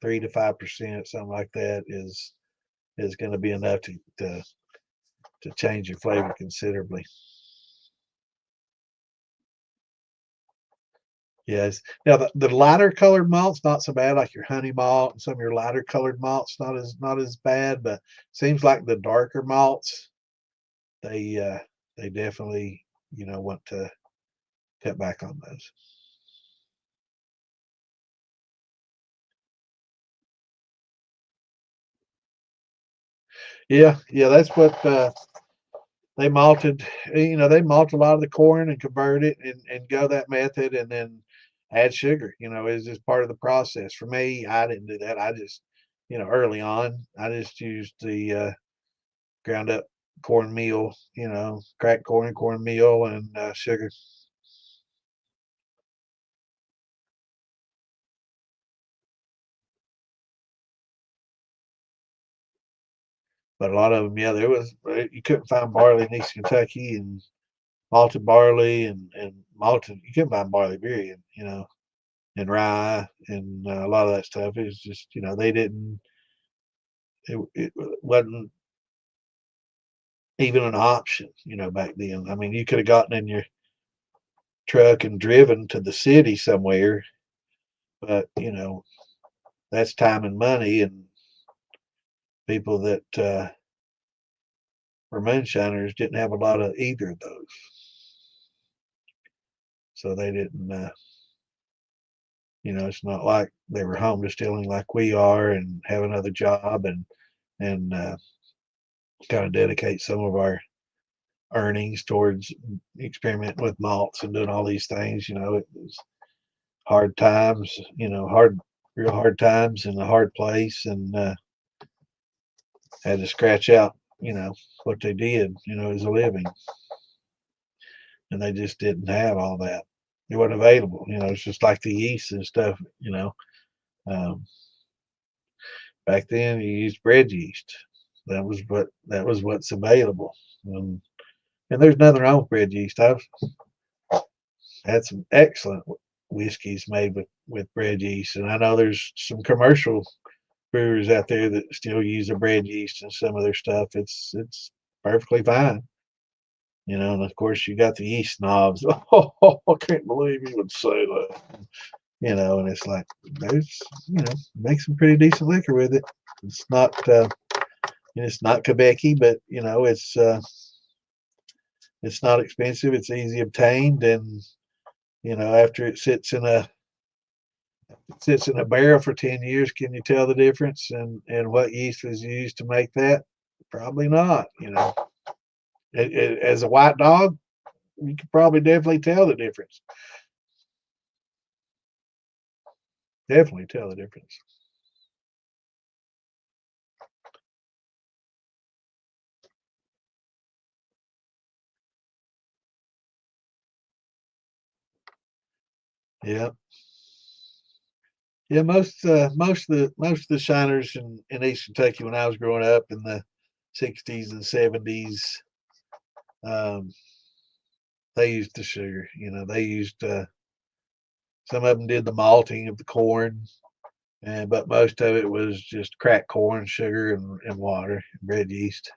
3 to 5%, something like that is going to be enough to change your flavor considerably. Yes. Now the lighter colored malts not so bad, like your honey malt and some of your lighter colored malts not as bad, but seems like the darker malts they definitely want to cut back on those. Yeah, yeah, that's what they malted. They malt a lot of the corn and convert it and go that method, and then add sugar. Is just part of the process. For me, I didn't do that. I just early on, I just used the ground up cornmeal, cracked cornmeal, and sugar. But a lot of them, yeah, there was you couldn't find barley in East Kentucky, and malted barley and malted. You couldn't find barley period, and rye and a lot of that stuff. Is just they didn't. It wasn't even an option, back then. I mean, you could have gotten in your truck and driven to the city somewhere, but that's time and money, and people that were moonshiners didn't have a lot of either of those, so they didn't. It's not like they were home distilling like we are and have another job and kind of dedicate some of our earnings towards experimenting with malts and doing all these things. It was hard times, real hard times in a hard place, and had to scratch out, what they did, as a living, and they just didn't have all that. It wasn't available. It's just like the yeast and stuff. Um, Back then you used bread yeast. That was what's available. Um, and there's nothing wrong with bread yeast. I've had some excellent whiskeys made with bread yeast, and I know there's some commercial brewers out there that still use a bread yeast and some of their stuff. It's perfectly fine. And of course you got the yeast snobs. Oh, I can't believe you would say that. And it's like there's make some pretty decent liquor with it. It's not it's not Quebecy, but it's not expensive. It's easy obtained, and after it sits in a It sits in a barrel for 10 years. Can you tell the difference? And what yeast was used to make that? Probably not. As a white dog, you could probably definitely tell the difference. Definitely tell the difference. Yeah. Yeah, most of the shiners in East Kentucky when I was growing up in the 60s and 70s, um, they used the sugar. They used some of them did the malting of the corn, but most of it was just cracked corn, sugar, and water, and bread yeast,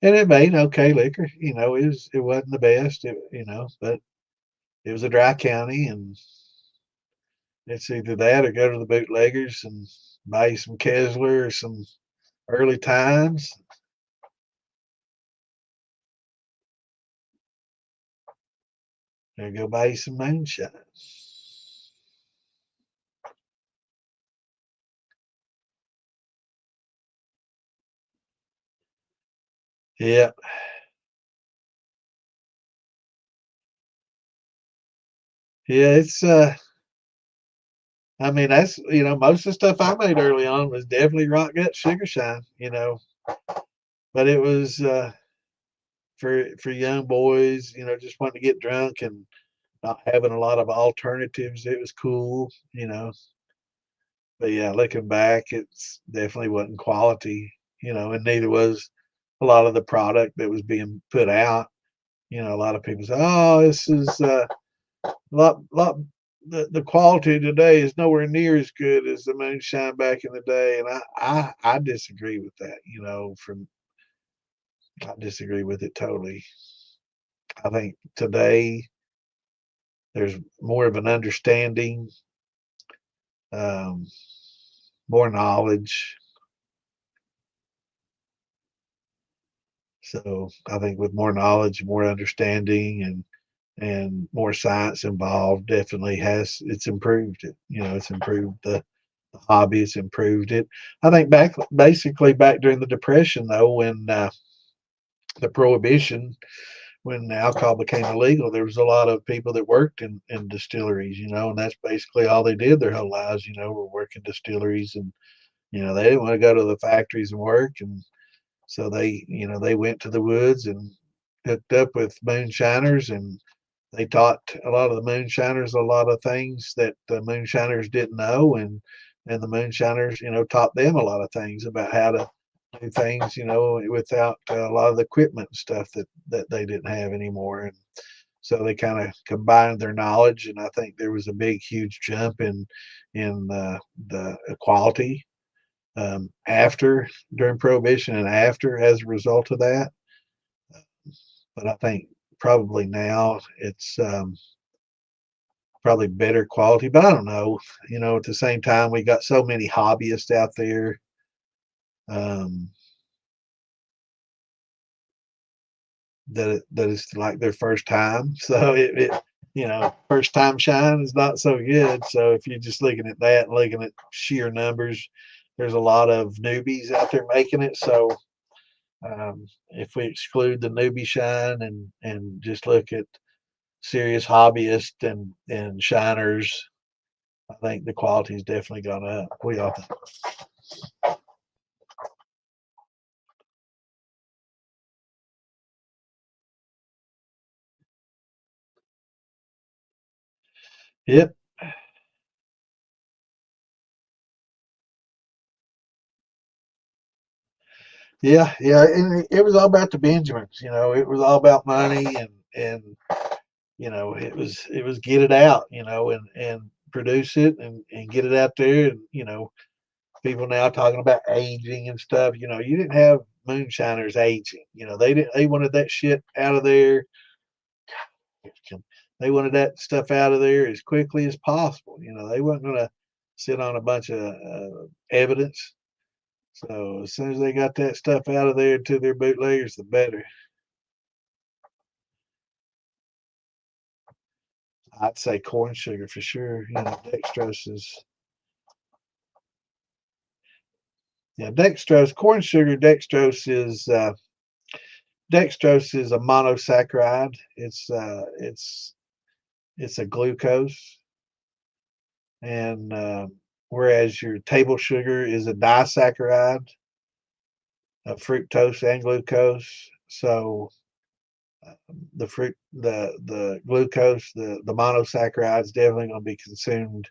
and it made okay liquor. It wasn't the best, but it was a dry county, and it's either that or go to the bootleggers and buy you some Kessler or some early times. Or go buy you some moonshine. Yeah. Yeah, it's I mean that's most of the stuff I made early on was definitely rock gut sugar shine. But it was for young boys, just wanting to get drunk and not having a lot of alternatives. It was cool. But yeah, looking back, it's definitely wasn't quality, and neither was a lot of the product that was being put out. A lot of people say, "Oh, this is lot the quality today is nowhere near as good as the moonshine back in the day," and I disagree with that. I disagree with it totally. I think today there's more of an understanding, um, more knowledge. So I think with more knowledge, more understanding, and more science involved, definitely it's improved it. It's improved the hobby. It's improved it. I think basically back during the Depression though, when the Prohibition, when alcohol became illegal, there was a lot of people that worked in distilleries, and that's basically all they did their whole lives, were working distilleries, and they didn't want to go to the factories and work, and so they went to the woods and hooked up with moonshiners, and they taught a lot of the moonshiners a lot of things that the moonshiners didn't know, and the moonshiners taught them a lot of things about how to do things without a lot of the equipment and stuff that they didn't have anymore. And so they kind of combined their knowledge, and I think there was a big, huge jump in the quality after during Prohibition and after as a result of that. But I think probably now it's probably better quality, but I don't know. At the same time, we got so many hobbyists out there. Um, that is like their first time. So first time shine is not so good. So if you're just looking at that and looking at sheer numbers, there's a lot of newbies out there making it. So if we exclude the newbie shine and just look at serious hobbyists and shiners, I think the quality's definitely gone up. We all think. Yep. Yeah, yeah, and it was all about the Benjamins. It was all about money, and it was get it out, and produce it and get it out there, and people now talking about aging and stuff. You didn't have moonshiners aging. They wanted that shit out of there. They wanted that stuff out of there as quickly as possible. They weren't going to sit on a bunch of evidence. So as soon as they got that stuff out of there to their bootleggers, the better. I'd say corn sugar for sure. You know, dextrose is, yeah, dextrose, corn sugar, dextrose is a monosaccharide. It's a glucose, and whereas your table sugar is a disaccharide of fructose and glucose. So the glucose, the monosaccharide is definitely going to be consumed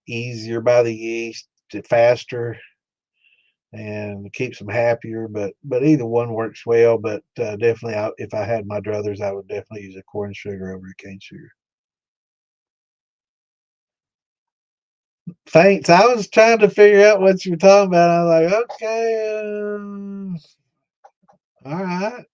easier by the yeast, faster, and keeps them happier. But either one works well. But definitely, if I had my druthers, I would definitely use a corn sugar over a cane sugar. Thanks. I was trying to figure out what you were talking about. I was like, okay, all right.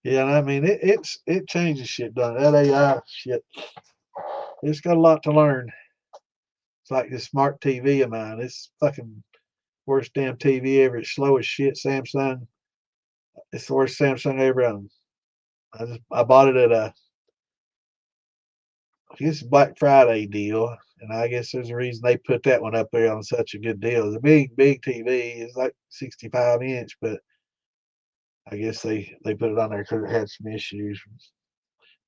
Yeah, and I mean it changes shit, doesn't it? That AI shit. It's got a lot to learn. It's like this smart TV of mine. It's fucking worst damn TV ever. It's slow as shit. Samsung. It's the worst Samsung I ever owned. I bought it at I guess Black Friday deal, and I guess there's a reason they put that one up there on such a good deal. It's a big TV. It's like 65-inch, but I guess they put it on there because it had some issues.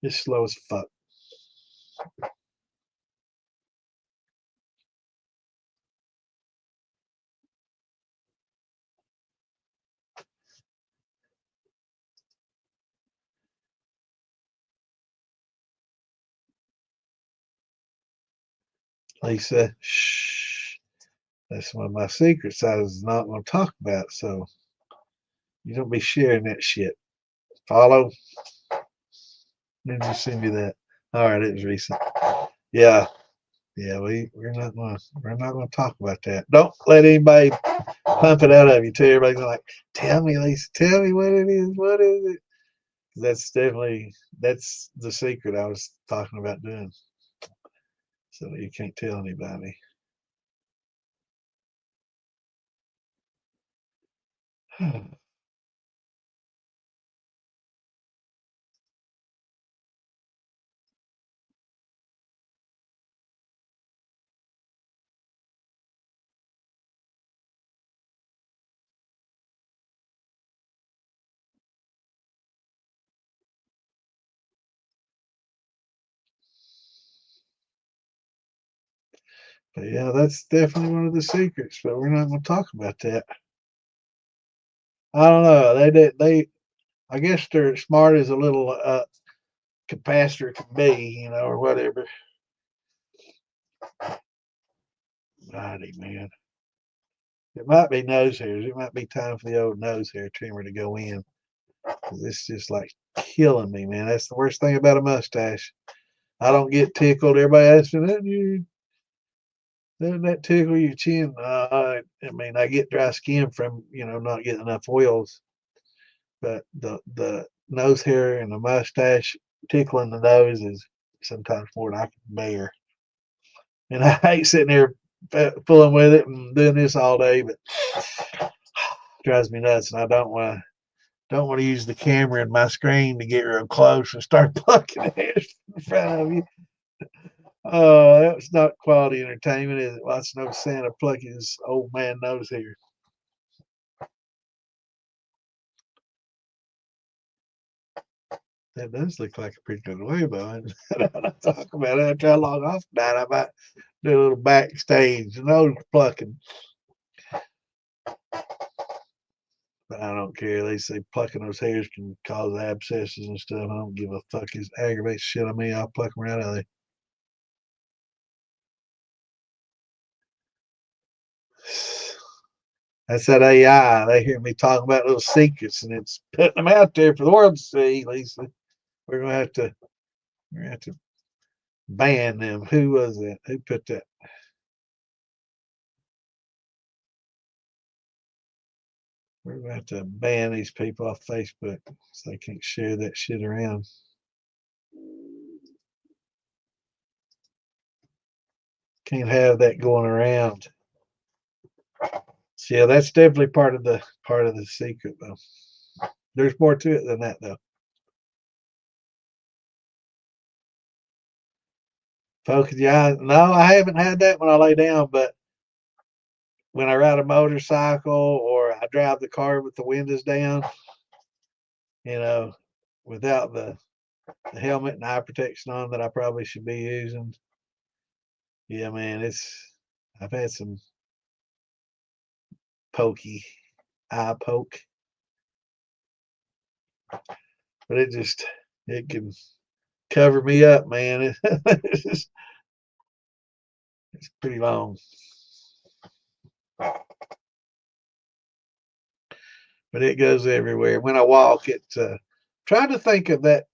It's slow as fuck. Lisa, shh. That's one of my secrets I was not going to talk about. So you don't be sharing that shit. Follow? Did you send me that? All right, it was recent. Yeah, yeah. We're not gonna talk about that. Don't let anybody pump it out of you. Tell everybody's like, tell me, Lisa, tell me what it is. What is it? That's the secret I was talking about doing. So you can't tell anybody. But yeah, that's definitely one of the secrets. But we're not going to talk about that. I don't know. I guess they're smart as a little capacitor can be, or whatever. Righty, man. It might be nose hairs. It might be time for the old nose hair trimmer to go in. 'Cause it's just like killing me, man. That's the worst thing about a mustache. I don't get tickled. Everybody asks me, doesn't that tickle your chin? I mean, I get dry skin from, not getting enough oils. But the nose hair and the mustache tickling the nose is sometimes more than I can bear. And I hate sitting there fooling with it and doing this all day, but it drives me nuts. And I don't want to use the camera and my screen to get real close and start plucking hairs in front of you. Oh, that's not quality entertainment, is it? Watching no Santa pluck his old man nose hair. That does look like a pretty good way, though. I talk about it after I log off tonight. I might do a little backstage nose plucking. But I don't care. They say plucking those hairs can cause abscesses and stuff. I don't give a fuck. It aggravates shit on me. I'll pluck them right out of there. That's that AI. They hear me talking about little secrets, and it's putting them out there for the world to see. Lisa, we're gonna have to ban them. Who was that? Who put that? We're gonna have to ban these people off Facebook so they can't share that shit around. Can't have that going around. So yeah, that's definitely part of the secret though. There's more to it than that though. Focus your eyes. No, I haven't had that when I lay down, but when I ride a motorcycle or I drive the car with the windows down, without the helmet and eye protection on that I probably should be using. Yeah, man, I've had some eye poke, but it can cover me up, man. It's pretty long. But it goes everywhere. When I walk, trying to think of that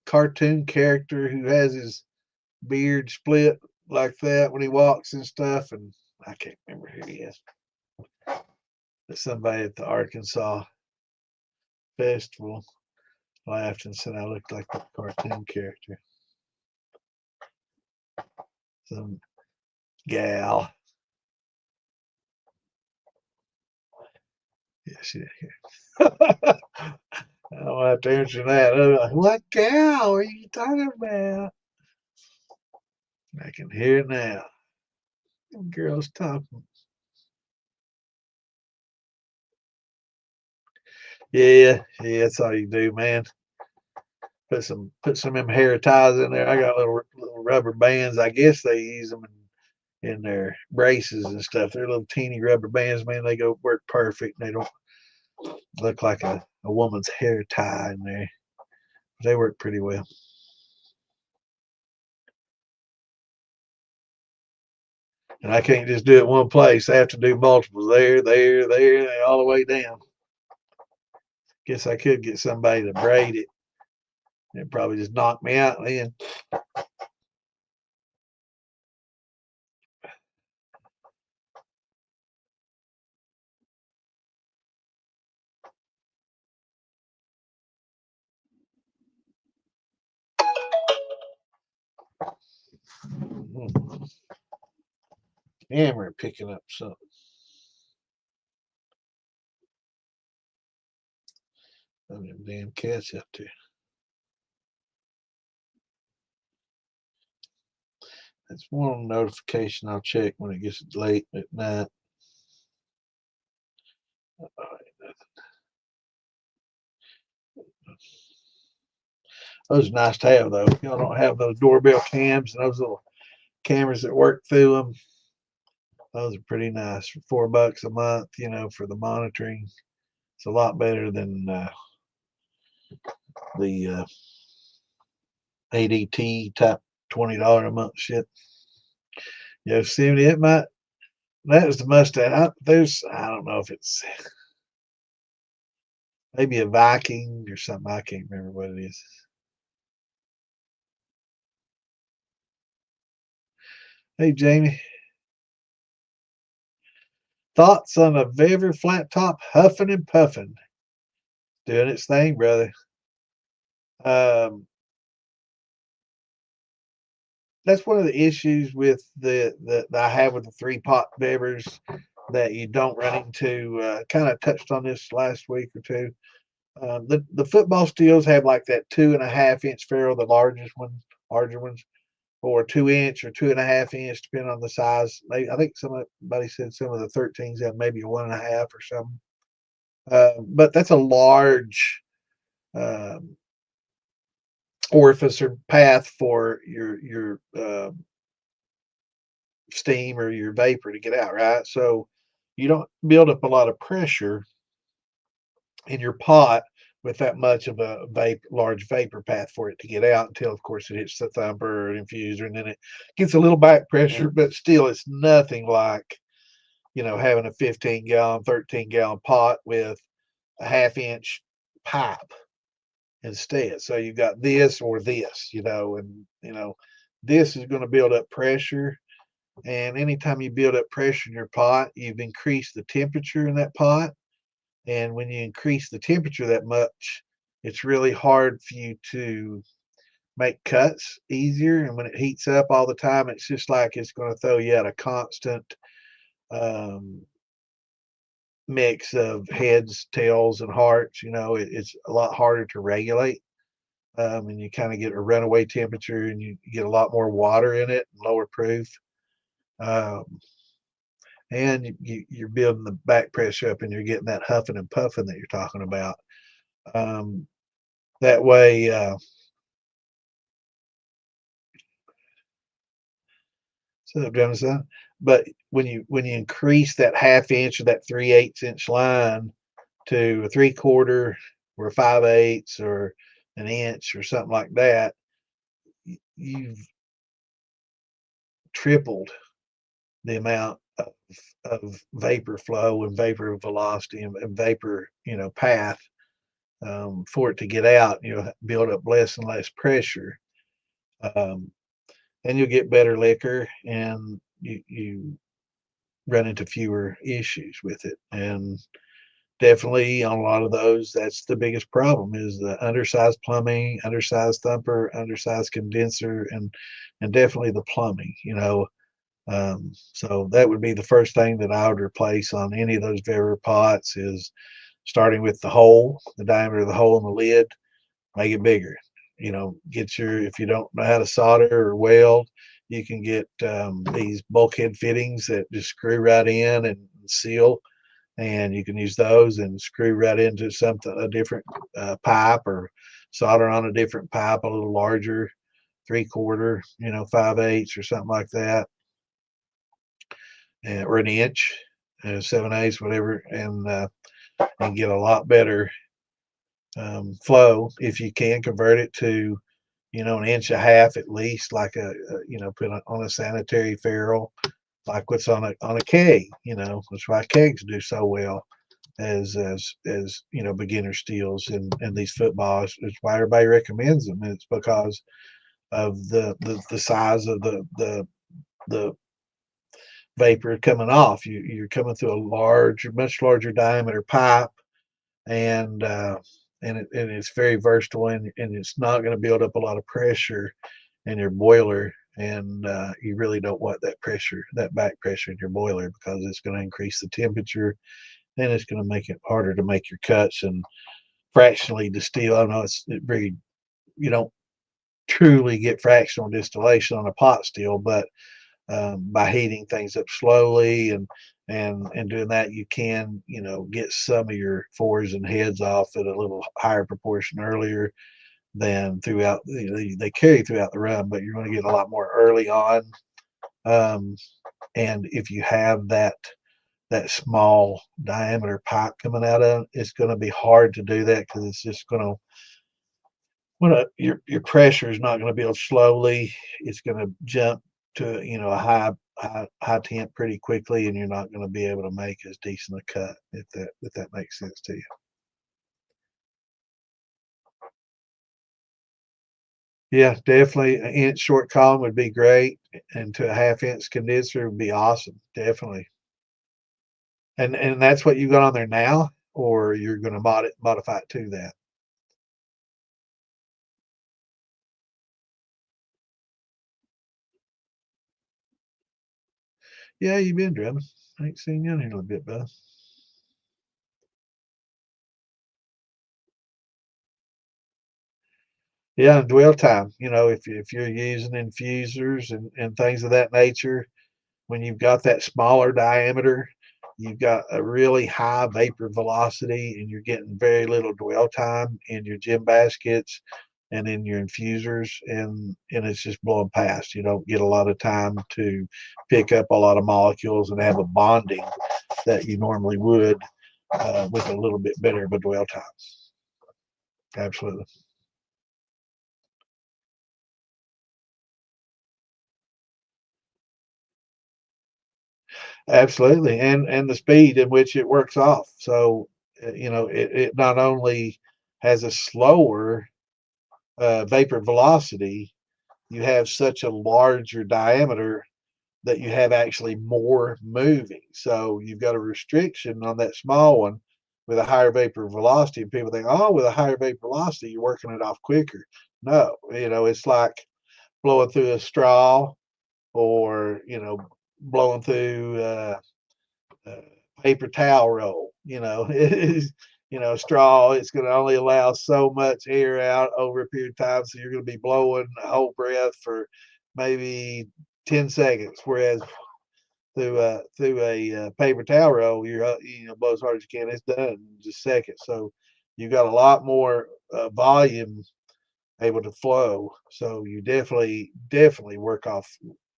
cartoon character who has his beard split like that when he walks and stuff, and I can't remember who he is. But somebody at the Arkansas festival laughed and said I looked like the cartoon character. Some gal. Yeah, she didn't hear. I don't have to answer that. Like, what gal are you talking about? I can hear it now. Girls talking. Yeah, that's all you do, man. Put some of them hair ties in there. I got little rubber bands. I guess they use them in their braces and stuff. They're little teeny rubber bands, man. They go work perfect. They don't look like a woman's hair tie in there. They work pretty well. And I can't just do it one place. I have to do multiples there, all the way down. Guess I could get somebody to braid it. It'd probably just knock me out then. Camera picking up something. Them damn cats up there. That's one notification I'll check when it gets late at night. All right, those are nice to have though. Y'all don't have those doorbell cams and those little cameras that work through them. Those are pretty nice for $4 a month, for the monitoring. It's a lot better than the ADT type $20 a month shit. Yosemite, that was the Mustang. I don't know if it's maybe a Viking or something. I can't remember what it is. Hey, Jamie. Thoughts on a Vever flat top huffing and puffing? Doing its thing, brother. That's one of the issues with that I have with the 3-pot Vevers that you don't run into. Kind of touched on this last week or two. The football steels have like that 2.5-inch ferrule, the larger ones, or 2-inch or 2.5-inch, depending on the size. I think somebody said some of the 13s have maybe a 1.5 or something. But that's a large orifice or path for your steam or your vapor to get out, right? So you don't build up a lot of pressure in your pot with that much of a large vapor path for it to get out until, of course, it hits the thumper or infuser, and then it gets a little back pressure, but still it's nothing like, having a 15-gallon, 13-gallon pot with a 1/2-inch pipe instead. So you've got this or this, and this is going to build up pressure. And anytime you build up pressure in your pot, you've increased the temperature in that pot. And when you increase the temperature that much, it's really hard for you to make cuts easier. And when it heats up all the time, it's just like it's going to throw you at a constant um, mix of heads, tails, and hearts. It's a lot harder to regulate. And you kind of get a runaway temperature, and you get a lot more water in it, and lower proof. Um, and you're building the back pressure up, and you're getting that huffing and puffing that you're talking about. Um, that way, so Jonathan, but when you increase that half inch or that 3/8 inch line to a 3/4 or a 5/8 or an inch or something like that, you've tripled the amount of vapor flow and vapor velocity and vapor, path, for it to get out. Build up less and less pressure, um, and you'll get better liquor, and you run into fewer issues with it. And definitely on a lot of those, that's the biggest problem is the undersized plumbing, undersized thumper, undersized condenser, and definitely the plumbing. So that would be the first thing that I would replace on any of those vapor pots is starting with the hole, the diameter of the hole in the lid, make it bigger. If you don't know how to solder or weld, you can get these bulkhead fittings that just screw right in and seal, and you can use those and screw right into a different pipe, or solder on a different pipe, a little larger, 3/4, 5/8 or something like that, or an inch, 7/8, whatever, and get a lot better flow. If you can convert it to, an inch and a half at least, like put on a sanitary ferrule, like what's on a keg. That's why kegs do so well as beginner steels and these footballs. It's why everybody recommends them. It's because of the size of the vapor coming off. You're coming through much larger diameter pipe, and it's very versatile, and it's not going to build up a lot of pressure in your boiler. And you really don't want that back pressure in your boiler, because it's going to increase the temperature, and it's going to make it harder to make your cuts and fractionally distill. I know you don't truly get fractional distillation on a pot still, but by heating things up slowly and doing that, you can, get some of your fours and heads off at a little higher proportion earlier than throughout. They carry throughout the run, but you're going to get a lot more early on. Um, and if you have that small diameter pipe coming out of it, it's going to be hard to do that, because it's just going to, your pressure is not going to build slowly. It's going to jump to, a high temp pretty quickly, and you're not going to be able to make as decent a cut, if that makes sense to you. Yeah, definitely an inch short column would be great, and to a half inch condenser would be awesome. Definitely. And that's what you got on there now, or you're going to modify it to that? Yeah, you've been drumming. I ain't seen you in here in a little bit, bud. Yeah, and dwell time. If you're using infusers and things of that nature, when you've got that smaller diameter, you've got a really high vapor velocity, and you're getting very little dwell time in your gin baskets and in your infusers, and it's just blowing past. You don't get a lot of time to pick up a lot of molecules and have a bonding that you normally would with a little bit better of a dwell time. Absolutely. Absolutely, and the speed in which it works off. So, it not only has a slower vapor velocity, you have such a larger diameter that you have actually more moving. So you've got a restriction on that small one with a higher vapor velocity. And people think, oh, with a higher vapor velocity, you're working it off quicker. No, it's like blowing through a straw or, blowing through a paper towel roll. It is, straw, it's going to only allow so much air out over a period of time. So you're going to be blowing a whole breath for maybe 10 seconds. Whereas through a paper towel roll, you're blow as hard as you can. It's done in just seconds. So you got a lot more volume able to flow. So you definitely work off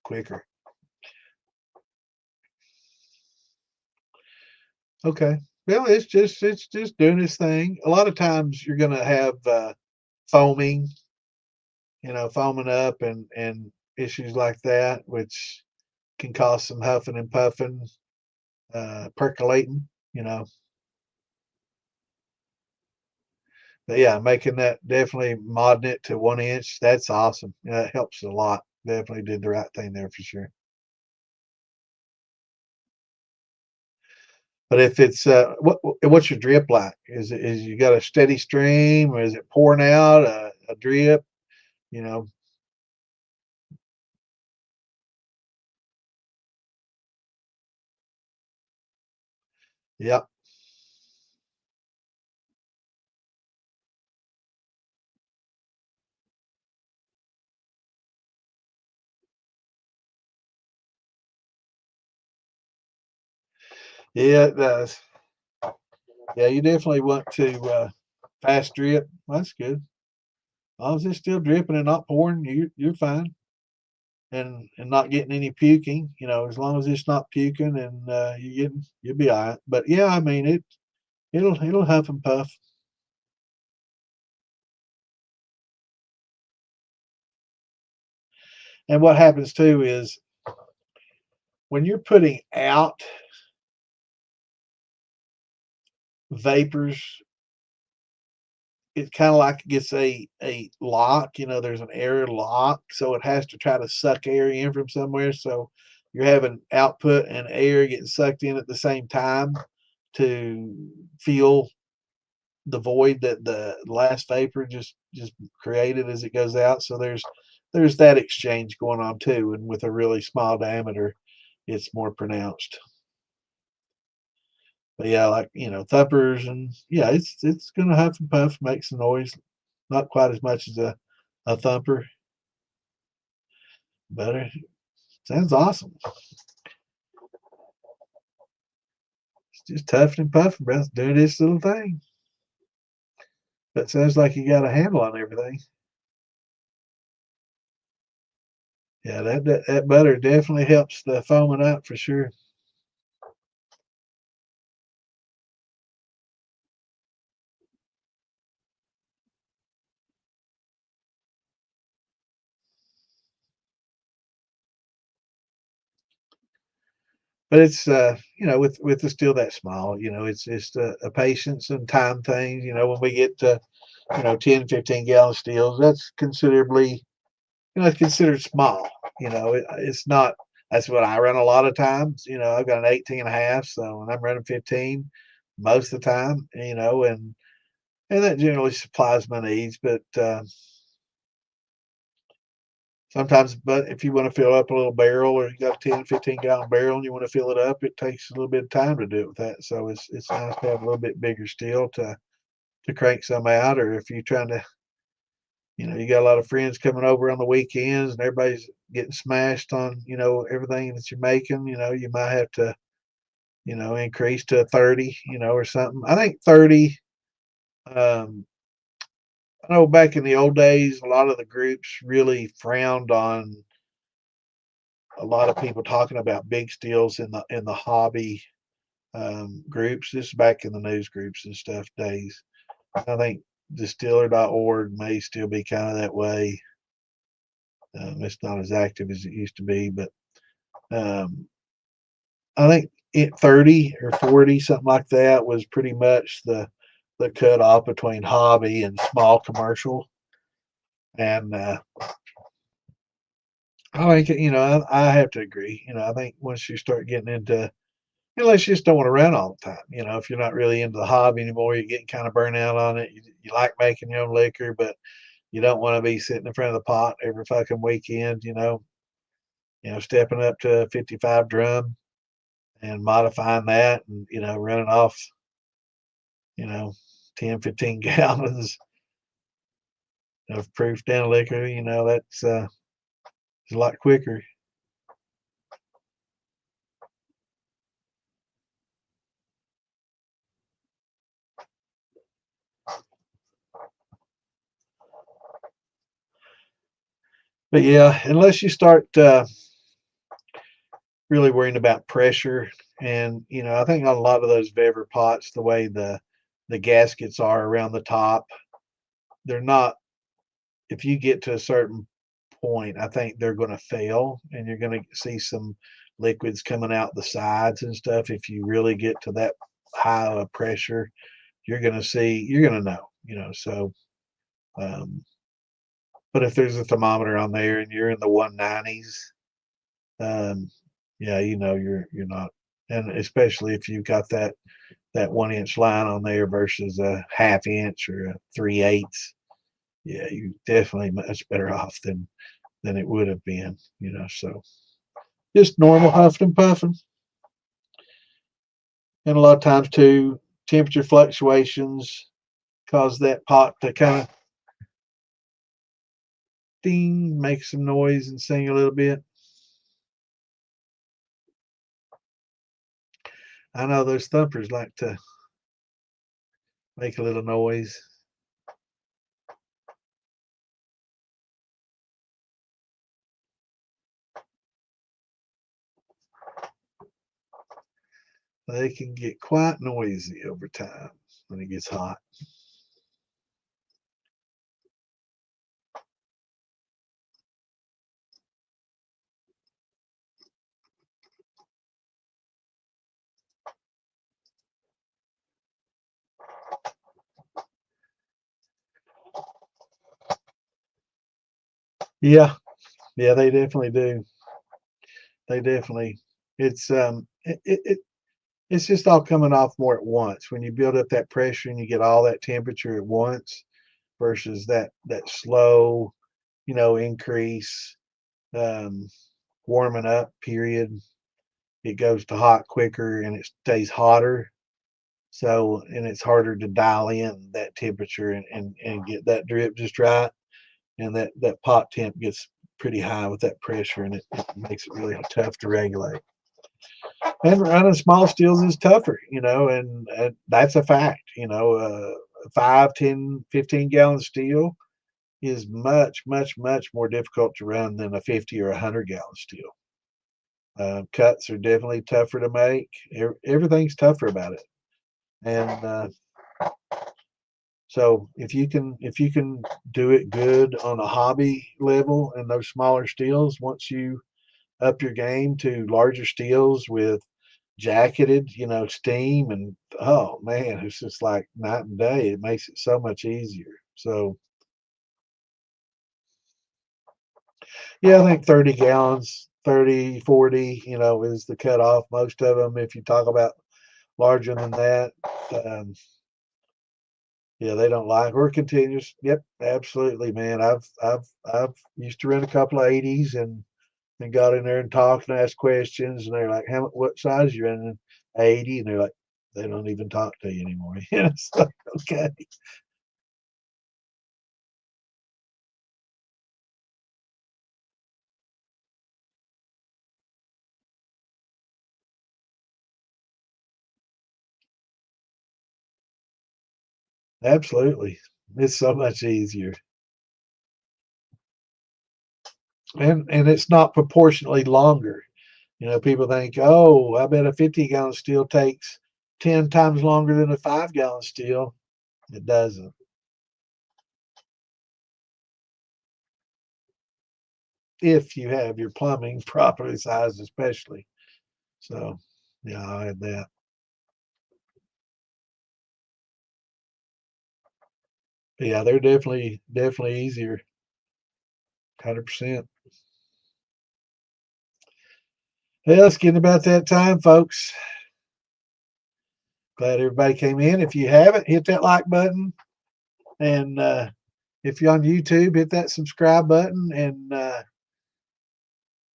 quicker. Okay. Well, it's just doing its thing. A lot of times you're gonna have foaming, foaming up and issues like that, which can cause some huffing and puffing, percolating, you know. But yeah, making that definitely modding it to 1 inch, that's awesome. Yeah, it helps a lot. Definitely did the right thing there for sure. But if it's what's your drip like? Is you got a steady stream or is it pouring out a drip? You know, yeah, yeah, it does. Yeah, you definitely want to fast drip. That's good. As long as it's still dripping and not pouring, you're fine. And not getting any puking. As long as it's not puking and you'll be all right. But yeah, I mean it'll huff and puff. And what happens too is when you're putting out vapors, it kind of like it gets a lock. There's an air lock, so it has to try to suck air in from somewhere. So you're having output and air getting sucked in at the same time to feel the void that the last vapor just created as it goes out. So there's that exchange going on too, and with a really small diameter, it's more pronounced. But yeah, like thumpers and yeah, it's gonna huff and puff, make some noise. Not quite as much as a thumper, but it sounds awesome. It's just tough and puffing, bro. Doing this little thing. But sounds like you got a handle on everything. Yeah, that butter definitely helps the foaming up for sure. But it's with the still that small, it's just a patience and time thing. When we get to 10, 15 gallon stills, that's considerably it's considered small. It's not. That's what I run a lot of times. I've got an 18 and a half, so and I'm running 15 most of the time. And that generally supplies my needs. But sometimes, but if you want to fill up a little barrel or you got a 10, 15 gallon barrel and you want to fill it up, it takes a little bit of time to do it with that. So it's nice to have a little bit bigger still to crank some out. Or if you're trying to, you got a lot of friends coming over on the weekends and everybody's getting smashed on, everything that you're making, you might have to, increase to 30, or something. I think 30, um, I know back in the old days, a lot of the groups really frowned on a lot of people talking about big steels in the hobby groups. This is back in the news groups and stuff days. I think distiller.org may still be kind of that way. It's not as active as it used to be, but um, I think 30 or 40, something like that, was pretty much the cutoff between hobby and small commercial. And I think I have to agree. I think once you start getting into, unless you just don't want to run all the time. If you're not really into the hobby anymore, you're getting kind of burnt out on it. You like making your own liquor, but You don't want to be sitting in front of the pot every fucking weekend, stepping up to a 55 drum and modifying that and, running off, 10, 15 gallons of proof down liquor, that's a lot quicker. But yeah, unless you start really worrying about pressure, and I think on a lot of those Bever pots, the way the gaskets are around the top, they're not. If you get to a certain point, I think they're going to fail, and you're going to see some liquids coming out the sides and stuff. If you really get to that high of pressure, you're going to know. So. But if there's a thermometer on there and you're in the 190s, yeah, you're not, and especially if you've got that 1-inch line on there versus a 1/2 inch or a 3/8, yeah, you're definitely much better off than it would have been, So just normal huffing and puffing, and a lot of times too, temperature fluctuations cause that pot to kind of ding, make some noise and sing a little bit. I know those thumpers like to make a little noise. They can get quite noisy over time when it gets hot. Yeah, they definitely do. They definitely. It's it's just all coming off more at once. When you build up that pressure and you get all that temperature at once versus that slow, increase, um, warming up period. It goes to hot quicker and it stays hotter. So, and it's harder to dial in that temperature and get that drip just right. And that pot temp gets pretty high with that pressure, and it makes it really tough to regulate. And running small stills is tougher, and that's a fact. 5, 10, 15 gallon still is much, much, much more difficult to run than a 50 or 100-gallon still. Cuts are definitely tougher to make. Everything's tougher about it, and so if you can do it good on a hobby level and those smaller stills, once you up your game to larger stills with jacketed, steam, and oh man, it's just like night and day. It makes it so much easier. So yeah, I think 30 gallons, 30, 40, is the cutoff. Most of them, if you talk about larger than that, yeah, they don't like or continuous. Yep, absolutely, man. I've used to rent a couple of 80s and got in there and talked and asked questions, and they're like, what size you running? 80, and they're like, they don't even talk to you anymore. It's like, okay. Absolutely. It's so much easier. And it's not proportionately longer. People think, oh, I bet a 50-gallon still takes 10 times longer than a 5-gallon still. It doesn't. If you have your plumbing properly sized, especially. So, yeah, I had that. But yeah, they're definitely easier. 100%. Well, it's getting about that time, folks. Glad everybody came in. If you haven't, hit that like button and if you're on YouTube, hit that subscribe button and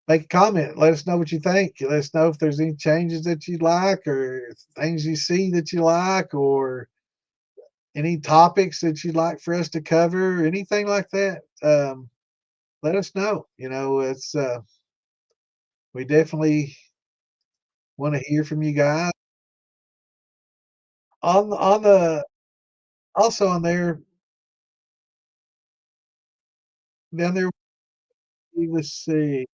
make a comment. Let us know what you think. Let us know if there's any changes that you like or things you see that you like or any topics that you'd like for us to cover, anything like that. Let us know. It's we definitely want to hear from you guys. On the also on there down there, let's see.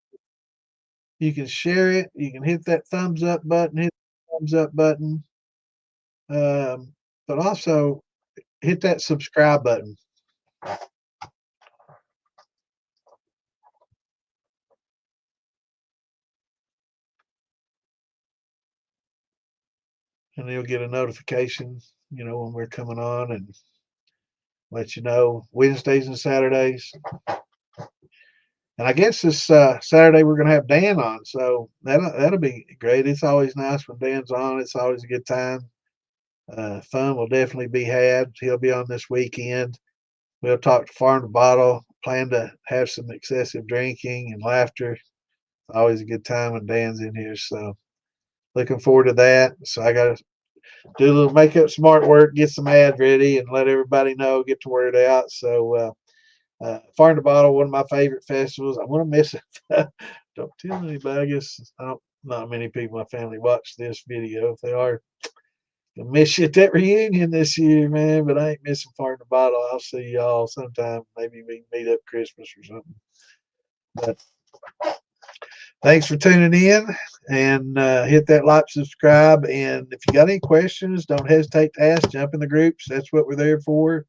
You can share it. You can hit that thumbs up button. Hit the thumbs up button. But also hit that subscribe button, and you'll get a notification. When we're coming on and let you know Wednesdays and Saturdays. And I guess this Saturday we're going to have Dan on, so that'll be great. It's always nice when Dan's on. It's always a good time. Fun will definitely be had. He'll be on this weekend. We'll talk to Farm to Bottle. Plan to have some excessive drinking and laughter. Always a good time when Dan's in here. So looking forward to that. So I got to do a little makeup, smart work, get some ad ready, and let everybody know. Get the word out. So. Farm to Bottle, one of my favorite festivals. I want to miss it. Don't tell anybody. I guess not many people in my family watch this video. If they are, I'll miss you at that reunion this year, man. But I ain't missing Farm to Bottle. I'll see y'all sometime. Maybe we can meet up Christmas or something. But thanks for tuning in and hit that like, subscribe. And if you got any questions, don't hesitate to ask. Jump in the groups. That's what we're there for.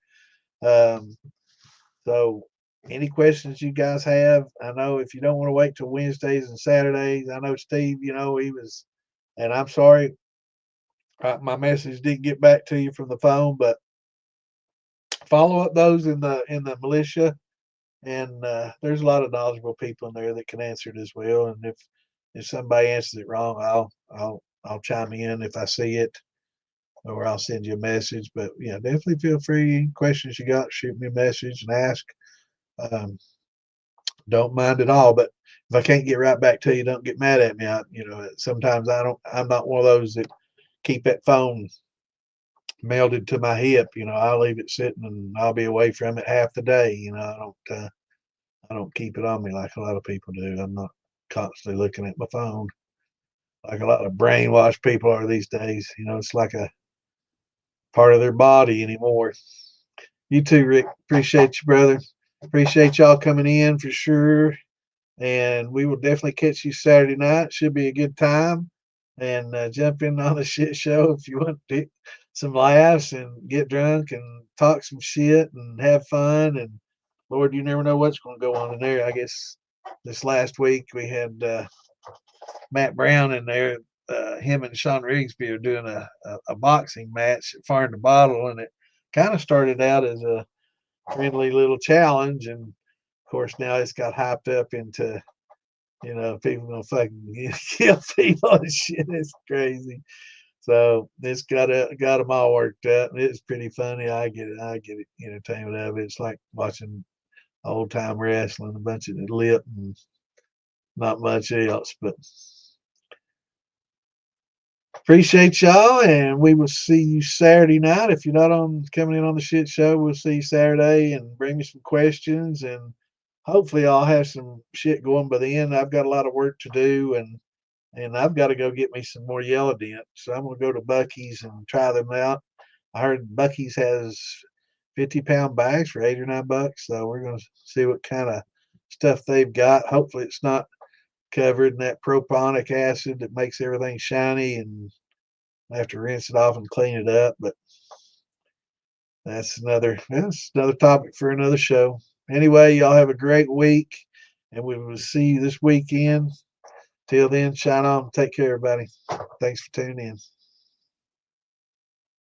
So any questions you guys have, I know if you don't want to wait till Wednesdays and Saturdays, I know Steve, he was, and I'm sorry, my message didn't get back to you from the phone, but follow up those in the militia, and there's a lot of knowledgeable people in there that can answer it as well. And if somebody answers it wrong, I'll chime in if I see it, or I'll send you a message. But yeah, definitely feel free. Any questions you got, shoot me a message and ask. Don't mind at all. But if I can't get right back to you, don't get mad at me. Sometimes I'm not one of those that keep that phone melded to my hip. I'll leave it sitting and I'll be away from it half the day. I don't keep it on me like a lot of people do. I'm not constantly looking at my phone like a lot of brainwashed people are these days. It's like a part of their body anymore. You too, Rick. Appreciate you, brother. Appreciate y'all coming in for sure. And we will definitely catch you Saturday night. Should be a good time. And jump in on the shit show if you want to some laughs and get drunk and talk some shit and have fun. And Lord, you never know what's going to go on in there. I guess this last week we had Matt Brown in there. Him and Sean Rigsby are doing a boxing match at Farm to Bottle, and it kind of started out as a friendly little challenge, and of course now it's got hyped up into people gonna fucking kill people and shit. It's crazy. So it's got them all worked up, and it's pretty funny. I get entertainment out of it. It's like watching old time wrestling, a bunch of lip and not much else. But appreciate y'all, and we will see you Saturday night. If you're not coming in on the shit show, we'll see you Saturday, and bring me some questions, and hopefully I'll have some shit going by then. I've got a lot of work to do, and I've got to go get me some more yellow dent. So I'm gonna go to Buc-ee's and try them out. I heard Buc-ee's has 50-pound bags for $8 or $9. So we're gonna see what kind of stuff they've got. Hopefully it's not covered in that proponic acid that makes everything shiny, and I have to rinse it off and clean it up. But that's another topic for another show. Anyway, y'all have a great week, and we will see you this weekend. Till then, shine on. Take care, everybody. Thanks for tuning in.